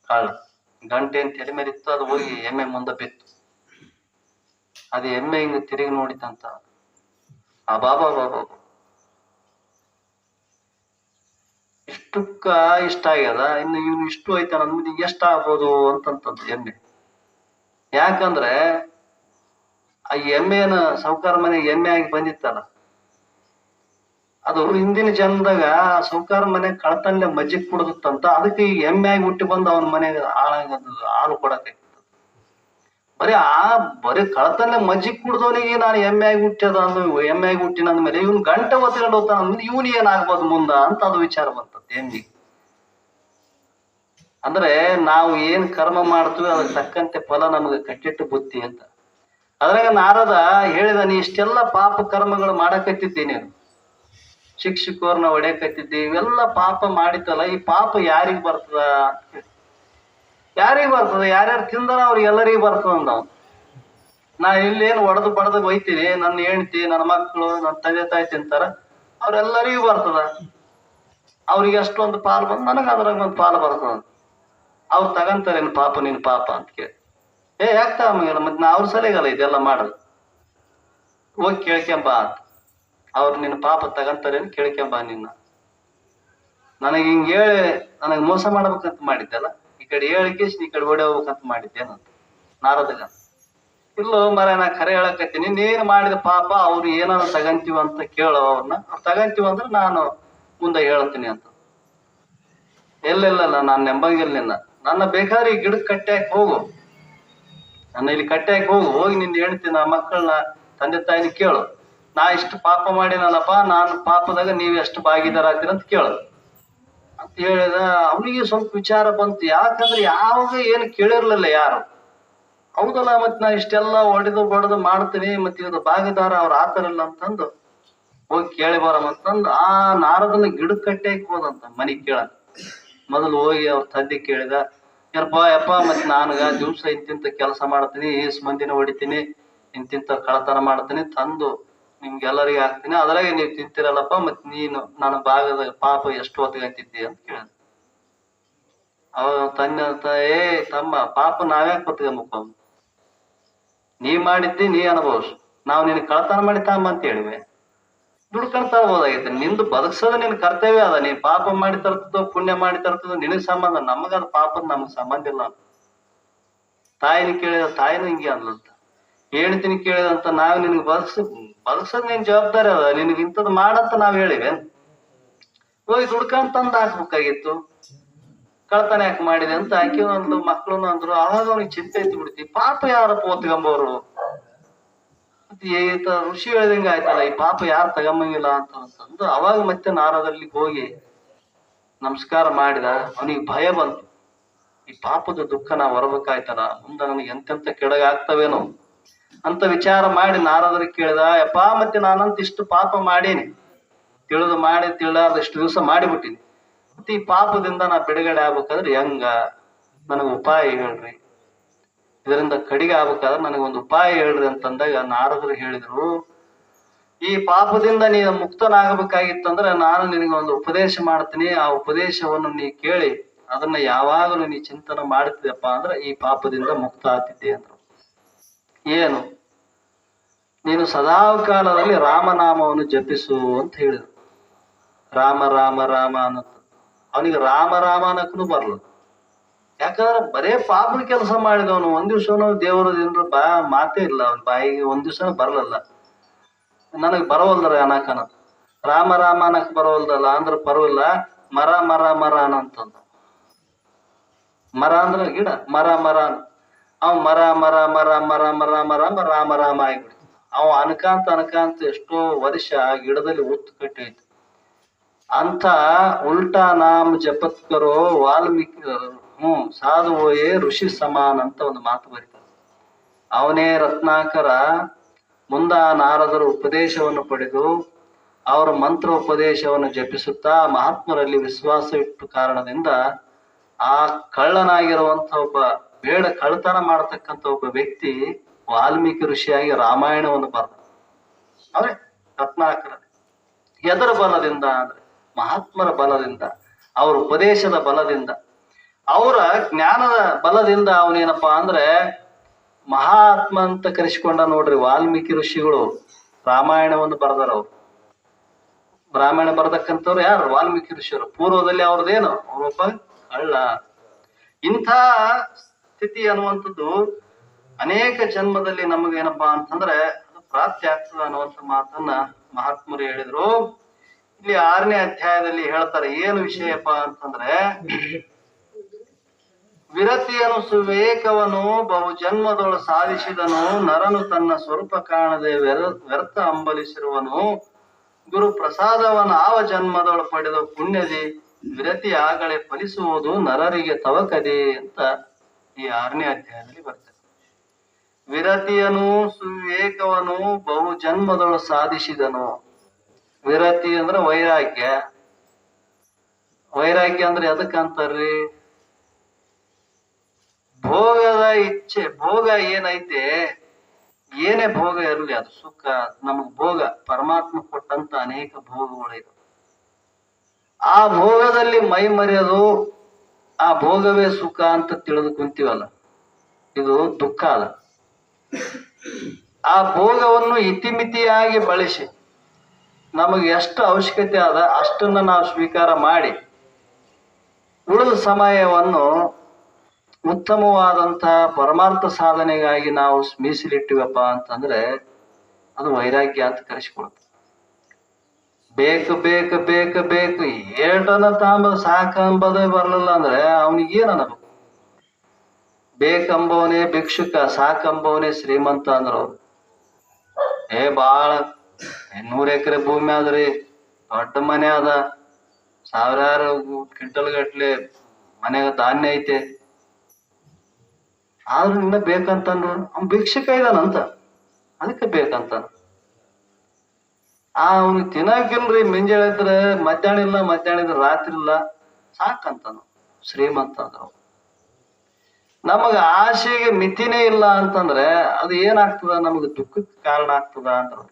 ಕಳ್ಳ ಗಂಟೆ ಏನ್ ತಲೆ ಮೇಲೆ ಇತ್ತು, ಅದು ಹೋಗಿ ಎಮ್ಮೆ ಮುಂದೆ ಬಿತ್ತು. ಅದು ಎಮ್ಮೆ ಹಿಂಗ ತಿರುಗಿ ನೋಡಿತಂತ, ಆ ಬಾಬಾ ಇಷ್ಟಕ್ಕ ಇಷ್ಟ ಆಗ್ಯದ, ಇನ್ನು ಇವ್ನು ಇಷ್ಟು ಐತ ನಮ್ದು ಎಷ್ಟ ಆಗ್ಬೋದು ಅಂತಂತಂದು ಎಮ್ಮೆ. ಯಾಕಂದ್ರೆ ಆ ಎಮ್ಮೆನ ಸಾಹುಕಾರ ಮನೆಗೆ ಎಮ್ಮೆ ಆಗಿ ಬಂದಿತ್ತಲ್ಲ, ಅದು ಹಿಂದಿನ ಜನದಾಗ ಸಾಹುಕಾರ ಮನೆ ಕಳತನ್ಲೆ ಮಜ್ಜಿಗೆ ಕುಡ್ದತ್ತಂತ. ಅದಕ್ಕೆ ಈ ಎಮ್ಮೆ ಆಗಿ ಹುಟ್ಟಿ ಬಂದು ಅವನ ಮನೆಗೆ ಹಾಲು ಕೊಡಕ್ಕೆ. ಬರೀ ಕಳತನ್ಲೆ ಮಜ್ಜಿಗೆ ಕುಡ್ದವನಿಗೆ ನಾನು ಎಮ್ಮೆ ಆಗಿ ಹುಟ್ಟ್ಯದ ಎಮ್ಮೆ ಆಗಿ ಹುಟ್ಟಿನ ಅಂದ್ಮೇಲೆ ಇವ್ನು ಗಂಟೆ ಹೊತ್ಕೊಂಡು ಹೋಗ್ತಾನ ಅಂದ್ಮೇಲೆ ಇವ್ನು ಏನಾಗ್ಬೋದು ಮುಂದ ಅಂತ ಅದು ವಿಚಾರ ಬಂತದ್ದು ಎಮ್ಮಿಗೆ. ಅಂದ್ರೆ ನಾವು ಏನ್ ಕರ್ಮ ಮಾಡ್ತೀವಿ ಅದಕ್ಕೆ ತಕ್ಕಂತೆ ಫಲ ನಮಗೆ ಕಟ್ಟಿಟ್ಟು ಬುತ್ತಿ ಅಂತ. ಅದ್ರಾಗ ನಾರದ ಹೇಳಿದ, ನೀ ಇಷ್ಟೆಲ್ಲ ಪಾಪ ಕರ್ಮಗಳು ಮಾಡಕತ್ತಿದ್ದಿ, ನೀನು ಶಿಕ್ಷಕವ್ರನ್ನ ಹೊಡೆಯಕತ್ತಿದ್ದಿ, ಇವೆಲ್ಲ ಪಾಪ ಮಾಡಿತಲ್ಲ, ಈ ಪಾಪ ಯಾರಿಗ್ ಬರ್ತದ ಅಂತ. ಯಾರಿಗ್ ಬರ್ತದ? ಯಾರ್ಯಾರು ತಿಂದಾರ ಅವ್ರಿಗೆಲ್ಲರಿಗೂ ಬರ್ತದ ಅಂದವ್. ನಾ ಇಲ್ಲೇನು ಒಡೆದು ಬಡದಾಗ ಒಯ್ತೀನಿ, ನನ್ನ ಹೆಂಡ್ತಿ, ನನ್ನ ಮಕ್ಕಳು, ನನ್ನ ತಂದೆ ತಾಯಿ ತಿಂತಾರ, ಅವ್ರೆಲ್ಲರಿಗೂ ಬರ್ತದ. ಅವ್ರಿಗೆ ಅಷ್ಟೊಂದು ಪಾಲು ಬಂದು ನನಗ ಅದ್ರಾಗ ಒಂದು ಪಾಲು ಬರ್ತದ. ಅವ್ರು ತಗಂತಾರೇನು ಪಾಪ, ನಿನ್ ಪಾಪ ಅಂತ ಕೇಳಿ. ಯಾಕೆ ತಗೊಂಬಲ್ಲ, ಮತ್ತೆ ನಾ ಅವ್ರ ಸರಿಗಲ್ಲ ಇದೆಲ್ಲ ಮಾಡೋದು, ಹೋಗಿ ಕೇಳ್ಕೊಂಬ ಅಂತ. ಅವ್ರು ನಿನ್ನ ಪಾಪ ತಗಂತಾರೇನು ಕೇಳ್ಕೊಂಬ. ನಿನ್ನ ನನಗೆ ಹಿಂಗ ಹೇಳಿ ನನಗೆ ಮೋಸ ಮಾಡ್ಬೇಕಂತ ಮಾಡಿದ್ದೆಲ್ಲ, ಈ ಕಡೆ ಹೇಳಿಕೆ ಈ ಕಡೆ ಓಡಿ ಹೋಗ್ಬೇಕಂತ ಮಾಡಿದ್ದೇನಂತ ನಾರದಗ. ಇಲ್ಲೋ ಮರ, ನಾ ಖರೆ ಹೇಳಕತ್ತೀನಿ, ನೀನ್ ಮಾಡಿದ ಪಾಪ ಅವ್ರು ಏನಾದ್ರು ತಗಂತೀವ ಅಂತ ಕೇಳೋ ಅವ್ರನ್ನ. ಅವ್ರು ತಗಂತೀವ ಅಂದ್ರೆ ನಾನು ಮುಂದೆ ಹೇಳ್ತೀನಿ ಅಂತ. ಎಲ್ಲೆಲ್ಲ ನಾನು ನೆಂಬಂಗಿಲ್ಲ, ನನ್ನ ಬೇಕಾದ್ರೆ ಈ ಗಿಡಕ್ಕೆ ಕಟ್ಟಾಕ್ ಹೋಗು, ನನ್ನ ಇಲ್ಲಿ ಕಟ್ಟಾಕ್ ಹೋಗಿ ನಿನ್ನ ಹೇಳ್ತೀನಿ, ಆ ಮಕ್ಕಳನ್ನ ತಂದೆ ತಾಯಿನ ಕೇಳು, ನಾ ಇಷ್ಟು ಪಾಪ ಮಾಡಿನಲ್ಲಪ್ಪ, ನಾನು ಪಾಪದಾಗ ನೀವ್ ಎಷ್ಟು ಭಾಗಿದಾರ ಆಗ್ತೀರ ಅಂತ ಕೇಳು ಅಂತ ಹೇಳಿದ. ಅವನಿಗೆ ಸ್ವಲ್ಪ ವಿಚಾರ ಬಂತು, ಯಾಕಂದ್ರೆ ಯಾವಾಗ ಏನು ಕೇಳಿರ್ಲಿಲ್ಲ ಯಾರು. ಹೌದಲ್ಲ, ಮತ್ ನಾ ಇಷ್ಟೆಲ್ಲ ಹೊಡೆದು ಬಡದು ಮಾಡ್ತೀನಿ, ಮತ್ತೆ ಇದು ಭಾಗದಾರ ಅವ್ರ ಆತರಲ್ಲ ಅಂತಂದು ಹೋಗಿ ಕೇಳಿ ಬರಮಂತಂದು ಆ ನಾರದನ್ನ ಗಿಡ ಕಟ್ಟೆ ಹೋದಂತ ಮನಿಗ್ ಕೇಳಕ್. ಮೊದಲು ಹೋಗಿ ಅವ್ರ ತಂದೆ ಕೇಳಿದ, ಏನಪ್ಪಾ ಯಪ್ಪ, ಮತ್ ನಾನಗ ದಿವ್ಸ ಇಂತಿಂತ ಕೆಲಸ ಮಾಡ್ತೀನಿ, ಈಸ್ ಮಂದಿನ ಹೊಡಿತೀನಿ, ಇಂತಿಂತ ಕಳತನ ಮಾಡ್ತೀನಿ, ತಂದು ನಿಮ್ಗೆಲ್ಲರಿಗೆ ಹಾಕ್ತೀನಿ, ಅದ್ರಾಗೆ ನೀವ್ ತಿಂತಿರಲ್ಲಪ್ಪ, ಮತ್ ನೀನು ನನ್ನ ಭಾಗದ ಪಾಪ ಎಷ್ಟು ಹೊತ್ಕೊಂತಿದ್ದಿ ಅಂತ ಕೇಳ. ಅವಾಗ ತಂದೆ ಅಂತ, ಏ ತಮ್ಮ, ಪಾಪ ನಾವ್ಯಾಕೆ ಹೊತ್ಕೊಂಬೇಕು, ನೀ ಮಾಡಿದ್ದಿ ನೀ ಅನುಭವಿಸು, ನಾವ್ ನಿನ್ ಕಳತನ ಮಾಡಿ ತಮ್ಮ ಅಂತ ಹೇಳಿವೆ. ದುಡ್ಕೊಂಡ್ ತರ್ಬೋದಾಗೈತೆ, ನಿಂದು ಬದುಕ್ಸೋದ ನಿನ್ ಕರ್ತವ್ಯ ಅದ. ನೀ ಪಾಪ ಮಾಡಿ ತರ್ತದೋ ಪುಣ್ಯ ಮಾಡಿ ತರ್ತದೋ ನಿನಗ್ ಸಂಬಂಧ, ನಮಗದ ಪಾಪದ ನಮಗ್ ಸಂಬಂಧ ಇಲ್ಲ. ತಾಯಿನ ಕೇಳಿದ ತಾಯಿನೂ ಹಿಂಗೆ ಅನ್ಲಂತ, ಹೇಳ್ತೀನಿ ಕೇಳಿದಂತ ನಾವ್ ನಿನ್ಗೆ ಬದುಕ್ಸೋದ್ ನಿನ್ ಜವಾಬ್ದಾರಿ ಅದ, ನಿನ್ಗೆ ಇಂಥದ್ ಮಾಡಂತ ನಾವ್ ಹೇಳಿವೆ. ಹೋಗಿ ದುಡ್ಕೊಂಡ್ ತಂದ್ ಹಾಕ್ಬೇಕಾಗಿತ್ತು, ಕಳ್ತನ ಯಾಕೆ ಮಾಡಿದೆ ಅಂತ ಆಕಿ ಅಂದ್ಲು, ಮಕ್ಳು ಅಂದ್ರು. ಅವಾಗ ಅವ್ನಿಗೆ ಚಿಂತೆ ಐತಿ ಬಿಡ್ತಿ, ಪಾಪ ಯಾರಪ್ಪ ಓದ್ಕೊಂಬೋರು, ಈತ ಋಷಿ ಹೇಳ್ದಂಗ ಆಯ್ತಲ್ಲ, ಈ ಪಾಪ ಯಾರು ತಗೊಂಬಂಗಿಲ್ಲ ಅಂತಂದು ಅವಾಗ ಮತ್ತೆ ನಾರದಲ್ಲಿ ಹೋಗಿ ನಮಸ್ಕಾರ ಮಾಡಿದ. ಅವನಿಗೆ ಭಯ ಬಂತು, ಈ ಪಾಪದ ದುಃಖ ನಾ ಹೊರಬೇಕಾಯ್ತಲ್ಲ, ಮುಂದೆ ನನಗೆ ಎಂತೆಂತ ಕೆಡಗ ಆಗ್ತವೇನೋ ಅಂತ ವಿಚಾರ ಮಾಡಿ ನಾರದರಿಗೆ ಕೇಳಿದ. ಯಪ್ಪಾ, ಮತ್ತೆ ನಾನಂತ ಇಷ್ಟು ಪಾಪ ಮಾಡೀನಿ, ತಿಳಿದು ಮಾಡಿ ತಿಳಿಲಾರ್ದ ಇಷ್ಟು ದಿವಸ ಮಾಡಿಬಿಟ್ಟಿನಿ, ಮತ್ತೆ ಈ ಪಾಪದಿಂದ ನಾ ಬಿಡುಗಡೆ ಆಗ್ಬೇಕಾದ್ರೆ ಹೆಂಗ, ನನಗ ಉಪಾಯ ಹೇಳ್ರಿ, ಇದರಿಂದ ಕಡಿಗೆ ಆಗ್ಬೇಕಾದ್ರೆ ನನಗೊಂದು ಉಪಾಯ ಹೇಳ್ರಿ ಅಂತಂದಾಗ ನಾರದರು ಹೇಳಿದ್ರು, ಈ ಪಾಪದಿಂದ ನೀನು ಮುಕ್ತನಾಗಬೇಕಾಗಿತ್ತಂದ್ರೆ ನಾನು ನಿನಗೆ ಒಂದು ಉಪದೇಶ ಮಾಡ್ತೀನಿ, ಆ ಉಪದೇಶವನ್ನು ನೀ ಕೇಳಿ ಅದನ್ನ ಯಾವಾಗಲೂ ನೀ ಚಿಂತನೆ ಮಾಡ್ತಿದಪ್ಪ ಅಂದ್ರೆ ಈ ಪಾಪದಿಂದ ಮುಕ್ತ ಆಗ್ತಿದ್ದೆ ಅಂದ್ರು. ಏನು, ನೀನು ಸದಾಕಾಲದಲ್ಲಿ ರಾಮನಾಮವನ್ನು ಜಪಿಸು ಅಂತ ಹೇಳಿದ್ರು. ರಾಮ ರಾಮ ರಾಮ ಅನ್ನತ್ತ. ಅವನಿಗೆ ರಾಮ ರಾಮ ಅನ್ನಕ್ಕೂ ಬರಲ್ಲ, ಯಾಕಂದ್ರೆ ಬರೇ ಪಾಪದ ಕೆಲಸ ಮಾಡಿದವನು. ಒಂದ್ ದಿವ್ಸನು ದೇವರದಿಂದ ಮಾತೇ ಇಲ್ಲ ಅವನ ಬಾಯಿಗೆ, ಒಂದ್ ದಿವ್ಸನೂ ಬರಲ್ಲ. ನನಗ್ ಬರವಲ್ದ್ರ ಅನ್ನಕನ, ರಾಮ ರಾಮ ಅನ್ನಕ್ ಬರವಲ್ದಲ್ಲ ಅಂದ್ರೆ ಪರವಿಲ್ಲ, ಮರ ಮರ ಮರ ಅನ್ನಂತಂದ. ಮರ ಅಂದ್ರ ಗಿಡ, ಮರ ಮರ, ಅವ್ ಮರ ಮರ ಮರ ಮರ ಮರ ಮರ ರಾಮ ರಾಮ ಆಗಿಬಿಡ್ತು. ಅವ ಅನ್ಕಾಂತ ಎಷ್ಟೋ ವರ್ಷ ಗಿಡದಲ್ಲಿ ಉತ್ತು ಕಟ್ಟೈತಿ. ಅಂತ ಉಲ್ಟಾ ನಾಮ ಜಪತ್ಕರೋ ವಾಲ್ಮೀಕಿ ಸಾಧುವೋಯೇ ಋಷಿ ಸಮಾನ ಅಂತ ಒಂದು ಮಾತು ಬರೀತಾರೆ. ಅವನೇ ರತ್ನಾಕರ ಮುಂದ ನಾರದರು ಉಪದೇಶವನ್ನು ಪಡೆದು ಅವರ ಮಂತ್ರ ಉಪದೇಶವನ್ನು ಜಪಿಸುತ್ತಾ ಮಹಾತ್ಮರಲ್ಲಿ ವಿಶ್ವಾಸ ಇಟ್ಟು ಕಾರಣದಿಂದ ಆ ಕಳ್ಳನಾಗಿರುವಂತ ಒಬ್ಬ ಕಳ್ಳತನ ಮಾಡತಕ್ಕಂತ ಒಬ್ಬ ವ್ಯಕ್ತಿ ವಾಲ್ಮೀಕಿ ಋಷಿಯಾಗಿ ರಾಮಾಯಣವನ್ನು ಬರೆದ. ಅವರೇ ರತ್ನಾಕರ. ಎದರ ಬಲದಿಂದ ಅಂದ್ರೆ ಮಹಾತ್ಮರ ಬಲದಿಂದ, ಅವರ ಉಪದೇಶದ ಬಲದಿಂದ, ಅವರ ಜ್ಞಾನದ ಬಲದಿಂದ ಅವನೇನಪ್ಪಾ ಅಂದ್ರೆ ಮಹಾತ್ಮ ಅಂತ ಕರೆಸಿಕೊಂಡ. ನೋಡ್ರಿ, ವಾಲ್ಮೀಕಿ ಋಷಿಗಳು ರಾಮಾಯಣವನ್ನು ಬರೆದಾರ. ಅವ್ರು ರಾಮಾಯಣ ಬರತಕ್ಕಂಥವ್ರು ಯಾರು? ವಾಲ್ಮೀಕಿ ಋಷಿಯರು. ಪೂರ್ವದಲ್ಲಿ ಅವ್ರದ್ದೇನು, ಅವರೊಬ್ಬ ಕಳ್ಳ. ಇಂಥ ಸ್ಥಿತಿ ಅನ್ನುವಂಥದ್ದು ಅನೇಕ ಜನ್ಮದಲ್ಲಿ ನಮಗೇನಪ್ಪಾ ಅಂತಂದ್ರೆ ಅದು ಪ್ರಾಪ್ತಿ ಆಗ್ತದ ಅನ್ನುವಂಥ ಮಾತನ್ನ ಮಹಾತ್ಮರು ಹೇಳಿದ್ರು. ಇಲ್ಲಿ 6ನೇ ಅಧ್ಯಾಯದಲ್ಲಿ ಹೇಳ್ತಾರೆ, ಏನು ವಿಷಯಪ್ಪ ಅಂತಂದ್ರೆ, ವಿರತಿಯನು ಸುವೇಕವನು ಬಹು ಜನ್ಮದೊಳು ಸಾಧಿಸಿದನು, ನರನು ತನ್ನ ಸ್ವರೂಪ ಕಾಣದೆ ವ್ಯರ್ಥ ಅಂಬಲಿಸಿರುವನು, ಗುರು ಪ್ರಸಾದವನ ಆವ ಜನ್ಮದೊಳು ಪಡೆದ ಪುಣ್ಯದಿ ವಿರತಿ ಆಗಲೇ ಫಲಿಸುವುದು ನರರಿಗೆ ತವಕದೆ ಅಂತ ಈ 6ನೇ ಅಧ್ಯಾಯದಲ್ಲಿ ಬರ್ತದೆ. ವಿರತಿಯನು ಸುವೇಕವನು ಬಹು ಜನ್ಮದೊಳು ಸಾಧಿಸಿದನು. ವಿರತಿ ಅಂದ್ರೆ ವೈರಾಗ್ಯ. ವೈರಾಗ್ಯ ಅಂದ್ರೆ ಎದಕ್ಕಂತಾರ್ರಿ? ಭೋಗದ ಇಚ್ಛೆ. ಭೋಗ ಏನೈತೆ, ಏನೇ ಭೋಗ ಇರಲಿ, ಅದು ಸುಖ, ನಮಗ್ ಭೋಗ ಪರಮಾತ್ಮ ಕೊಟ್ಟಂತ ಅನೇಕ ಭೋಗಗಳಿವೆ. ಆ ಭೋಗದಲ್ಲಿ ಮೈ ಮರೆಯೋದು, ಆ ಭೋಗವೇ ಸುಖ ಅಂತ ತಿಳಿದು ಕುಂತೀವಲ್ಲ, ಇದು ದುಃಖ ಅದ. ಆ ಭೋಗವನ್ನು ಇತಿಮಿತಿಯಾಗಿ ಬಳಸಿ ನಮಗೆ ಎಷ್ಟು ಅವಶ್ಯಕತೆ ಅದ ಅಷ್ಟನ್ನ ನಾವು ಸ್ವೀಕಾರ ಮಾಡಿ ಉಳಿದ ಸಮಯವನ್ನು ಉತ್ತಮವಾದಂತಹ ಪರಮಾರ್ಥ ಸಾಧನೆಗಾಗಿ ನಾವು ಮೀಸಲಿಟ್ಟಿವಪ್ಪ ಅಂತಂದ್ರೆ ಅದು ವೈರಾಗ್ಯ ಅಂತ ಕರೆಸಿಕೊಡುತ್ತೆ. ಬೇಕು ಬೇಕು ಬೇಕು ಬೇಕು ಏಟನ ತಾಂಬ ಸಾಕಂಬದೇ ಬರಲಿಲ್ಲ ಅಂದ್ರೆ ಅವನಿಗೇನ ಅನ್ನಬೇಕು? ಬೇಕಂಬವನೇ ಭಿಕ್ಷುಕ, ಸಾಕಂಬವನೇ ಶ್ರೀಮಂತ ಅಂದ್ರು. ಬಾಳ 100 ಎಕರೆ ಭೂಮಿ ಆದ್ರಿ, ದೊಡ್ಡ ಮನೆ ಅದ, ಸಾವಿರಾರು ಕ್ವಿಂಟಲ್ ಗಟ್ಲೆ ಮನೆಗ ಧಾನ್ಯ ಐತೆ, ಆದ್ರೂ ಇನ್ನ ಬೇಕಂತಂದ್ರು ಅವ್ನ್ ಭಿಕ್ಷುಕ ಇದಾನಂತ, ಅದಕ್ಕೆ ಬೇಕಂತ. ಅವ್ನು ತಿನ್ನಕಿಲ್ರಿ, ಮುಂಜಾನೆ ಇದ್ರೆ ಮಧ್ಯಾಹ್ನ ಇಲ್ಲ, ಮಧ್ಯಾಹ್ನ ಇದ್ರೆ ರಾತ್ರಿ ಇಲ್ಲ, ಸಾಕಂತಾನು ಶ್ರೀಮಂತ ಅಂದ್ರು. ನಮಗ ಆಸೆಗೆ ಮಿತಿನೇ ಇಲ್ಲ ಅಂತಂದ್ರೆ ಅದು ಏನಾಗ್ತದ, ನಮಗ ದುಃಖಕ್ಕೆ ಕಾರಣ ಆಗ್ತದ ಅಂದ್ರು.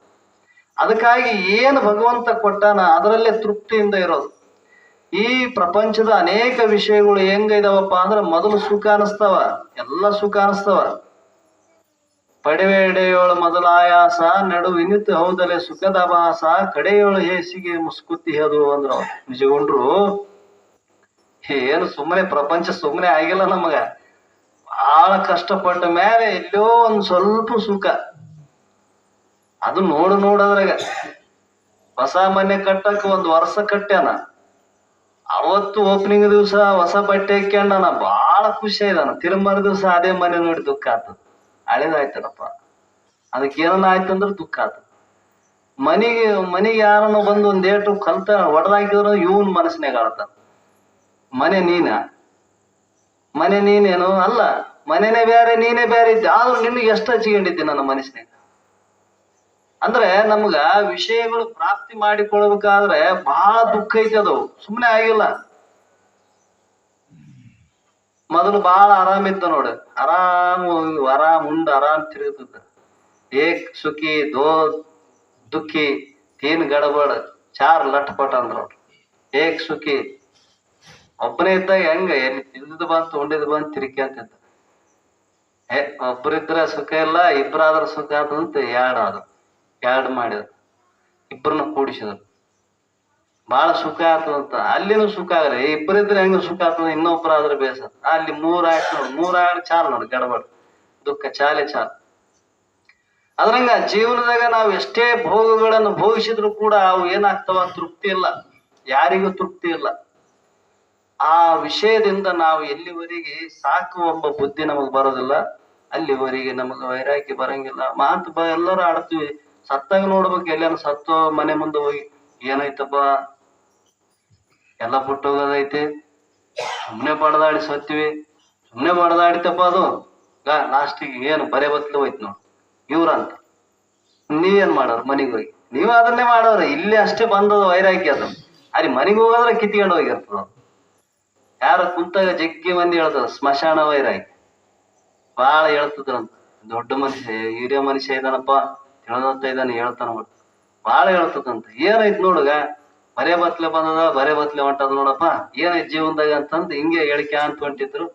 ಅದಕ್ಕಾಗಿ ಏನು ಭಗವಂತ ಕೊಟ್ಟಾನ ಅದರಲ್ಲೇ ತೃಪ್ತಿಯಿಂದ ಇರೋದು. ಈ ಪ್ರಪಂಚದ ಅನೇಕ ವಿಷಯಗಳು ಹೆಂಗ ಇದಾವಪ್ಪ ಅಂದ್ರೆ, ಮೊದಲು ಸುಖ ಅನಿಸ್ತಾವ, ಎಲ್ಲ ಸುಖ ಅನಿಸ್ತಾವ. ಪಡೆವೆಡೆಯೋಳು ಮೊದಲ ಆಯಾಸ, ನಡುವಿನಿತು ಹೌದಲೆ ಸುಖದ ಭಾಸ, ಕಡೆಯೋಳು ಹೇಸಿಗೆ ಮುಸ್ಕುತ್ತಿ ಅದು ಅಂದ್ರ ನಿಜಗೊಂಡ್ರು. ಏನು ಸುಮ್ಮನೆ ಪ್ರಪಂಚ ಸುಮ್ಮನೆ ಆಗಿಲ್ಲ ನಮಗ. ಬಹಳ ಕಷ್ಟಪಟ್ಟ ಮೇಲೆ ಎಲ್ಲೋ ಒಂದ್ ಸ್ವಲ್ಪ ಸುಖ. ಅದು ನೋಡೋದ್ರಾಗ ಹೊಸ ಮನೆ ಕಟ್ಟಕ್ 1 ವರ್ಷ ಕಟ್ಟ್ಯಾನ. ಅವತ್ತು ಓಪನಿಂಗ್ ದಿವಸ ಹೊಸ ಬಟ್ಟೆ ಹಾಕ್ಯಂಡನ, ಬಹಳ ಖುಷಿ ಆಯ್ದಾನ. ತಿರುಮರ ದಿವಸ ಅದೇ ಮನೆ ನೋಡಿ ದುಃಖ ಆತದ, ಹಳೇದಾಯ್ತದಪ್ಪ. ಅದಕ್ಕೆ ಏನನ್ನ ಆಯ್ತಂದ್ರ ದುಃಖ ಆತ. ಮನಿಗೆ ಯಾರನ್ನ ಬಂದು ಒಂದೇಟು ಕಲ್ತ ಹೊಡೆದಾಕಿದ್ರು ಇವನ್ ಮನಸ್ಸಿನಾಗ ಆಡ್ತಾನ, ಮನೆ ನೀನೇನು ಅಲ್ಲ, ಮನೆನೇ ಬೇರೆ ನೀನೇ ಬೇರೆ ಇದ್ದೆ, ಆದ್ರೂ ನಿನ್ಗೆ ಎಷ್ಟು ಹಚ್ಕೊಂಡಿದ್ದೆ ನನ್ನ ಮನಸ್ಸಿನಾಗ. ಅಂದ್ರೆ ನಮ್ಗ ವಿಷಯಗಳು ಪ್ರಾಪ್ತಿ ಮಾಡಿಕೊಳ್ಬೇಕಾದ್ರೆ ಬಹಳ ದುಃಖ ಐತಿ, ಅದು ಸುಮ್ಮನೆ ಆಗಿಲ್ಲ. ಮೊದಲು ಬಹಳ ಆರಾಮಿದ್ದ ನೋಡು, ಆರಾಮ್ ಉಂಡ್ ಆರಾಮ್ ತಿರುಗುತ್ತಿದ್ದ. ಏಕ್ ಸುಖಿ ದೋ ದುಃಖಿ ತೀನ್ ಗಡಬಡ ಚಾರ್ ಲಟ್ಪಟ್ ಅಂದ್ರು. ಏಕ್ ಸುಖಿ ಒಬ್ಬನೇ ಇದ್ದಾಗ ಹೆಂಗ ಎಲ್ಲಿ ತಿಂದಿದ್ದು ಬಂತು ಉಂಡಿದ್ ಬಂತು ತಿರುಗಿ ಅಂತಿದ್ದ. ಒಬ್ಬರಿದ್ರ ಸುಖ ಇಲ್ಲ, ಇಬ್ಬರಾದ್ರ ಸುಖ ಆತಂತ ಎರಡು ಮಾಡಿದ, ಇಬ್ಬರನ್ನ ಕೂಡಿಸಿದ್ರು, ಬಹಳ ಸುಖ ಆಗ್ತದಂತ. ಅಲ್ಲಿನೂ ಸುಖ ಆಗಲ್ಲ, ಇಬ್ಬರಿದ್ರೆ ಹೆಂಗ ಸುಖ ಆಗ್ತದ, ಇನ್ನೊಬ್ಬರಾದ್ರೆ ಬೇಸ. ಅಲ್ಲಿ 3 ಆಯ್ತು ನೋಡು, 3 ಆಗ ಚಾಲ್ ನೋಡು ಗಡಬಡ ದುಃಖ ಚಾಲೆ ಚಾಲ್. ಅದ್ರಂಗ ಜೀವನದಾಗ ನಾವು ಎಷ್ಟೇ ಭೋಗಗಳನ್ನು ಭೋಗಿಸಿದ್ರು ಕೂಡ ಅವು ಏನಾಗ್ತಾವ, ತೃಪ್ತಿ ಇಲ್ಲ, ಯಾರಿಗೂ ತೃಪ್ತಿ ಇಲ್ಲ. ಆ ವಿಷಯದಿಂದ ನಾವು ಎಲ್ಲಿವರೆಗೆ ಸಾಕು ಎಂಬ ಬುದ್ಧಿ ನಮಗ್ ಬರೋದಿಲ್ಲ, ಅಲ್ಲಿವರೆಗೆ ನಮಗ ವೈರಾಗ್ಯ ಬರಂಗಿಲ್ಲ. ಎಲ್ಲರೂ ಆಡ್ತೀವಿ, ಸತ್ತಾಗ ನೋಡ್ಬೇಕು, ಎಲ್ಲಾನು ಸತ್ತು ಮನೆ ಮುಂದೆ ಹೋಗಿ ಏನೈತಪ್ಪ ಎಲ್ಲ ಬಿಟ್ಟೋಗೋದೈತಿ, ಸುಮ್ನೆ ಬಡದಾಡಿ ಸತ್ತೀವಿ, ಸುಮ್ನೆ ಬಡದಾಡಿತಪ್ಪ, ಅದು ಲಾಸ್ಟಿಗೆ ಏನು ಬರೇ ಬತ್ಲು ಹೋಯ್ತು ನೋಡು ಇವ್ರಂತ. ನೀವೇನ್ ಮಾಡೋರು ಮನೆಗೆ ಹೋಗಿ, ನೀವ್ ಅದನ್ನೇ ಮಾಡೋರು. ಇಲ್ಲಿ ಅಷ್ಟೇ ಬಂದದ ವೈರಾಗ್ಯ. ಅದು ಅಲ್ಲಿ ಮನೆಗೆ ಹೋಗೋದ್ರೆ ಕಿತ್ಕೊಂಡು ಹೋಗಿರ್ತದ. ಯಾರ ಕುಂತಾಗ ಜಗ್ಗಿ ಮಂದಿ ಹೇಳ್ತದ ಸ್ಮಶಾನ ವೈರಾಗ್ಯ ಬಾಳ ಹೇಳ್ತದ್ರಂತ. ದೊಡ್ಡ ಮನುಷ್ಯ, ಹಿರಿಯ ಮನುಷ್ಯ ಇದಾನಪ್ಪ, ತಿಳಿದಂತ ಇದ್ದಾನೆ, ಹೇಳ್ತಾನ ಬಾಳ ಹೇಳ್ತದಂತ. ಏನೈತ್ ನೋಡುಗ, ಬರೇ ಬತ್ಲೆ ಬಂದದ, ಬರೇ ಬತ್ಲೆ ಹೊಂಟದ ನೋಡಪ್ಪ, ಏನೈತ್ ಜೀವನದಾಗ ಅಂತಂದ್ ಹಿಂಗೆ ಹೇಳಿಕೆ ಅಂತ ಹೊಂಟಿದ್ರು.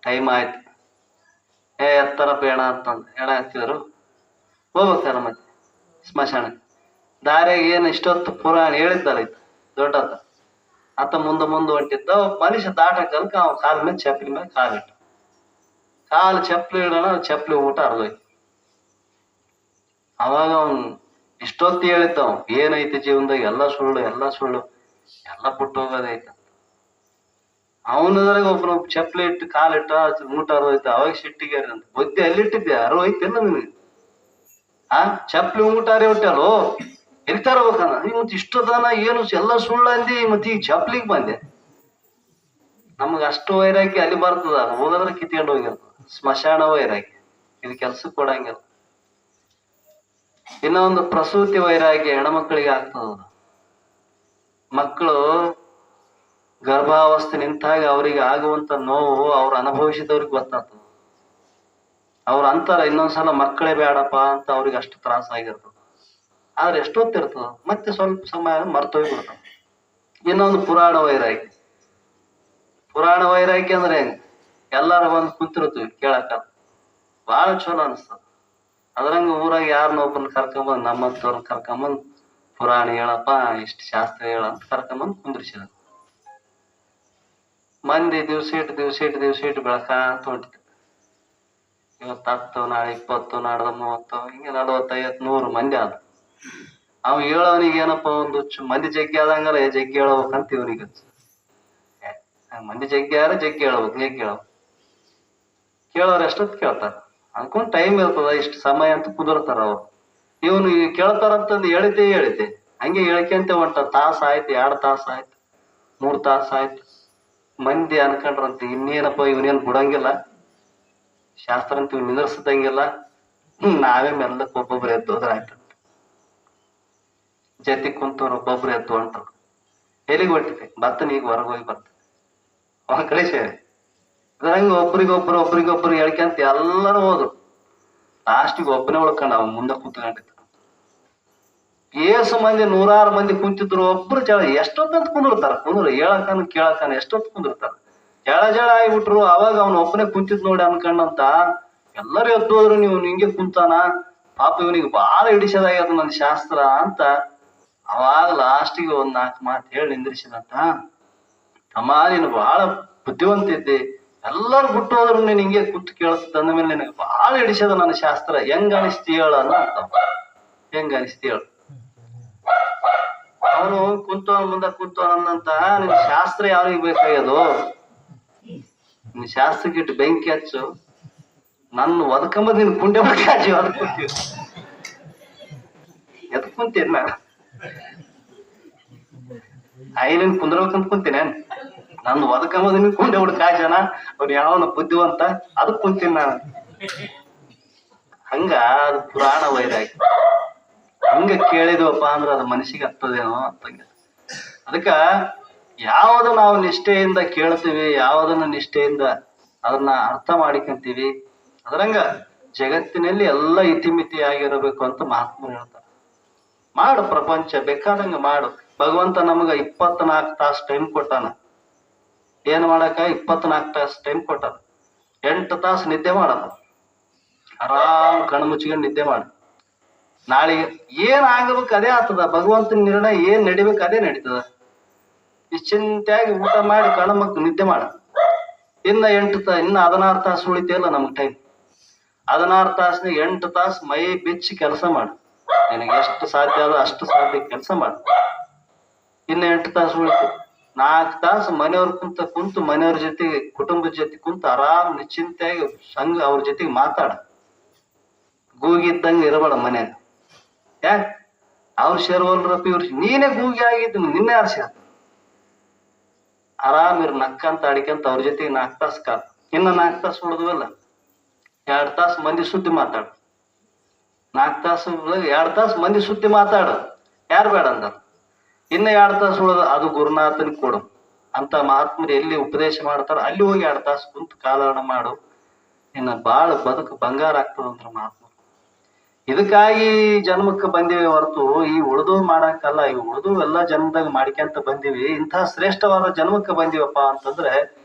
ಟೈಮ್ ಆಯ್ತು, ಎತ್ತರಪ್ಪ ಎಣ ಅಂತಂದ್ ಎಣ ಹಾಕ್ತಿದ್ರು. ಹೋಗ್ಬೇಕಾರ ಮತ್ತೆ ಸ್ಮಶಾನಕ್ಕೆ. ದಾರ್ಯಾಗ ಏನ್ ಇಷ್ಟೊತ್ತು ಪುರಾಣ ಹೇಳಿದ್ದಲ್ಲ ಇತ್ತು ದೊಡ್ಡದ, ಆತ ಮುಂದೆ ಹೊಂಟಿದ್ದ. ಮನುಷ್ಯ ದಾಟಕಲ್ಕ ಅವ ಕಾಲ ಮೇಲೆ ಚಪ್ಪಲಿ ಮೇಲೆ ಕಾಲಿಟ್ಟ. ಕಾಲು ಚಪ್ಪಲಿ ಇಡೋಣ, ಚಪ್ಪಲಿ ಊಟ ಅರ್ಧೋಯ್ತು. ಅವಾಗ ಅವನ್ ಇಷ್ಟೊತ್ತಿ ಹೇಳಿದ್ದವ, ಏನೈತಿ ಜೀವನದಾಗ ಎಲ್ಲ ಸುಳ್ಳು ಎಲ್ಲ ಬಿಟ್ಟು ಹೋಗೋದೈತ. ಅವನದ್ರಾಗ ಒಬ್ಬನ ಚಪ್ಪಲಿ ಇಟ್ಟು ಕಾಲಿಟ್ಟ, ಊಟ ಅರ್ಧೋಯ್ತು. ಅವಾಗ ಸಿಟ್ಟಿಗೆ ಅಂತ ಬುದ್ಧಿ ಎಲ್ಲಿಟ್ಟಿದ್ದೆ, ಅರ್ವೈತಿಲ್ಲ ನಿನಗೆ? ಚಪ್ಪಲಿ ಊಟ ಅರಿ ಹೊಟ್ಟೆಲ್ಲೋ ಎಲ್ಲಿ ತರಬೇಕಂದ ನೀ ಮತ್ ಇಷ್ಟದನ ಏನು ಎಲ್ಲ ಸುಳ್ಳು ಅಂದಿ, ಮತ್ ಈಗ ಚಪ್ಲಿಗೆ ಬಂದೆ. ನಮಗ ಅಷ್ಟು ವೈರಾಗ್ಯ ಅಲ್ಲಿ ಬರ್ತದ, ಹೋಗದ್ರ ಕಿತ್ಕೊಂಡು ಹೋಗಿರ್ತದ. ಸ್ಮಶಾನ ವೈರಾಗ್ಯ ಇದು ಕೆಲ್ಸಕ್ಕೆ ಕೊಡಂಗಿಲ್ಲ. ಇನ್ನೊಂದು ಪ್ರಸೂತಿ ವೈರಾಗ್ಯ ಹೆಣ್ಮಕ್ಳಿಗೆ ಆಗ್ತದ. ಮಕ್ಕಳು ಗರ್ಭಾವಸ್ಥೆ ನಿಂತಾಗ ಅವ್ರಿಗೆ ಆಗುವಂತ ನೋವು ಅವ್ರು ಅನುಭವಿಸಿದವ್ರಿಗೆ ಗೊತ್ತಾಗ್ತದ. ಅವ್ರ ಅಂತಾರ ಇನ್ನೊಂದ್ಸಲ ಮಕ್ಕಳೇ ಬೇಡಪ್ಪ ಅಂತ, ಅವ್ರಿಗೆ ಅಷ್ಟು ತ್ರಾಸ ಆಗಿರ್ತದ. ಆದ್ರೆ ಎಷ್ಟೊತ್ತಿರ್ತದ, ಮತ್ತೆ ಸ್ವಲ್ಪ ಸಮಯ ಮರ್ತೋಗ್ಬಿಡ್ತಾವ. ಇನ್ನೊಂದು ಪುರಾಣ ವೈರಾಗ್ಯ ಅಂದ್ರೆ ಹೆಂಗ, ಎಲ್ಲಾರು ಬಂದು ಕುಂತಿರ್ತೀವಿ ಕೇಳಕ, ಬಹಳ ಚಲೋ ಅನಿಸ್ತದ. ಅದ್ರಂಗ ಊರಾಗ ಯಾರನ್ನ ಒಬ್ಬರನ್ನ ಕರ್ಕೊಂಬಂದ್, ನಮ್ಮಂತವ್ರನ್ನ ಕರ್ಕೊಂಬಂದ್ ಪುರಾಣ ಹೇಳಪ್ಪ, ಇಷ್ಟ ಶಾಸ್ತ್ರ ಹೇಳ ಅಂತ ಕರ್ಕೊಂಬಂದ್ ಕುಂದ್ರಿಸಿದ. ಮಂದಿ ದಿವ್ಸ ಇಟ್ಟು ಬೆಳಕಾಂತ ಹೊಂಟಿತ್ತು. ಇವತ್ತು 10, ನಾಳೆ 20, ನಾಡ್ದ 30, ಹಿಂಗೆ 40, 50, 100 ಮಂದಿ ಆದ. ಅವ್ ಹೇಳೋನಿಗೆ ಏನಪ್ಪ, ಒಂದು ಮಂದಿ ಜಗ್ಗಿ ಆದಂಗಲ್ಲ, ಜಗ್ಗಿ ಹೇಳ್ಬೇಕಂತ ಇವನಿಗೆ ಮಂದಿ ಜಗ್ಗಿ ಹೇಳ್ಬೇಕು. ಕೇಳೋರು ಎಷ್ಟೊತ್ತು ಕೇಳ್ತಾರ ಅನ್ಕೊಂಡ್ ಟೈಮ್ ಇರ್ತದ, ಇಷ್ಟು ಸಮಯ ಅಂತ ಕುದುರ್ತಾರ ಅವ್ರು. ಇವನು ಕೇಳ್ತಾರಂತಂದು ಹೇಳಿದ್ದೆ ಹಂಗೆ ಹೇಳ್ಕೊಂತ ಹೊಂಟ. ತಾಸ ಆಯ್ತು, 2 ತಾಸ ಆಯ್ತು, 3 ತಾಸು ಆಯ್ತು. ಮಂದಿ ಅನ್ಕೊಂಡ್ರಂತ ಇನ್ನೇನಪ್ಪ ಇವನೇನ್ ಬಿಡಂಗಿಲ್ಲ, ಶಾಸ್ತ್ರ ಅಂತ ಇವ್ ನಿಂದರ್ಸದಂಗಿಲ್ಲ, ನಾವೇ ಮೆಲ್ಲಕ್ ಒಬ್ಬೊಬ್ರು ಎದ್ದು ಹೋದ್ರ ಆಯ್ತು. ಜೊತೆ ಕುಂತವ್ರು ಒಬ್ಬೊಬ್ರು ಎದ್ದು ಹೊಂಟ್ರು. ಎಲ್ಲಿಗೆ ಹೊಟ್ಟಿದೆ? ಬರ್ತಾನೆ ಈಗ ಹೊರಗೆ ಹೋಗಿ ಬರ್ತಾನೆ ಅವನ ಕಡೆ ಸೇರಿ. ಅದ್ರಂಗ ಒಬ್ರಿಗೊಬ್ರು ಹೇಳ್ಕೊಂತ ಎಲ್ಲರೂ ಹೋದ್ರು. ಲಾಸ್ಟಿಗೆ ಒಬ್ಬನೇ ಉಳ್ಕೊಂಡ, ಅವನ್ ಮುಂದೆ ಕುಂತ್ಕೊಂಡಿದ್ದ. ಏಸು ಮಂದಿ 100 ಮಂದಿ ಕುಂತಿದ್ರು. ಒಬ್ರು ಎಷ್ಟೊತ್ತಂತ ಕುಂದ್ರು ಹೇಳಕನ್ ಕೇಳಕನ್ ಎಷ್ಟೊತ್ತು ಕುಂದಿರ್ತಾರ. ಜಳ ಆಗಿಬಿಟ್ರು. ಅವಾಗ ಅವ್ನ ಒಬ್ಬನೇ ಕುಂತಿದ್ ನೋಡಿ ಅನ್ಕೊಂಡಂತ ಎಲ್ಲರೂ ಎದ್ದು ಹೋದ್ರು. ನೀವು ಹಿಂಗೆ ಕುಂತಾನ, ಪಾಪ ಇವನಿಗೆ ಬಾಳ ಹಿಡಿಸೋದಾಗ್ಯದ ನನ್ನ ಶಾಸ್ತ್ರ ಅಂತ. ಅವಾಗ ಲಾಸ್ಟಿಗೆ 4 ಮಾತು ಹೇಳಿ ನಿಂದ್ರಿಸಿದಂತ. ತಮ್ಮ, ನೀನು ಬಹಳ ಬುದ್ಧಿವಂತ ಇದ್ದೆ, ಎಲ್ಲರೂ ಬಿಟ್ಟು ಹೋದ್ರು ನೀನ್ ಹಿಂಗೆ ಕುಂತು ಕೇಳಿಸ್ತ ಅಂದ ಮೇಲೆ ನಿನಗೆ ಬಹಳ ಹಿಡಿಸದ ನನ್ನ ಶಾಸ್ತ್ರ, ಹೆಂಗ ಅನಿಸ್ತಿ ಹೇಳ ಅಂತ. ಹೆಂಗ ಅನಿಸ್ತಿ ಹೇಳು? ಅವನು ಮುಂದೆ ಕುಂತವನಂತ, ನಿನ್ ಶಾಸ್ತ್ರ ಯಾರಿಗೆ ಬೇಕಾಗ್ಯದು? ನಿನ್ ಶಾಸ್ತ್ರಕ್ಕೆ ಇಟ್ಟು ಬೆಂಕಿ ಹಚ್ಚು, ನನ್ನ ಒದಕಂಬದ್ ನಿನ್ ಕುಂಡೆ ಬೇಕಾಜಿ ಅದಕ್ಕೆ ಕುಂತೀವಿ. ಎದಕ್ ಕುಂತೀನಿ ನಾನು? ಐಲಿನ್ ಕುಂದ್ರಬೇಕಂತ ಕುಂತೀನಿ. ನಂದು ಒದಕಂಬದ್ ನಿನ್ ಕುಂಡೆ ಹುಡ್ಕಾಜನ, ಅವ್ನು ಯಾವನ ಬುದ್ಧಿವಂತ, ಅದಕ್ ಕುಂತೀನಿ ನಾನು. ಹಂಗ ಅದು ಪುರಾಣ ವೈರಾಗಿ ಹಂಗ ಕೇಳಿದ್ವಪ್ಪ ಅಂದ್ರ ಅದು ಮನಸ್ಸಿಗೆ ಹತ್ತದೇನೋ ಅಂತಂಗ. ಅದಕ್ಕ ಯಾವ್ದು ನಾವು ನಿಷ್ಠೆಯಿಂದ ಕೇಳ್ತೀವಿ, ಯಾವುದನ್ನ ನಿಷ್ಠೆಯಿಂದ ಅದನ್ನ ಅರ್ಥ ಮಾಡಿಕೊಂತೀವಿ, ಅದರಂಗ ಜಗತ್ತಿನಲ್ಲಿ ಎಲ್ಲ ಇತಿಮಿತಿ ಆಗಿರಬೇಕು ಅಂತ ಮಹಾತ್ಮರು ಹೇಳ್ತಾರೆ. ಮಾಡು, ಪ್ರಪಂಚ ಬೇಕಾದಂಗ ಮಾಡು. ಭಗವಂತ ನಮಗ 24 ತಾಸು ಟೈಮ್ ಕೊಟ್ಟಾನ. ಏನ್ ಮಾಡಕ 24 ತಾಸು ಟೈಮ್ ಕೊಟ್ಟಾನ. 8 ತಾಸು ನಿದ್ದೆ ಮಾಡಲ್ಲ, ಆರಾಮ್ ಕಣ್ಣು ಮುಚ್ಚಿಕೊಂಡು ನಿದ್ದೆ ಮಾಡ. ನಾಳೆಗೆ ಏನ್ ಆಗಬೇಕು ಅದೇ ಆಗ್ತದ. ಭಗವಂತನ ನಿರ್ಣಯ ಏನ್ ನಡಿಬೇಕು ಅದೇ ನಡೀತದ. ನಿಶ್ಚಿಂತೆಯಾಗಿ ಊಟ ಮಾಡಿ ಕಣ್ಣು ಮಕ್ಕಳು ನಿದ್ದೆ ಮಾಡ. ಇನ್ನ 16 ತಾಸು ಉಳಿತೇಲ್ಲ ನಮಗ್ ಟೈಮ್. 16 ತಾಸಿನ 8 ತಾಸು ಮೈ ಬಿಚ್ಚಿ ಕೆಲಸ ಮಾಡು. ನಿನಗೆ ಎಷ್ಟು ಸಾಧ್ಯ ಅದ ಅಷ್ಟು ಸಾಧ್ಯ ಕೆಲಸ ಮಾಡು. ಇನ್ನ 8 ತಾಸು ಉಳಿತು. 4 ತಾಸು ಮನೆಯವ್ರ ಕುಂತು ಮನೆಯವ್ರ ಜೊತೆಗೆ, ಕುಟುಂಬದ ಜೊತೆ ಕುಂತು ಆರಾಮ್ ನಿಶ್ಚಿಂತೆಯಾಗಿ ಅವ್ರ ಜೊತೆಗೆ ಮಾತಾಡ. ಗೂಗಿದ್ದಂಗ ಇರಬೇಡ ಮನ್ಯಾಗ. ಯಾಕೆ? ಅವ್ರು ಸೇರ್ವಲ್ರಪ್ಪ ಇವ್ರು, ನೀನೇ ಗೂಗಿ ಆಗಿದ್ದು, ನಿನ್ನೆ ಯಾರು ಸೇರ್? ಆರಾಮಿರ್ ನಕ್ಕಂತ ಅಡಿಕಂತ ಅವ್ರ ಜೊತೆಗೆ 4 ತಾಸು ಕಾಲ. ಇನ್ನ 4 ತಾಸು ಉಳಿದ್ವಲ್ಲ, 2 ತಾಸು ಮಂದಿ ಸುದ್ದಿ ಮಾತಾಡು. 4 ತಾಸು 2 ತಾಸು ಮಂದಿ ಸುದ್ದಿ ಮಾತಾಡು, ಯಾರು ಬೇಡ ಅಂದ. ಇನ್ನ 2 ತಾಸು ಉಳಿದ ಅದು ಗುರುನಾಥನ್ ಕೊಡು ಅಂತ ಮಹಾತ್ಮರು ಎಲ್ಲಿ ಉಪದೇಶ ಮಾಡ್ತಾರ ಅಲ್ಲಿ ಹೋಗಿ 2 ತಾಸು ಕುಂತು ಕಾಲಹರಣ ಮಾಡು. ಇನ್ನ ಬಾಳ ಬದುಕು ಬಂಗಾರ ಆಗ್ತದಂದ್ರ ಮಹಾತ್ಮರು. ಇದಕ್ಕಾಗಿ ಜನ್ಮಕ್ಕೆ ಬಂದಿವಿ ಹೊರತು ಈ ಉಳಿದು ಮಾಡಕ್ಕಲ್ಲ. ಈ ಉಳಿದು ಎಲ್ಲಾ ಜನ್ಮದಾಗ ಮಾಡ್ಕೊಂತ ಬಂದಿವಿ. ಇಂತಹ ಶ್ರೇಷ್ಠವಾದ ಜನ್ಮಕ್ಕೆ ಬಂದಿವಪ್ಪ ಅಂತಂದ್ರೆ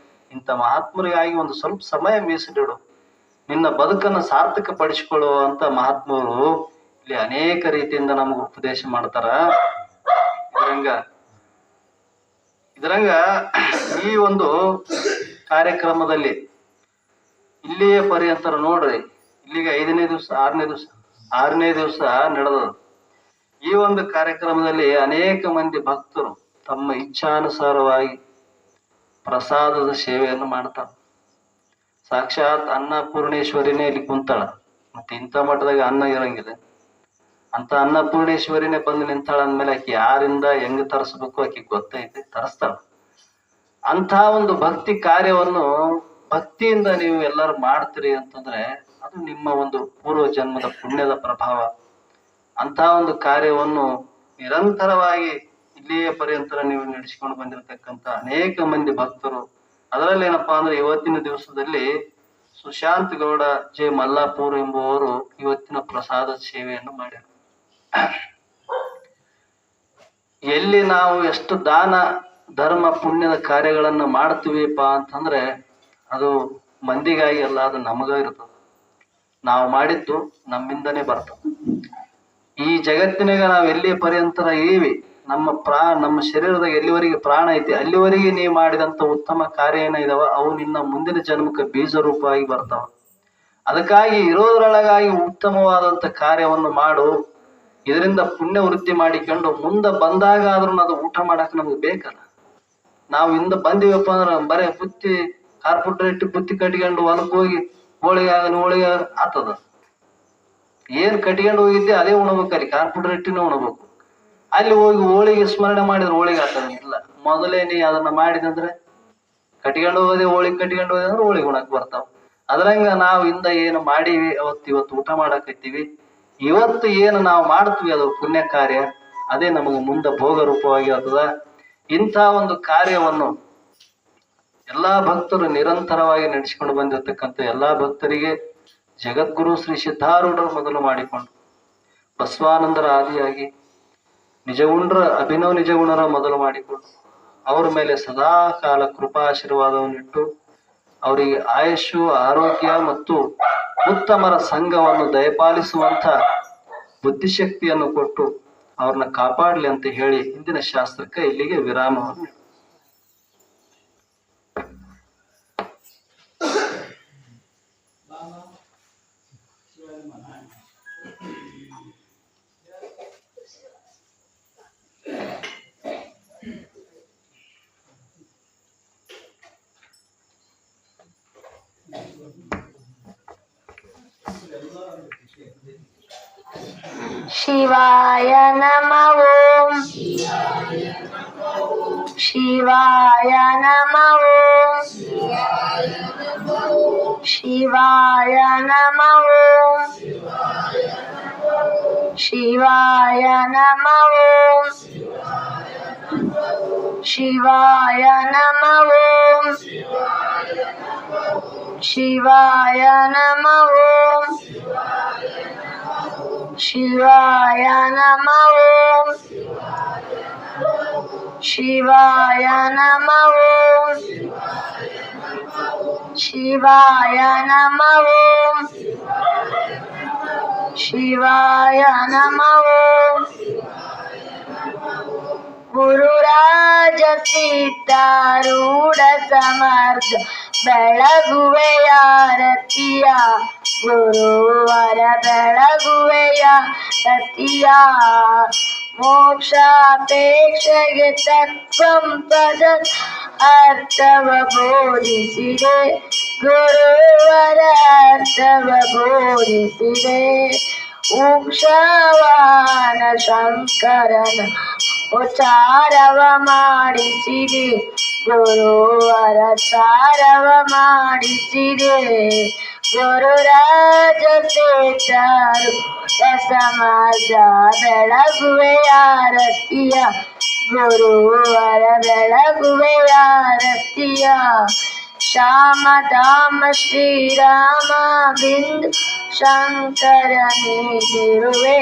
ಇಂಥ ಮಹಾತ್ಮರಿಗಾಗಿ ಒಂದು ಸ್ವಲ್ಪ ಸಮಯ ಮೀಸಲಿಡು. ನಿನ್ನ ಬದುಕನ್ನ ಸಾರ್ಥಕ ಪಡಿಸಿಕೊಳ್ಳುವಂತ ಮಹಾತ್ಮರು ಇಲ್ಲಿ ಅನೇಕ ರೀತಿಯಿಂದ ನಮಗೆ ಉಪದೇಶ ಮಾಡ್ತಾರ. ಇದರಂಗ ಈ ಒಂದು ಕಾರ್ಯಕ್ರಮದಲ್ಲಿ ಇಲ್ಲಿಯ ಪರ್ಯಂತರ ನೋಡ್ರಿ, ಇಲ್ಲಿಗೆ 5ನೇ ದಿವಸ 6ನೇ ದಿವಸ ನಡೆದ ಈ ಒಂದು ಕಾರ್ಯಕ್ರಮದಲ್ಲಿ ಅನೇಕ ಮಂದಿ ಭಕ್ತರು ತಮ್ಮ ಇಚ್ಛಾನುಸಾರವಾಗಿ ಪ್ರಸಾದದ ಸೇವೆಯನ್ನು ಮಾಡ್ತಾರೆ. ಸಾಕ್ಷಾತ್ ಅನ್ನಪೂರ್ಣೇಶ್ವರಿನೇ ಇಲ್ಲಿ ಕುಂತಾಳ. ಮತ್ತೆ ಇಂಥ ಮಠದಾಗ ಅನ್ನ ಇರಂಗಿಲ್ಲ. ಅಂತ ಅನ್ನಪೂರ್ಣೇಶ್ವರಿನೇ ಬಂದು ನಿಂತಾಳ ಅಂದ್ಮೇಲೆ ಆಕಿ ಯಾರಿಂದ ಹೆಂಗ್ ತರಿಸ್ಬೇಕು ಆಕಿ ಗೊತ್ತೈತಿ, ತರಿಸ್ತಾಳ. ಅಂತ ಒಂದು ಭಕ್ತಿ ಕಾರ್ಯವನ್ನು ಭಕ್ತಿಯಿಂದ ನೀವು ಎಲ್ಲರೂ ಮಾಡ್ತೀರಿ ಅಂತಂದ್ರೆ ಅದು ನಿಮ್ಮ ಒಂದು ಪೂರ್ವ ಜನ್ಮದ ಪುಣ್ಯದ ಪ್ರಭಾವ. ಅಂತ ಒಂದು ಕಾರ್ಯವನ್ನು ನಿರಂತರವಾಗಿ ಇಲ್ಲಿಯ ಪರ್ಯಂತರ ನೀವು ನಡೆಸಿಕೊಂಡು ಬಂದಿರತಕ್ಕಂತ ಅನೇಕ ಮಂದಿ ಭಕ್ತರು. ಅದರಲ್ಲಿ ಏನಪ್ಪಾ ಅಂದ್ರೆ ಇವತ್ತಿನ ದಿವಸದಲ್ಲಿ ಸುಶಾಂತ್ ಗೌಡ ಜೆ ಮಲ್ಲಾಪುರ್ ಎಂಬುವವರು ಇವತ್ತಿನ ಪ್ರಸಾದ ಸೇವೆಯನ್ನು ಮಾಡ್ಯಾರ. ಎಲ್ಲಿ ನಾವು ಎಷ್ಟು ದಾನ ಧರ್ಮ ಪುಣ್ಯದ ಕಾರ್ಯಗಳನ್ನು ಮಾಡ್ತೀವಿಪ್ಪ ಅಂತಂದ್ರೆ ಅದು ಮಂದಿಗಾಗಿ ಅಲ್ಲ, ಅದು ನಮಗ ಇರ್ತದೆ. ನಾವು ಮಾಡಿದ್ದು ನಮ್ಮಿಂದನೇ ಬರ್ತದೆ. ಈ ಜಗತ್ತಿನಾಗ ನಾವ್ ಎಲ್ಲಿ ಪರ್ಯಂತರ ಇದೀವಿ, ನಮ್ಮ ಶರೀರದಾಗ ಎಲ್ಲಿವರೆಗೆ ಪ್ರಾಣ ಐತಿ ಅಲ್ಲಿವರೆಗೆ ನೀವು ಮಾಡಿದಂತ ಉತ್ತಮ ಕಾರ್ಯ ಏನ ಇದಾವ ಅವು ನಿನ್ನ ಮುಂದಿನ ಜನ್ಮಕ್ಕೆ ಬೀಜ ರೂಪವಾಗಿ ಬರ್ತಾವ. ಅದಕ್ಕಾಗಿ ಇರೋದ್ರೊಳಗಾಗಿ ಉತ್ತಮವಾದಂತ ಕಾರ್ಯವನ್ನು ಮಾಡು. ಇದರಿಂದ ಪುಣ್ಯ ವೃದ್ಧಿ ಮಾಡಿಕೊಂಡು ಮುಂದೆ ಬಂದಾಗ ಆದ್ರೂ ಅದು ಊಟ ಮಾಡಕ್ ನಮ್ಗೆ ಬೇಕಲ್ಲ. ನಾವು ಹಿಂದ ಬಂದಿವಪ್ಪ ಅಂದ್ರ ಬರೇ ಬುತ್ತಿ ಕಾರ್ಪೊರೇಟ್ ಬುತ್ತಿ ಕಟ್ಕೊಂಡು ಹೊಲಕ್ ಹೋಗಿ ಹೋಳಿಗೆ ಆತದ. ಏನ್ ಕಟ್ಕೊಂಡು ಹೋಗಿದ್ದೆ ಅದೇ ಉಣಬೇಕು, ಅಲ್ಲಿ ಕಾರ್ಪೊರೇಟಿನ ಉಣಬೇಕು. ಅಲ್ಲಿ ಹೋಗಿ ಹೋಳಿಗೆ ಸ್ಮರಣೆ ಮಾಡಿದ್ರೆ ಹೋಳಿಗೆ ಆಗ್ತದಂತಿಲ್ಲ. ಮೊದಲೇ ನೀ ಅದನ್ನ ಮಾಡಿದಂದ್ರೆ ಕಟ್ಕೊಂಡು ಹೋಗೋದೇ ಹೋಳಿಗೆ ಕಟ್ಕೊಂಡು ಹೋದೆ ಅಂದ್ರೆ ಹೋಳಿಗೆ ಉಣಕ್ ಬರ್ತಾವ. ಅದ್ರಂಗ ನಾವು ಇಂದ ಏನು ಮಾಡೀವಿ ಇವತ್ತು ಊಟ ಮಾಡಾಕತ್ತೀವಿ. ಇವತ್ತು ಏನು ನಾವು ಮಾಡ್ತೀವಿ ಅದು ಪುಣ್ಯ ಕಾರ್ಯ, ಅದೇ ನಮಗೆ ಮುಂದೆ ಭೋಗ ರೂಪವಾಗಿ ಆಗ್ತದ. ಇಂಥ ಒಂದು ಕಾರ್ಯವನ್ನು ಎಲ್ಲಾ ಭಕ್ತರು ನಿರಂತರವಾಗಿ ನಡೆಸಿಕೊಂಡು ಬಂದಿರತಕ್ಕಂಥ ಎಲ್ಲಾ ಭಕ್ತರಿಗೆ ಜಗದ್ಗುರು ಶ್ರೀ ಸಿದ್ಧಾರೂಢರು ಮೊದಲು ಮಾಡಿಕೊಂಡು ಬಸವಾನಂದರ ಆದಿಯಾಗಿ ನಿಜಗುಣರ ಅಭಿನವ್ ನಿಜಗುಣರ ಮೊದಲು ಮಾಡಿಕೊಂಡು ಅವರ ಮೇಲೆ ಸದಾ ಕಾಲ ಕೃಪಾಶೀರ್ವಾದವನ್ನಿಟ್ಟು ಅವರಿಗೆ ಆಯುಷು ಆರೋಗ್ಯ ಮತ್ತು ಉತ್ತಮರ ಸಂಘವನ್ನು ದಯಪಾಲಿಸುವಂತ ಬುದ್ಧಿಶಕ್ತಿಯನ್ನು ಕೊಟ್ಟು ಅವ್ರನ್ನ ಕಾಪಾಡ್ಲಿ ಅಂತ ಹೇಳಿ ಇಂದಿನ ಶಾಸ್ತ್ರಕ್ಕೆ ಇಲ್ಲಿಗೆ ವಿರಾಮವನ್ನು. ಶಿವಾಯ ನಮಃ ಓಂ. ಶಿವಾಯ ನಮಃ ಓಂ. ಶಿವಾಯ ನಮಃ ಓಂ. ಶಿವಾಯ ನಮಃ ಓಂ. ಶಿವಾಯ ನಮಃ ಓಂ. ಶಿವಾಯ ನಮಃ ಓಂ. ಶಿವಾಯ ನಮಃ ಓಂ. ಶಿವಾಯ ನಮಃ ಓಂ. ಶಿವಾಯ ನಮಃ ಓಂ. ಶಿವಾಯ ನಮಃ ಓಂ. ಗುರುರಾಜ ಸಿದ್ಧಾರೂಢ ಸಮರ್ಥ ಬೆಳಗುವೆಯಾರತಿಯ ಗುರುವರ ಬೆಳಗುವೆಯ ರತಿಯ ಮೋಕ್ಷಾಪೇಕ್ಷೆಗೆ ತತ್ವಂ ಪದ ಅರ್ಥವ ಬೋಧಿಸಿದೆ ಗುರುವರ ಅರ್ಥವ ಬೋಧಿಸಿದೆ ಉಕ್ಷವಾನ ಶಂಕರನ ಉಚಾರವ ಮಾಡಿಸಿದೆ ಗುರುವರ ಚಾರವ ಮಾಡಿಸಿದೆ ಗುರುರಾಜ ಸಿದ್ಧಾರು ಸಮಾಜ ಬೆಳಗುವೆಯಾರತಿಯ ಗುರುವರ ಬೆಳಗುವೆಯಾರತಿಯ ಶ್ಯಾಮಧಾಮ ಶ್ರೀರಾಮ ಬಿಂದು ಶಂಕರ ನೀನಿರುವೆ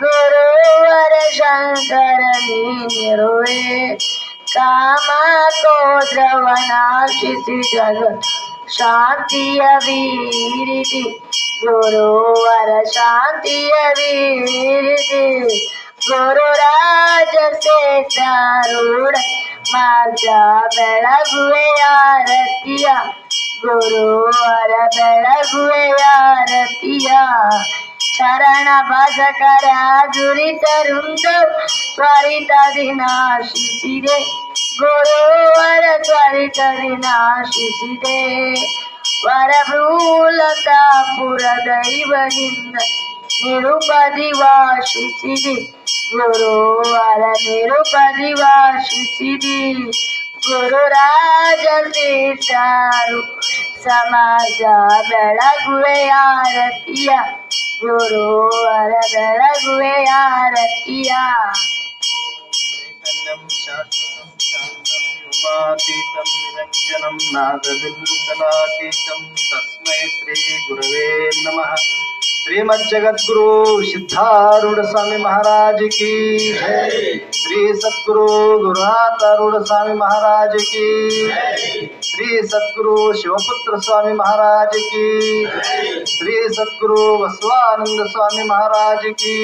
ಗುರುವರ ಶಂಕರ ನೀನಿರುವೆ ಕಾಮ ಕ್ರೋಧವನಾಶಿಸಿ ಜಗತ್ ಶಾಂತಿಯ ವೀರಿದಿ ಗುರುವರ ಶಾಂತಿಯ ವೀರಿದಿ ಗುರುರಾಜ ಸಿದ್ಧಾರೂಢ ಮಾರ್ಗ ಬೆಳಗುವೆಯಾರತಿಯ ಗುರುವರ ಬೆಳಗುವೆಯಾರತಿಯ ಶರಣ ಭಜಕರ ದುರಿತ ವೃಂದ ತ್ವರಿತದಿ ನಾಶಿಸಿದೆ ಗುರುವರ ತ್ವರಿತದಿ ನಾಶಿಸಿದೆ ವರಭೂಲತಾಪುರ ದೈವನಿಂದ ನಿರುಪದಿ ವಾಶಿಸಿದೆ ಗುರುವರ ನಿರುಪದಿ ವಾಶಿಸಿದೆ ಗುರುರಾಜ ಸಿದ್ಧಾರು ಸಮಾಜ ಬೆಳಗುವೆಯಾರತಿಯ ಗುರುವರ ಬೆಳಗುವೆಯಾರತಿಯ ಚೈತನ್ಯಂ ಶಾಶ್ವತಂ ಶಾಂತಂ ವ್ಯೋಮಾತೀತಂ ನಿರಂಜನಂ ನಾದಬಿಂದುಕಲಾತೀತಂ ತಸ್ಮೈ ಶ್ರೀ ಗುರವೇ ನಮಃ. ಶ್ರೀಮದ್ ಜಗದ್ಗುರು ಸಿದ್ಧಾರೂಢ ಸ್ವಾಮಿ ಮಹಾರಾಜ್ ಕಿ ಜೈ. ಶ್ರೀ ಸದ್ಗುರು ಗುರುನಾಥಾರೂಢ ಸ್ವಾಮಿ ಮಹಾರಾಜ್ ಕಿ. ಶ್ರೀ ಸದ್ಗುರು ಶಿವಪುತ್ರ ಸ್ವಾಮಿ ಮಹಾರಾಜ್ ಕಿ. ಶ್ರೀ ಸದ್ಗುರು ಬಸವಾನಂದ ಸ್ವಾಮಿ ಮಹಾರಾಜ್ ಕಿ.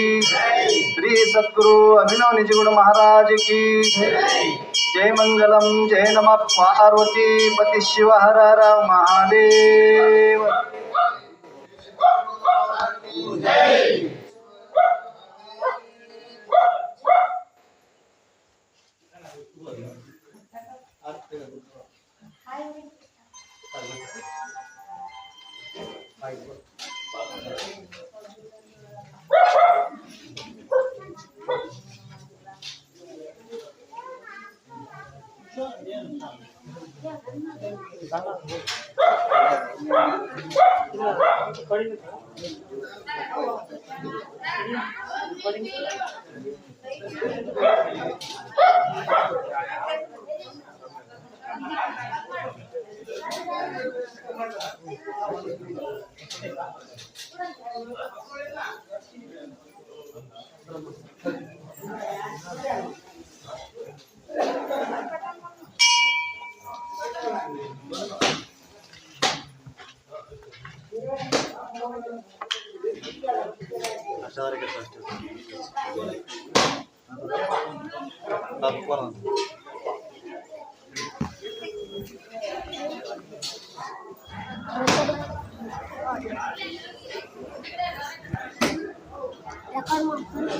ಶ್ರೀ ಸದ್ಗುರು ಅಭಿನವ್ ನಿಜಗುಣ ಮಹಾರಾಜ್ ಕಿ. ಜೈ ಮಂಗಲಂ. ಜೈ ನಮಃ ಪಾರ್ವತಿ ಪತಿ ಶಿವ ಹರ ಹರ ಮಹಾದೇವ. ಅಷ್ಟೇ